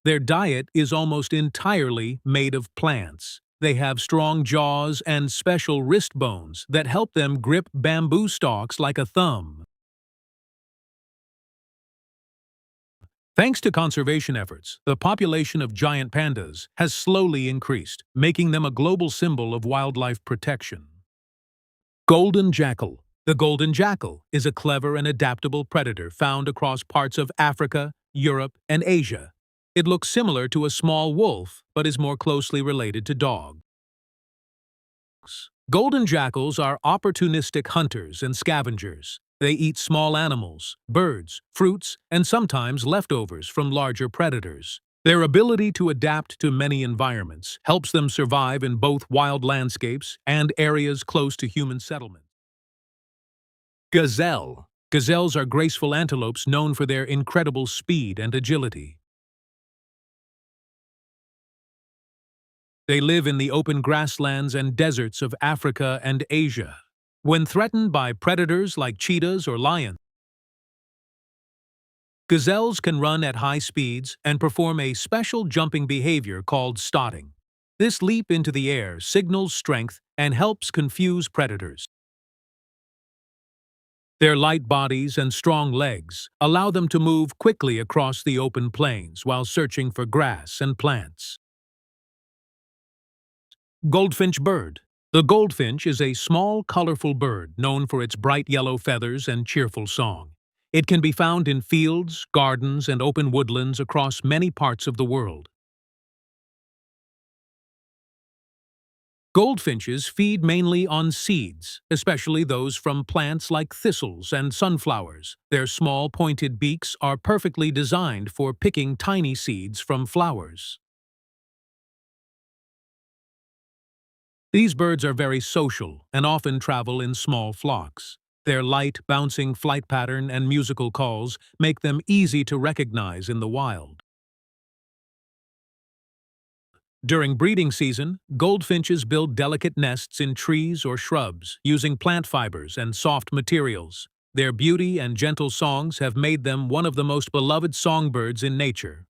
their diet is almost entirely made of plants. They have strong jaws and special wrist bones that help them grip bamboo stalks like a thumb. Thanks to conservation efforts, the population of giant pandas has slowly increased, making them a global symbol of wildlife protection. Golden jackal. The golden jackal is a clever and adaptable predator found across parts of Africa, Europe, and Asia. It looks similar to a small wolf, but is more closely related to dogs. Golden jackals are opportunistic hunters and scavengers. They eat small animals, birds, fruits, and sometimes leftovers from larger predators. Their ability to adapt to many environments helps them survive in both wild landscapes and areas close to human settlement. Gazelle. Gazelles are graceful antelopes known for their incredible speed and agility. They live in the open grasslands and deserts of Africa and Asia. When threatened by predators like cheetahs or lions, gazelles can run at high speeds and perform a special jumping behavior called stotting. This leap into the air signals strength and helps confuse predators. Their light bodies and strong legs allow them to move quickly across the open plains while searching for grass and plants. Goldfinch bird. The goldfinch is a small, colorful bird known for its bright yellow feathers and cheerful song. It can be found in fields, gardens, and open woodlands across many parts of the world. Goldfinches feed mainly on seeds, especially those from plants like thistles and sunflowers. Their small, pointed beaks are perfectly designed for picking tiny seeds from flowers. These birds are very social and often travel in small flocks. Their light, bouncing flight pattern and musical calls make them easy to recognize in the wild. During breeding season, goldfinches build delicate nests in trees or shrubs, using plant fibers and soft materials. Their beauty and gentle songs have made them one of the most beloved songbirds in nature.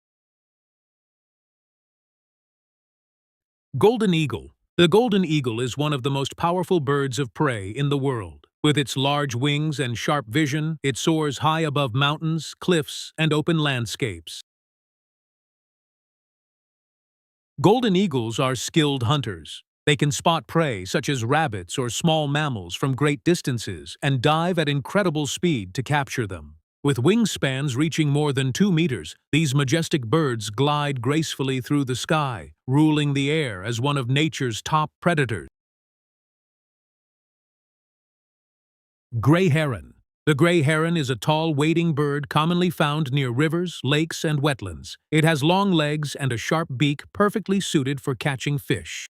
Golden eagle. The golden eagle is one of the most powerful birds of prey in the world. With its large wings and sharp vision, it soars high above mountains, cliffs, and open landscapes. Golden eagles are skilled hunters. They can spot prey such as rabbits or small mammals from great distances and dive at incredible speed to capture them. With wingspans reaching more than 2 meters, these majestic birds glide gracefully through the sky, ruling the air as one of nature's top predators. Gray heron. The gray heron is a tall, wading bird commonly found near rivers, lakes, and wetlands. It has long legs and a sharp beak perfectly suited for catching fish.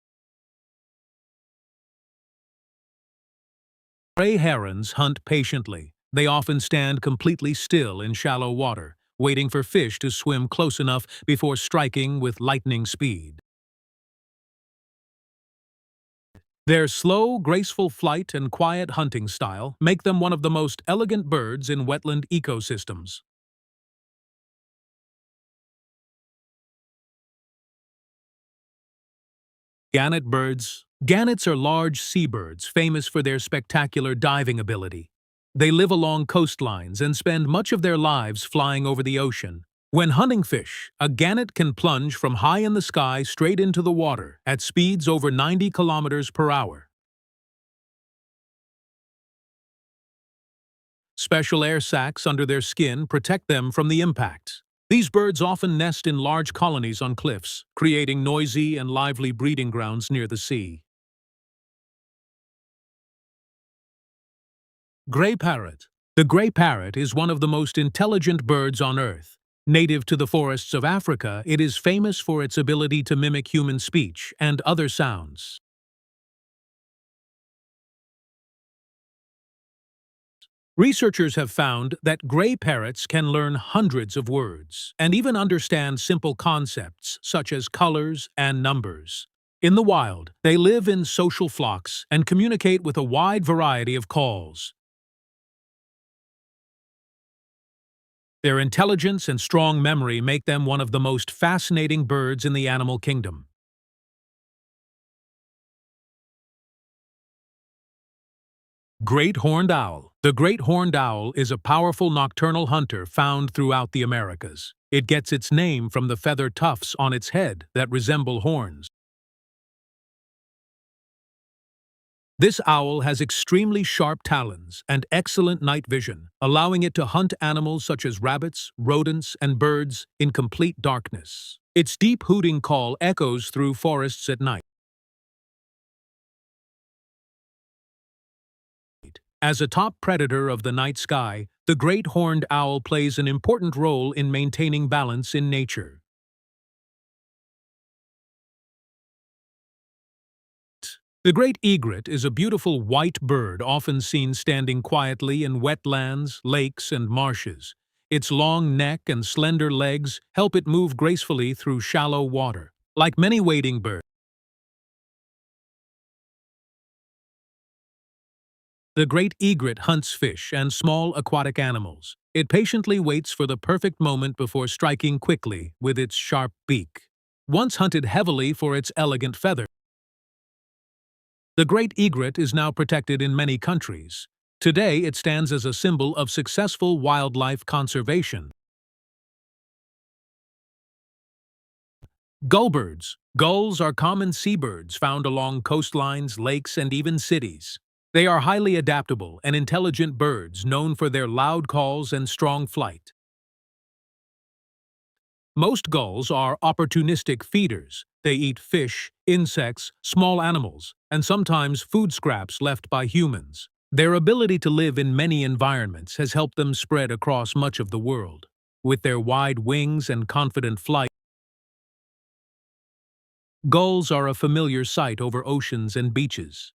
Gray herons hunt patiently. They often stand completely still in shallow water, waiting for fish to swim close enough before striking with lightning speed. Their slow, graceful flight and quiet hunting style make them one of the most elegant birds in wetland ecosystems. Gannet birds. Gannets are large seabirds famous for their spectacular diving ability. They live along coastlines and spend much of their lives flying over the ocean. When hunting fish, a gannet can plunge from high in the sky straight into the water at speeds over 90 kilometers per hour. Special air sacs under their skin protect them from the impact. These birds often nest in large colonies on cliffs, creating noisy and lively breeding grounds near the sea. Gray parrot. The gray parrot is one of the most intelligent birds on Earth. Native to the forests of Africa, it is famous for its ability to mimic human speech and other sounds. Researchers have found that gray parrots can learn hundreds of words and even understand simple concepts such as colors and numbers. In the wild, they live in social flocks and communicate with a wide variety of calls. Their intelligence and strong memory make them one of the most fascinating birds in the animal kingdom. Great horned owl. The great horned owl is a powerful nocturnal hunter found throughout the Americas. It gets its name from the feather tufts on its head that resemble horns. This owl has extremely sharp talons and excellent night vision, allowing it to hunt animals such as rabbits, rodents, and birds in complete darkness. Its deep hooting call echoes through forests at night. As a top predator of the night sky, the great horned owl plays an important role in maintaining balance in nature. The great egret is a beautiful white bird often seen standing quietly in wetlands, lakes, and marshes. Its long neck and slender legs help it move gracefully through shallow water. Like many wading birds, the great egret hunts fish and small aquatic animals. It patiently waits for the perfect moment before striking quickly with its sharp beak. Once hunted heavily for its elegant feathers, the great egret is now protected in many countries. Today, it stands as a symbol of successful wildlife conservation. Gullbirds. Gulls are common seabirds found along coastlines, lakes, and even cities. They are highly adaptable and intelligent birds known for their loud calls and strong flight. Most gulls are opportunistic feeders. They eat fish, insects, small animals, and sometimes food scraps left by humans. Their ability to live in many environments has helped them spread across much of the world. With their wide wings and confident flight, gulls are a familiar sight over oceans and beaches.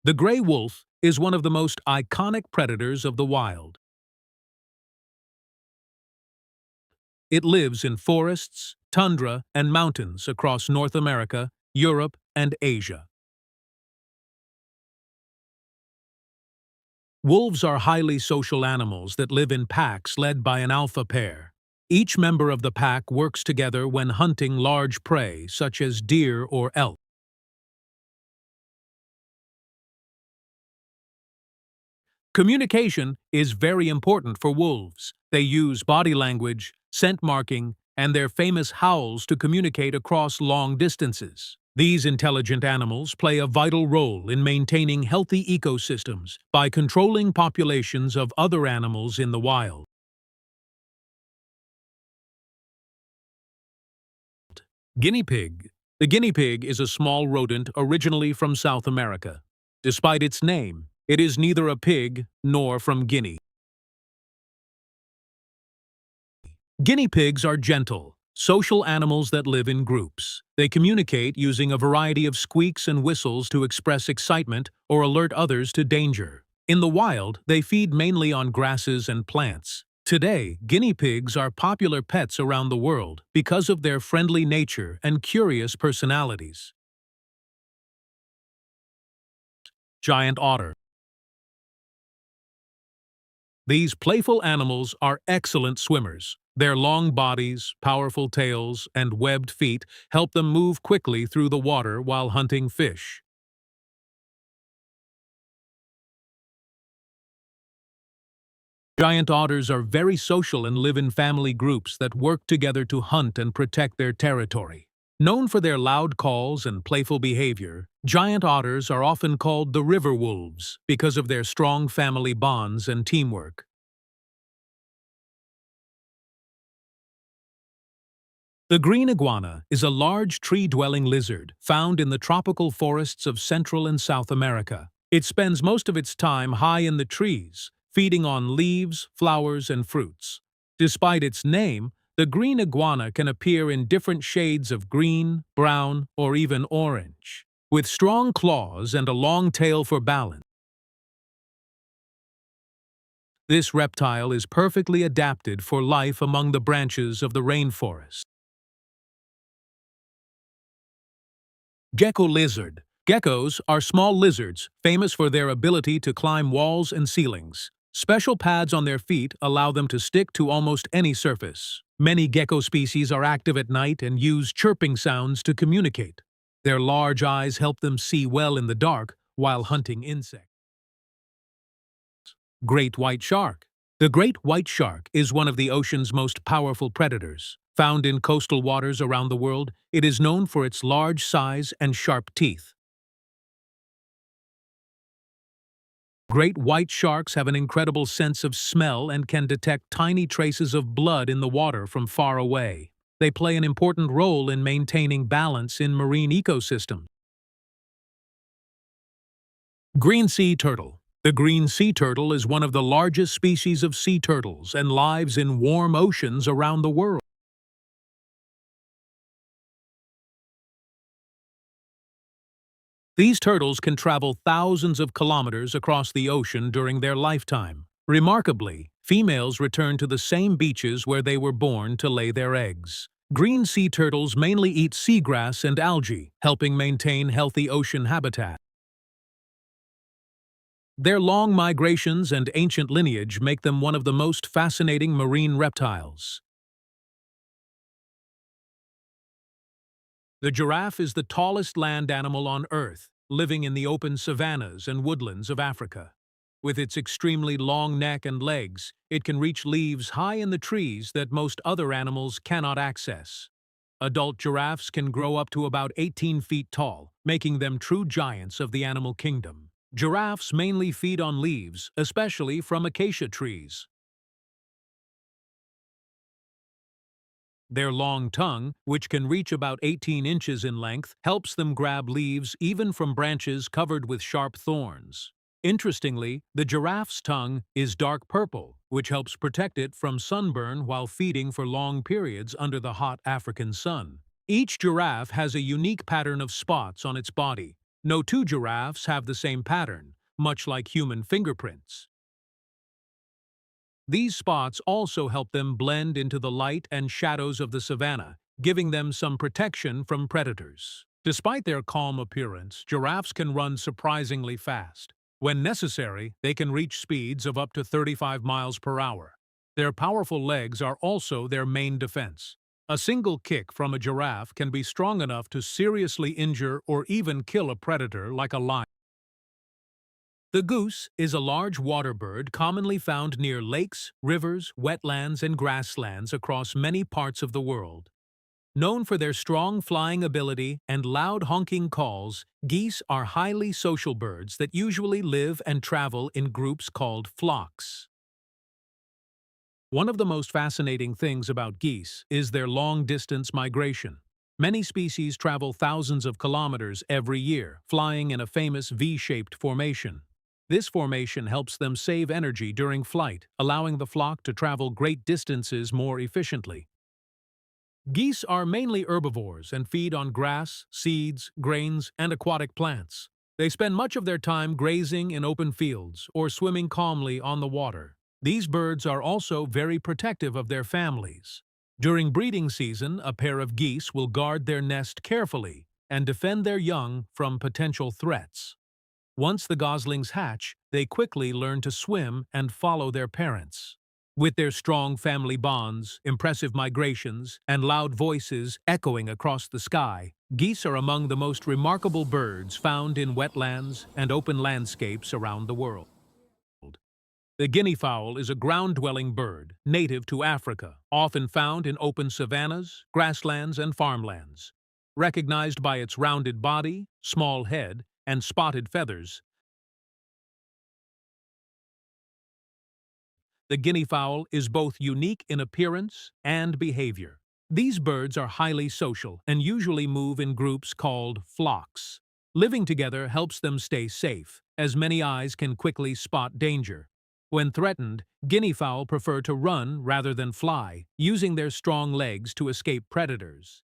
The gray wolf is one of the most iconic predators of the wild. It lives in forests, tundra, and mountains across North America, Europe, and Asia. Wolves are highly social animals that live in packs led by an alpha pair. Each member of the pack works together when hunting large prey, such as deer or elk. Communication is very important for wolves. They use body language, scent marking, and their famous howls to communicate across long distances. These intelligent animals play a vital role in maintaining healthy ecosystems by controlling populations of other animals in the wild. Guinea pig. The guinea pig is a small rodent originally from South America. Despite its name, it is neither a pig nor from Guinea. Guinea pigs are gentle, social animals that live in groups. They communicate using a variety of squeaks and whistles to express excitement or alert others to danger. In the wild, they feed mainly on grasses and plants. Today, guinea pigs are popular pets around the world because of their friendly nature and curious personalities. Giant otter. These playful animals are excellent swimmers. Their long bodies, powerful tails, and webbed feet help them move quickly through the water while hunting fish. Giant otters are very social and live in family groups that work together to hunt and protect their territory. Known for their loud calls and playful behavior, giant otters are often called the river wolves because of their strong family bonds and teamwork. The green iguana is a large tree-dwelling lizard found in the tropical forests of Central and South America. It spends most of its time high in the trees, feeding on leaves, flowers, and fruits. Despite its name, the green iguana can appear in different shades of green, brown, or even orange. With strong claws and a long tail for balance, this reptile is perfectly adapted for life among the branches of the rainforest. Gecko lizard. Geckos are small lizards famous for their ability to climb walls and ceilings. Special pads on their feet allow them to stick to almost any surface. Many gecko species are active at night and use chirping sounds to communicate. Their large eyes help them see well in the dark while hunting insects. Great white shark. The great white shark is one of the ocean's most powerful predators. Found in coastal waters around the world, it is known for its large size and sharp teeth. Great white sharks have an incredible sense of smell and can detect tiny traces of blood in the water from far away. They play an important role in maintaining balance in marine ecosystems. Green sea turtle. The green sea turtle is one of the largest species of sea turtles and lives in warm oceans around the world. These turtles can travel thousands of kilometers across the ocean during their lifetime. Remarkably, females return to the same beaches where they were born to lay their eggs. Green sea turtles mainly eat seagrass and algae, helping maintain healthy ocean habitat. Their long migrations and ancient lineage make them one of the most fascinating marine reptiles. The giraffe is the tallest land animal on Earth, living in the open savannas and woodlands of Africa. With its extremely long neck and legs, it can reach leaves high in the trees that most other animals cannot access. Adult giraffes can grow up to about 18 feet tall, making them true giants of the animal kingdom. Giraffes mainly feed on leaves, especially from acacia trees. Their long tongue, which can reach about 18 inches in length, helps them grab leaves even from branches covered with sharp thorns. Interestingly, the giraffe's tongue is dark purple, which helps protect it from sunburn while feeding for long periods under the hot African sun. Each giraffe has a unique pattern of spots on its body. No two giraffes have the same pattern, much like human fingerprints. These spots also help them blend into the light and shadows of the savanna, giving them some protection from predators. Despite their calm appearance, giraffes can run surprisingly fast. When necessary, they can reach speeds of up to 35 miles per hour. Their powerful legs are also their main defense. A single kick from a giraffe can be strong enough to seriously injure or even kill a predator like a lion. The goose is a large water bird commonly found near lakes, rivers, wetlands, and grasslands across many parts of the world. Known for their strong flying ability and loud honking calls, geese are highly social birds that usually live and travel in groups called flocks. One of the most fascinating things about geese is their long-distance migration. Many species travel thousands of kilometers every year, flying in a famous V-shaped formation. This formation helps them save energy during flight, allowing the flock to travel great distances more efficiently. Geese are mainly herbivores and feed on grass, seeds, grains, and aquatic plants. They spend much of their time grazing in open fields or swimming calmly on the water. These birds are also very protective of their families. During breeding season, a pair of geese will guard their nest carefully and defend their young from potential threats. Once the goslings hatch, they quickly learn to swim and follow their parents. With their strong family bonds, impressive migrations, and loud voices echoing across the sky, geese are among the most remarkable birds found in wetlands and open landscapes around the world. The guinea fowl is a ground-dwelling bird, native to Africa, often found in open savannas, grasslands, and farmlands. Recognized by its rounded body, small head, and spotted feathers, the guinea fowl is both unique in appearance and behavior. These birds are highly social and usually move in groups called flocks. Living together helps them stay safe, as many eyes can quickly spot danger. When threatened, guinea fowl prefer to run rather than fly, using their strong legs to escape predators.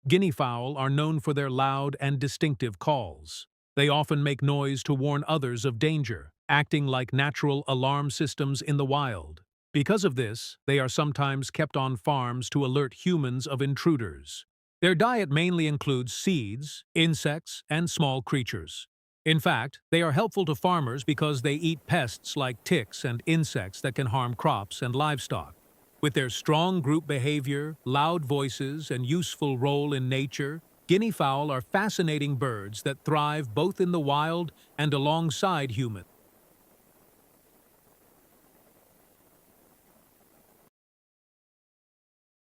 Guinea fowl are known for their loud and distinctive calls. They often make noise to warn others of danger, acting like natural alarm systems in the wild. Because of this, they are sometimes kept on farms to alert humans of intruders. Their diet mainly includes seeds, insects, and small creatures. In fact, they are helpful to farmers because they eat pests like ticks and insects that can harm crops and livestock. With their strong group behavior, loud voices, and useful role in nature, guinea fowl are fascinating birds that thrive both in the wild and alongside humans.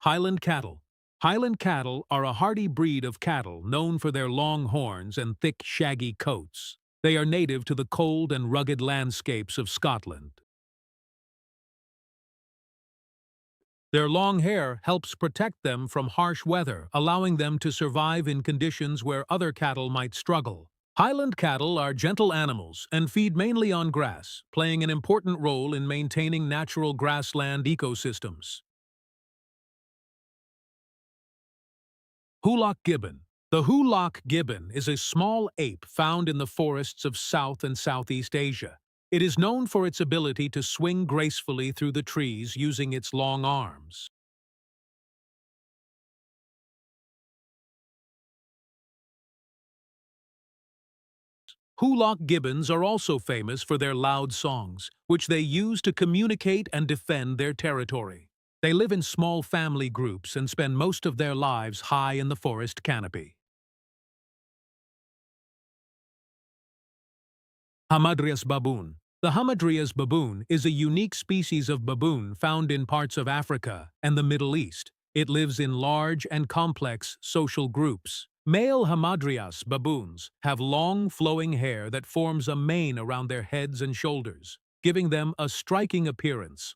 Highland cattle. Highland cattle are a hardy breed of cattle known for their long horns and thick, shaggy coats. They are native to the cold and rugged landscapes of Scotland. Their long hair helps protect them from harsh weather, allowing them to survive in conditions where other cattle might struggle. Highland cattle are gentle animals and feed mainly on grass, playing an important role in maintaining natural grassland ecosystems. Hoolock gibbon. The hoolock gibbon is a small ape found in the forests of South and Southeast Asia. It is known for its ability to swing gracefully through the trees using its long arms. Hoolock gibbons are also famous for their loud songs, which they use to communicate and defend their territory. They live in small family groups and spend most of their lives high in the forest canopy. Hamadryas baboon. The Hamadryas baboon is a unique species of baboon found in parts of Africa and the Middle East. It lives in large and complex social groups. Male Hamadryas baboons have long, flowing hair that forms a mane around their heads and shoulders, giving them a striking appearance.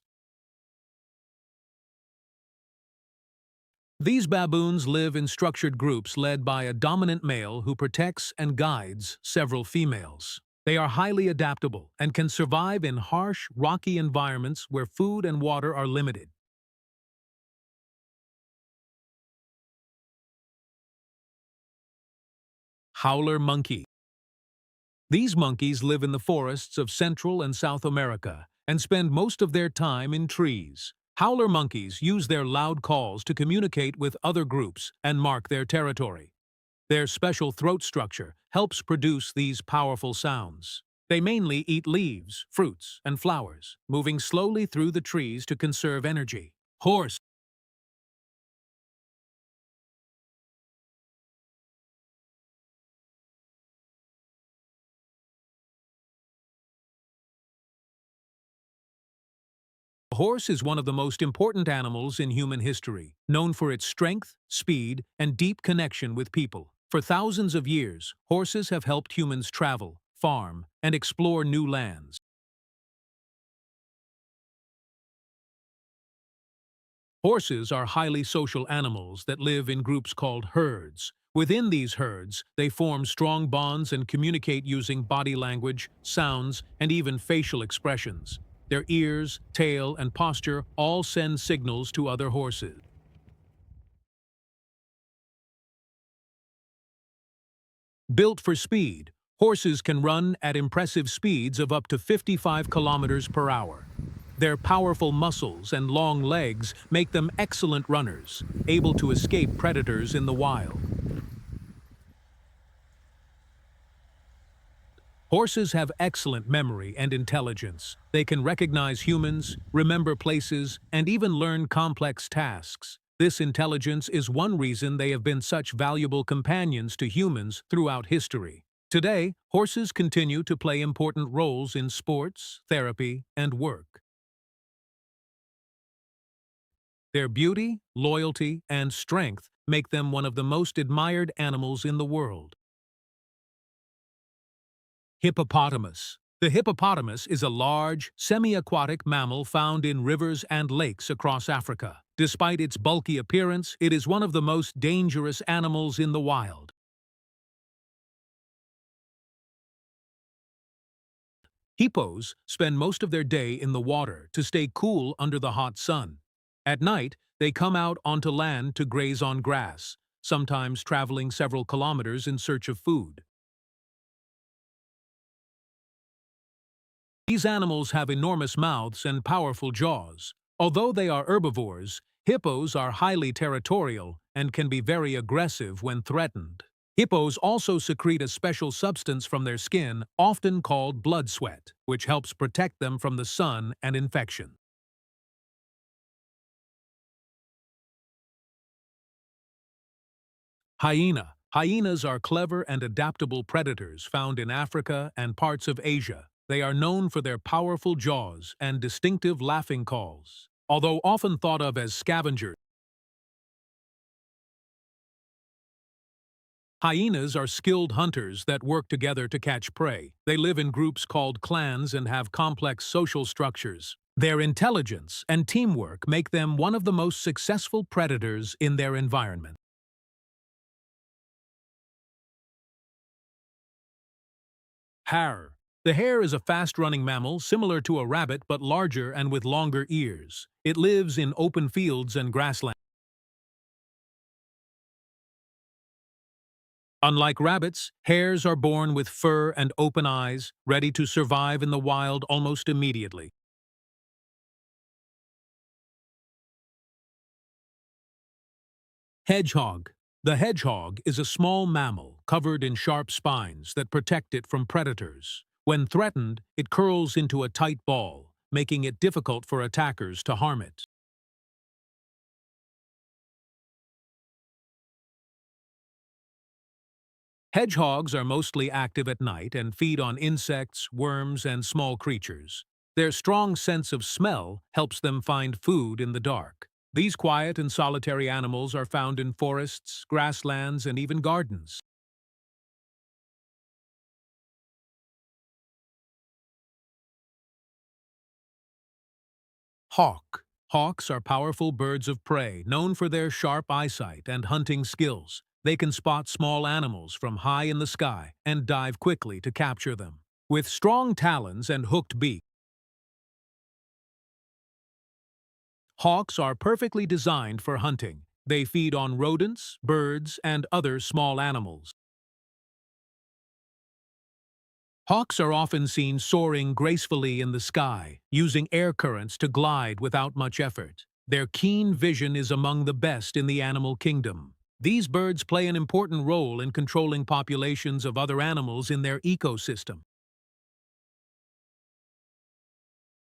These baboons live in structured groups led by a dominant male who protects and guides several females. They are highly adaptable and can survive in harsh, rocky environments where food and water are limited. Howler monkey. These monkeys live in the forests of Central and South America and spend most of their time in trees. Howler monkeys use their loud calls to communicate with other groups and mark their territory. Their special throat structure helps produce these powerful sounds. They mainly eat leaves, fruits, and flowers, moving slowly through the trees to conserve energy. Horse. A horse is one of the most important animals in human history, known for its strength, speed, and deep connection with people. For thousands of years, horses have helped humans travel, farm, and explore new lands. Horses are highly social animals that live in groups called herds. Within these herds, they form strong bonds and communicate using body language, sounds, and even facial expressions. Their ears, tail, and posture all send signals to other horses. Built for speed, horses can run at impressive speeds of up to 55 kilometers per hour. Their powerful muscles and long legs make them excellent runners, able to escape predators in the wild. Horses have excellent memory and intelligence. They can recognize humans, remember places, and even learn complex tasks. This intelligence is one reason they have been such valuable companions to humans throughout history. Today, horses continue to play important roles in sports, therapy, and work. Their beauty, loyalty, and strength make them one of the most admired animals in the world. Hippopotamus. The hippopotamus is a large, semi-aquatic mammal found in rivers and lakes across Africa. Despite its bulky appearance, it is one of the most dangerous animals in the wild. Hippos spend most of their day in the water to stay cool under the hot sun. At night, they come out onto land to graze on grass, sometimes traveling several kilometers in search of food. These animals have enormous mouths and powerful jaws. Although they are herbivores, hippos are highly territorial and can be very aggressive when threatened. Hippos also secrete a special substance from their skin, often called blood sweat, which helps protect them from the sun and infection. Hyena. Hyenas are clever and adaptable predators found in Africa and parts of Asia. They are known for their powerful jaws and distinctive laughing calls. Although often thought of as scavengers, Hyenas are skilled hunters that work together to catch prey. They live in groups called clans and have complex social structures. Their intelligence and teamwork make them one of the most successful predators in their environment. Hare. The hare is a fast-running mammal similar to a rabbit but larger and with longer ears. It lives in open fields and grasslands. Unlike rabbits, hares are born with fur and open eyes, ready to survive in the wild almost immediately. Hedgehog. The hedgehog is a small mammal covered in sharp spines that protect it from predators. When threatened, it curls into a tight ball, making it difficult for attackers to harm it. Hedgehogs are mostly active at night and feed on insects, worms, and small creatures. Their strong sense of smell helps them find food in the dark. These quiet and solitary animals are found in forests, grasslands, and even gardens. Hawk. Hawks are powerful birds of prey, known for their sharp eyesight and hunting skills. They can spot small animals from high in the sky and dive quickly to capture them. With strong talons and hooked beak, hawks are perfectly designed for hunting. They feed on rodents, birds, and other small animals. Hawks are often seen soaring gracefully in the sky, using air currents to glide without much effort. Their keen vision is among the best in the animal kingdom. These birds play an important role in controlling populations of other animals in their ecosystem.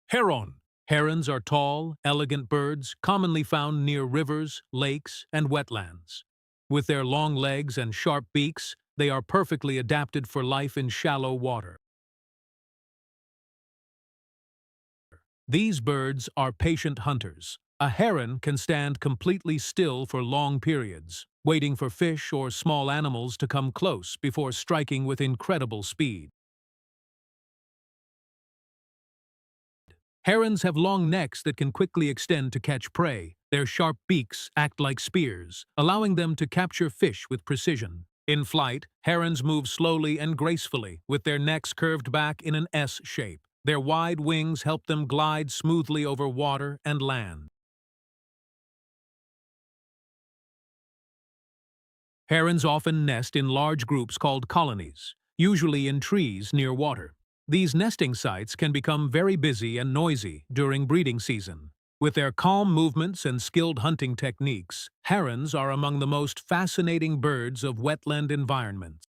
Heron. Herons are tall, elegant birds commonly found near rivers, lakes, and wetlands. With their long legs and sharp beaks, they are perfectly adapted for life in shallow water. These birds are patient hunters. A heron can stand completely still for long periods, waiting for fish or small animals to come close before striking with incredible speed. Herons have long necks that can quickly extend to catch prey. Their sharp beaks act like spears, allowing them to capture fish with precision. In flight, herons move slowly and gracefully, with their necks curved back in an S shape. Their wide wings help them glide smoothly over water and land. Herons often nest in large groups called colonies, usually in trees near water. These nesting sites can become very busy and noisy during breeding season. With their calm movements and skilled hunting techniques, herons are among the most fascinating birds of wetland environments.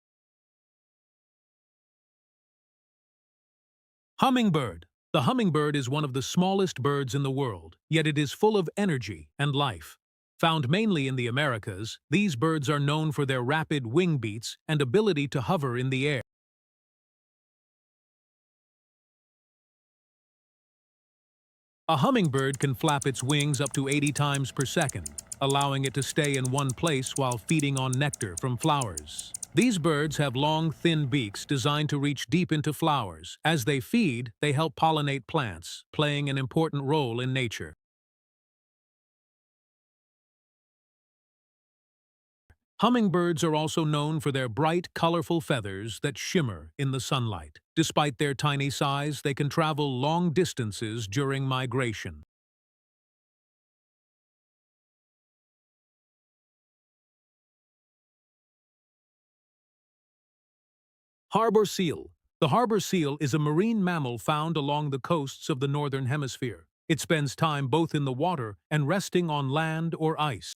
Hummingbird. The hummingbird is one of the smallest birds in the world, yet it is full of energy and life. Found mainly in the Americas, these birds are known for their rapid wing beats and ability to hover in the air. A hummingbird can flap its wings up to 80 times per second, allowing it to stay in one place while feeding on nectar from flowers. These birds have long, thin beaks designed to reach deep into flowers. As they feed, they help pollinate plants, playing an important role in nature. Hummingbirds are also known for their bright, colorful feathers that shimmer in the sunlight. Despite their tiny size, they can travel long distances during migration. Harbor seal. The harbor seal is a marine mammal found along the coasts of the northern hemisphere. It spends time both in the water and resting on land or ice.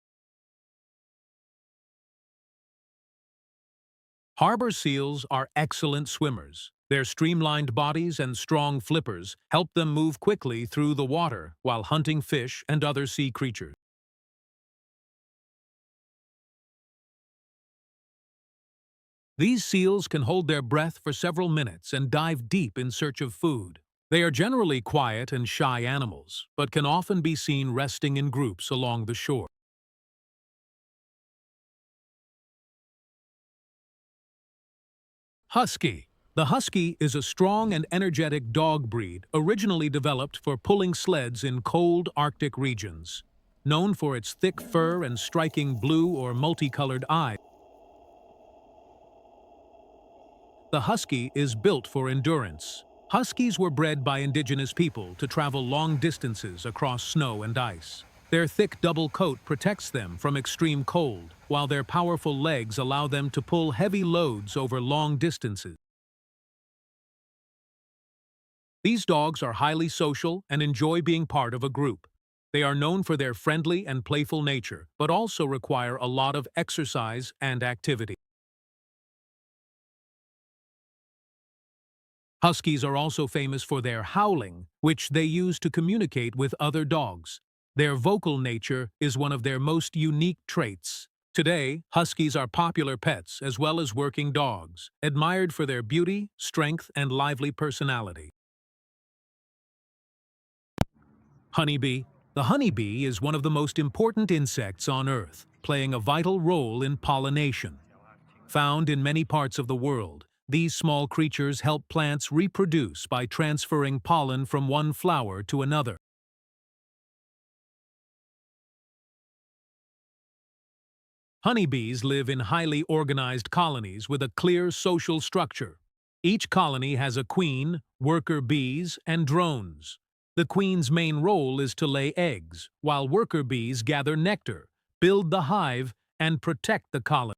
Harbor seals are excellent swimmers. Their streamlined bodies and strong flippers help them move quickly through the water while hunting fish and other sea creatures. These seals can hold their breath for several minutes and dive deep in search of food. They are generally quiet and shy animals, but can often be seen resting in groups along the shore. Husky. The husky is a strong and energetic dog breed originally developed for pulling sleds in cold Arctic regions. Known for its thick fur and striking blue or multicolored eyes, the husky is built for endurance. Huskies were bred by indigenous people to travel long distances across snow and ice. Their thick double coat protects them from extreme cold, while their powerful legs allow them to pull heavy loads over long distances. These dogs are highly social and enjoy being part of a group. They are known for their friendly and playful nature, but also require a lot of exercise and activity. Huskies are also famous for their howling, which they use to communicate with other dogs. Their vocal nature is one of their most unique traits. Today, huskies are popular pets as well as working dogs, admired for their beauty, strength, and lively personality. Honeybee. The honeybee is one of the most important insects on Earth, playing a vital role in pollination. Found in many parts of the world, these small creatures help plants reproduce by transferring pollen from one flower to another. Honeybees live in highly organized colonies with a clear social structure. Each colony has a queen, worker bees, and drones. The queen's main role is to lay eggs, while worker bees gather nectar, build the hive, and protect the colony.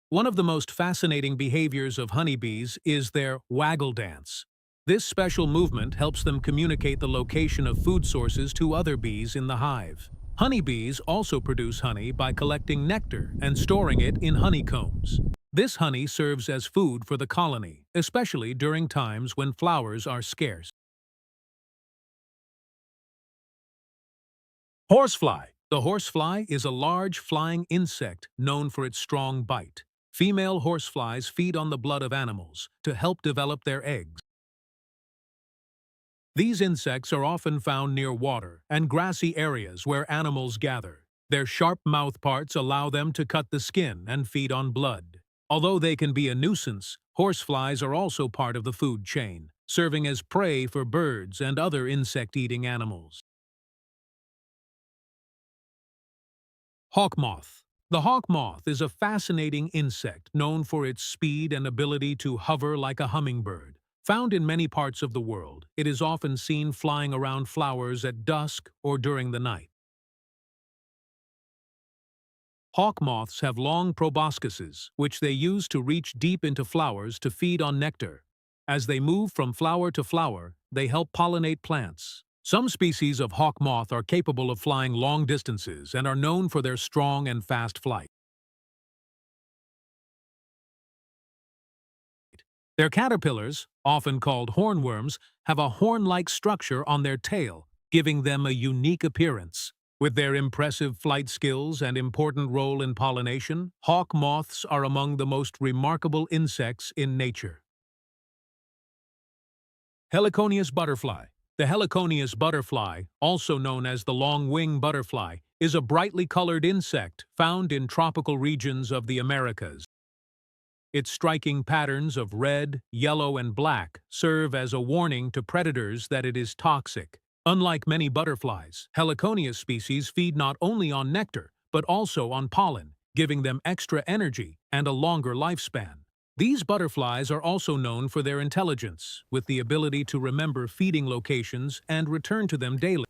One of the most fascinating behaviors of honeybees is their waggle dance. This special movement helps them communicate the location of food sources to other bees in the hive. Honeybees also produce honey by collecting nectar and storing it in honeycombs. This honey serves as food for the colony, especially during times when flowers are scarce. Horsefly. The horsefly is a large flying insect known for its strong bite. Female horseflies feed on the blood of animals to help develop their eggs. These insects are often found near water and grassy areas where animals gather. Their sharp mouth parts allow them to cut the skin and feed on blood. Although they can be a nuisance, horseflies are also part of the food chain, serving as prey for birds and other insect-eating animals. Hawk moth. The hawk moth is a fascinating insect known for its speed and ability to hover like a hummingbird. Found in many parts of the world, it is often seen flying around flowers at dusk or during the night. Hawk moths have long proboscises, which they use to reach deep into flowers to feed on nectar. As they move from flower to flower, they help pollinate plants. Some species of hawk moth are capable of flying long distances and are known for their strong and fast flight. Their caterpillars, often called hornworms, have a horn-like structure on their tail, giving them a unique appearance. With their impressive flight skills and important role in pollination, hawk moths are among the most remarkable insects in nature. Heliconius butterfly. The heliconius butterfly, also known as the long-wing butterfly, is a brightly colored insect found in tropical regions of the Americas. Its striking patterns of red, yellow, and black serve as a warning to predators that it is toxic. Unlike many butterflies, Heliconius species feed not only on nectar, but also on pollen, giving them extra energy and a longer lifespan. These butterflies are also known for their intelligence, with the ability to remember feeding locations and return to them daily.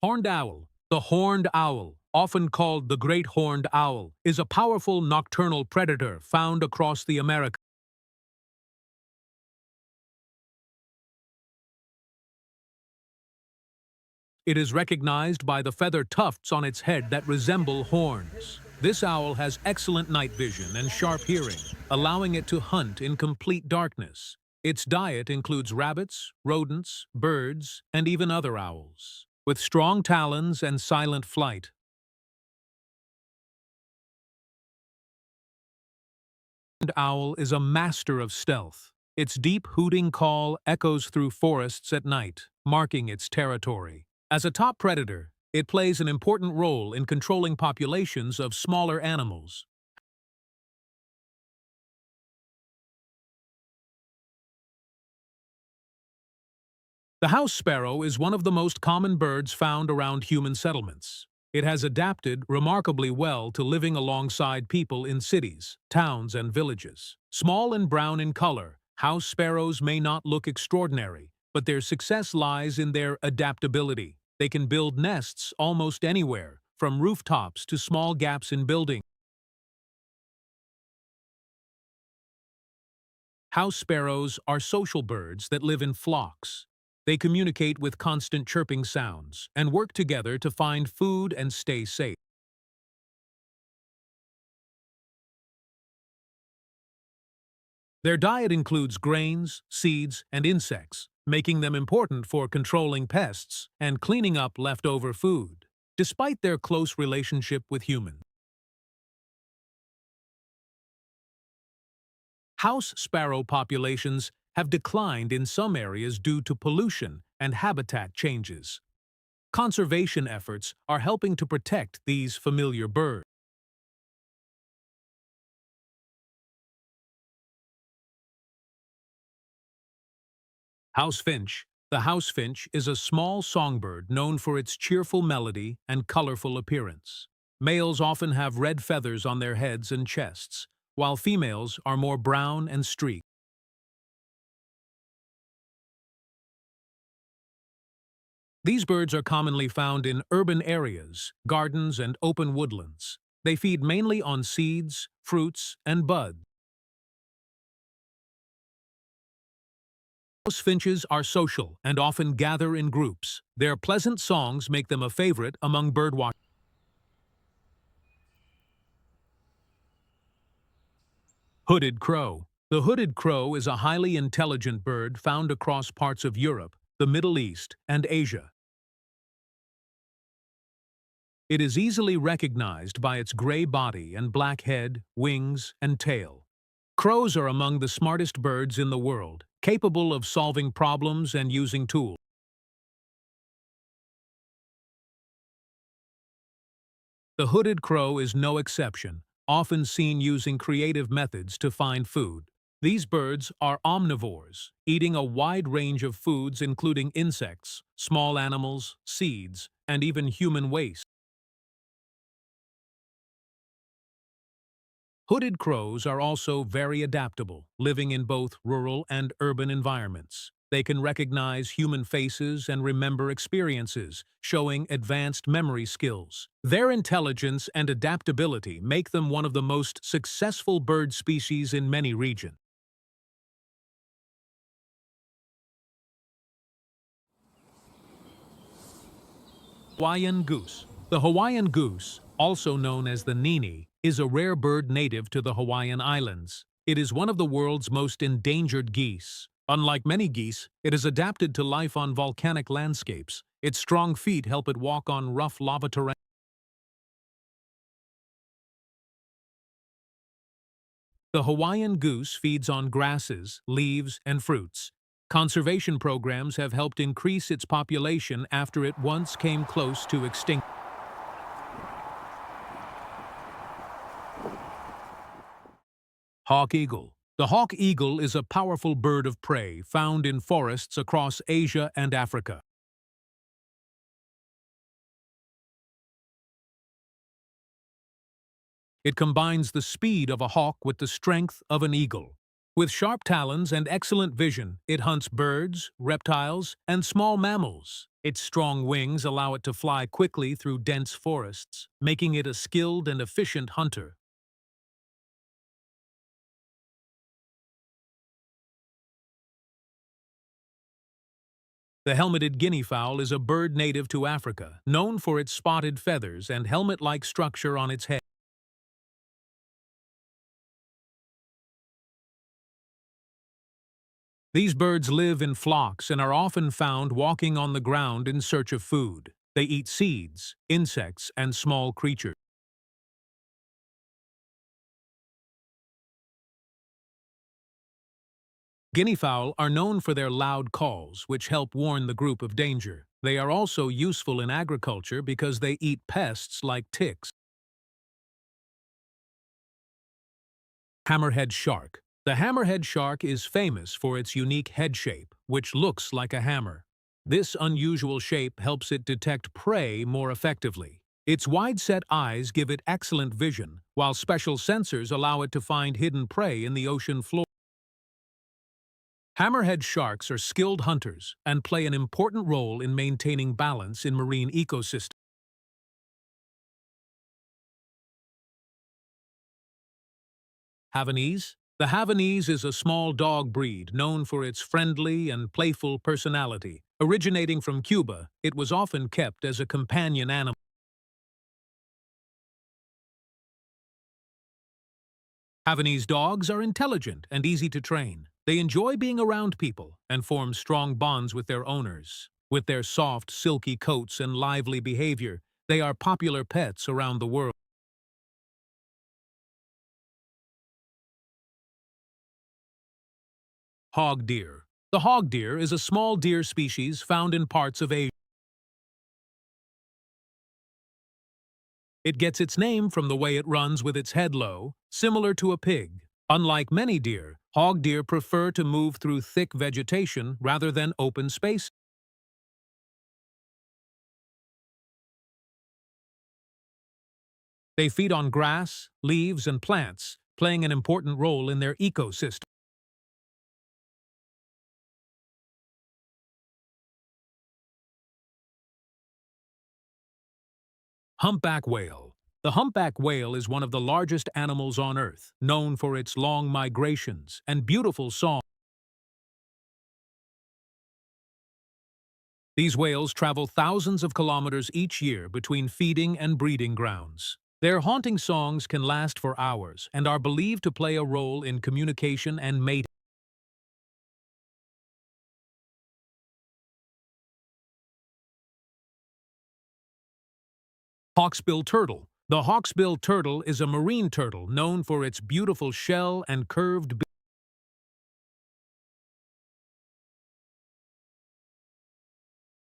Horned owl. The horned owl, often called the great horned owl, is a powerful nocturnal predator found across the Americas. It is recognized by the feather tufts on its head that resemble horns. This owl has excellent night vision and sharp hearing, allowing it to hunt in complete darkness. Its diet includes rabbits, rodents, birds, and even other owls. With strong talons and silent flight, the owl is a master of stealth. Its deep hooting call echoes through forests at night, marking its territory. As a top predator, it plays an important role in controlling populations of smaller animals. The house sparrow is one of the most common birds found around human settlements. It has adapted remarkably well to living alongside people in cities, towns, and villages. Small and brown in color, house sparrows may not look extraordinary, but their success lies in their adaptability. They can build nests almost anywhere, from rooftops to small gaps in buildings. House sparrows are social birds that live in flocks. They communicate with constant chirping sounds and work together to find food and stay safe. Their diet includes grains, seeds, and insects, making them important for controlling pests and cleaning up leftover food. Despite their close relationship with humans, house sparrow populations have declined in some areas due to pollution and habitat changes. Conservation efforts are helping to protect these familiar birds. House finch. The house finch is a small songbird known for its cheerful melody and colorful appearance. Males often have red feathers on their heads and chests, while females are more brown and streaked. These birds are commonly found in urban areas, gardens, and open woodlands. They feed mainly on seeds, fruits, and buds. House finches are social and often gather in groups. Their pleasant songs make them a favorite among birdwatchers. Hooded crow. The hooded crow is a highly intelligent bird found across parts of Europe, the Middle East, and Asia. It is easily recognized by its gray body and black head, wings, and tail. Crows are among the smartest birds in the world, capable of solving problems and using tools. The hooded crow is no exception, often seen using creative methods to find food. These birds are omnivores, eating a wide range of foods including insects, small animals, seeds, and even human waste. Hooded crows are also very adaptable, living in both rural and urban environments. They can recognize human faces and remember experiences, showing advanced memory skills. Their intelligence and adaptability make them one of the most successful bird species in many regions. Hawaiian goose. The Hawaiian goose, also known as the nini, is a rare bird native to the Hawaiian Islands. It is one of the world's most endangered geese. Unlike many geese, it is adapted to life on volcanic landscapes. Its strong feet help it walk on rough lava terrain. The Hawaiian goose feeds on grasses, leaves, and fruits. Conservation programs have helped increase its population after it once came close to extinction. Hawk eagle. The hawk eagle is a powerful bird of prey found in forests across Asia and Africa. It combines the speed of a hawk with the strength of an eagle. With sharp talons and excellent vision, it hunts birds, reptiles, and small mammals. Its strong wings allow it to fly quickly through dense forests, making it a skilled and efficient hunter. The helmeted guinea fowl is a bird native to Africa, known for its spotted feathers and helmet-like structure on its head. These birds live in flocks and are often found walking on the ground in search of food. They eat seeds, insects, and small creatures. Guinea fowl are known for their loud calls, which help warn the group of danger. They are also useful in agriculture because they eat pests like ticks. Hammerhead shark. The hammerhead shark is famous for its unique head shape, which looks like a hammer. This unusual shape helps it detect prey more effectively. Its wide-set eyes give it excellent vision, while special sensors allow it to find hidden prey in the ocean floor. Hammerhead sharks are skilled hunters and play an important role in maintaining balance in marine ecosystems. Havanese. The Havanese is a small dog breed known for its friendly and playful personality. Originating from Cuba, it was often kept as a companion animal. Havanese dogs are intelligent and easy to train. They enjoy being around people and form strong bonds with their owners. With their soft, silky coats and lively behavior, they are popular pets around the world. Hog deer. The hog deer is a small deer species found in parts of Asia. It gets its name from the way it runs with its head low, similar to a pig. Unlike many deer, hog deer prefer to move through thick vegetation rather than open space. They feed on grass, leaves, and plants, playing an important role in their ecosystem. Humpback whale. The humpback whale is one of the largest animals on Earth, known for its long migrations and beautiful song. These whales travel thousands of kilometers each year between feeding and breeding grounds. Their haunting songs can last for hours and are believed to play a role in communication and mating. Hawksbill turtle. The hawksbill turtle is a marine turtle known for its beautiful shell and curved beak.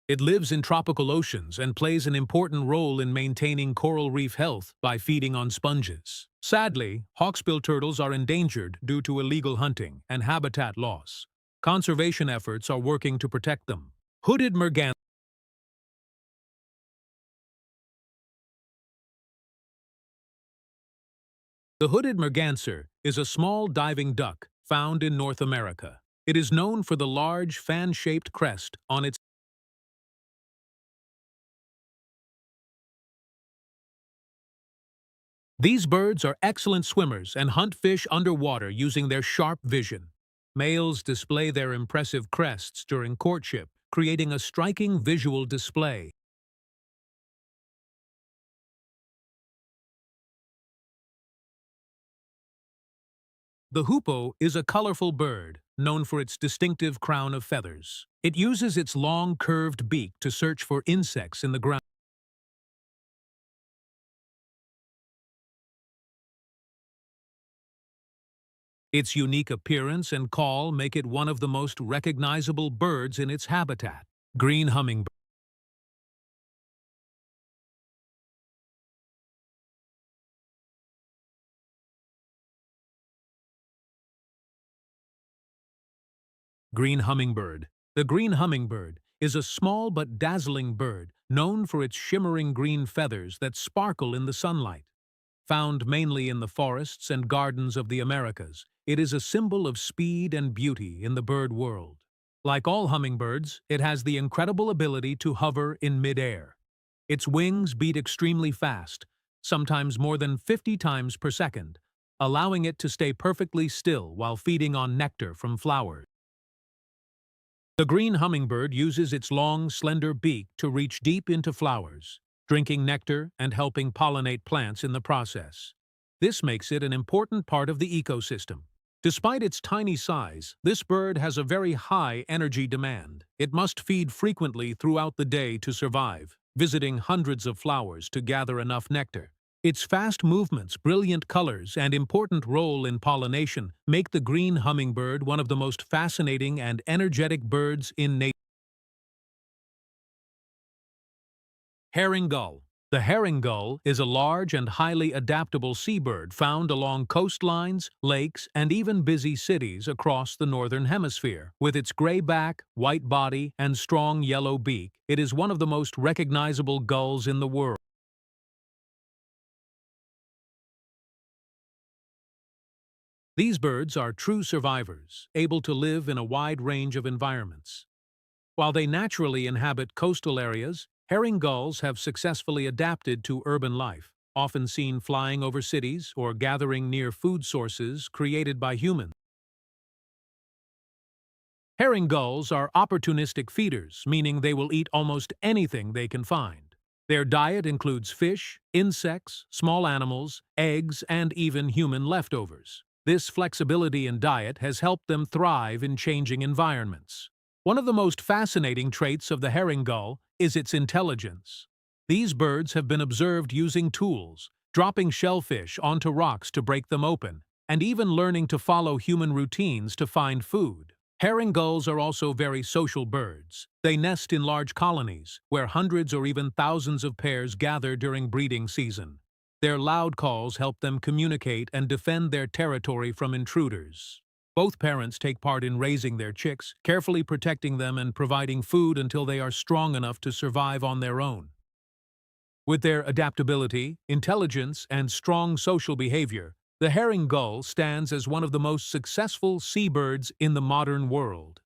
It lives in tropical oceans and plays an important role in maintaining coral reef health by feeding on sponges. Sadly, hawksbill turtles are endangered due to illegal hunting and habitat loss. Conservation efforts are working to protect them. Hooded mergan. The hooded merganser is a small diving duck found in North America. It is known for the large fan-shaped crest on its. These birds are excellent swimmers and hunt fish underwater using their sharp vision. Males display their impressive crests during courtship, creating a striking visual display. The hoopoe is a colorful bird, known for its distinctive crown of feathers. It uses its long, curved beak to search for insects in the ground. Its unique appearance and call make it one of the most recognizable birds in its habitat. Green hummingbird. Green hummingbird. The green hummingbird is a small but dazzling bird known for its shimmering green feathers that sparkle in the sunlight. Found mainly in the forests and gardens of the Americas, it is a symbol of speed and beauty in the bird world. Like all hummingbirds, it has the incredible ability to hover in midair. Its wings beat extremely fast, sometimes more than 50 times per second, allowing it to stay perfectly still while feeding on nectar from flowers. The green hummingbird uses its long, slender beak to reach deep into flowers, drinking nectar and helping pollinate plants in the process. This makes it an important part of the ecosystem. Despite its tiny size, this bird has a very high energy demand. It must feed frequently throughout the day to survive, visiting hundreds of flowers to gather enough nectar. Its fast movements, brilliant colors, and important role in pollination make the green hummingbird one of the most fascinating and energetic birds in nature. Herring gull. The herring gull is a large and highly adaptable seabird found along coastlines, lakes, and even busy cities across the northern hemisphere. With its gray back, white body, and strong yellow beak, it is one of the most recognizable gulls in the world. These birds are true survivors, able to live in a wide range of environments. While they naturally inhabit coastal areas, herring gulls have successfully adapted to urban life, often seen flying over cities or gathering near food sources created by humans. Herring gulls are opportunistic feeders, meaning they will eat almost anything they can find. Their diet includes fish, insects, small animals, eggs, and even human leftovers. This flexibility in diet has helped them thrive in changing environments. One of the most fascinating traits of the herring gull is its intelligence. These birds have been observed using tools, dropping shellfish onto rocks to break them open, and even learning to follow human routines to find food. Herring gulls are also very social birds. They nest in large colonies, where hundreds or even thousands of pairs gather during breeding season. Their loud calls help them communicate and defend their territory from intruders. Both parents take part in raising their chicks, carefully protecting them and providing food until they are strong enough to survive on their own. With their adaptability, intelligence, and strong social behavior, the herring gull stands as one of the most successful seabirds in the modern world.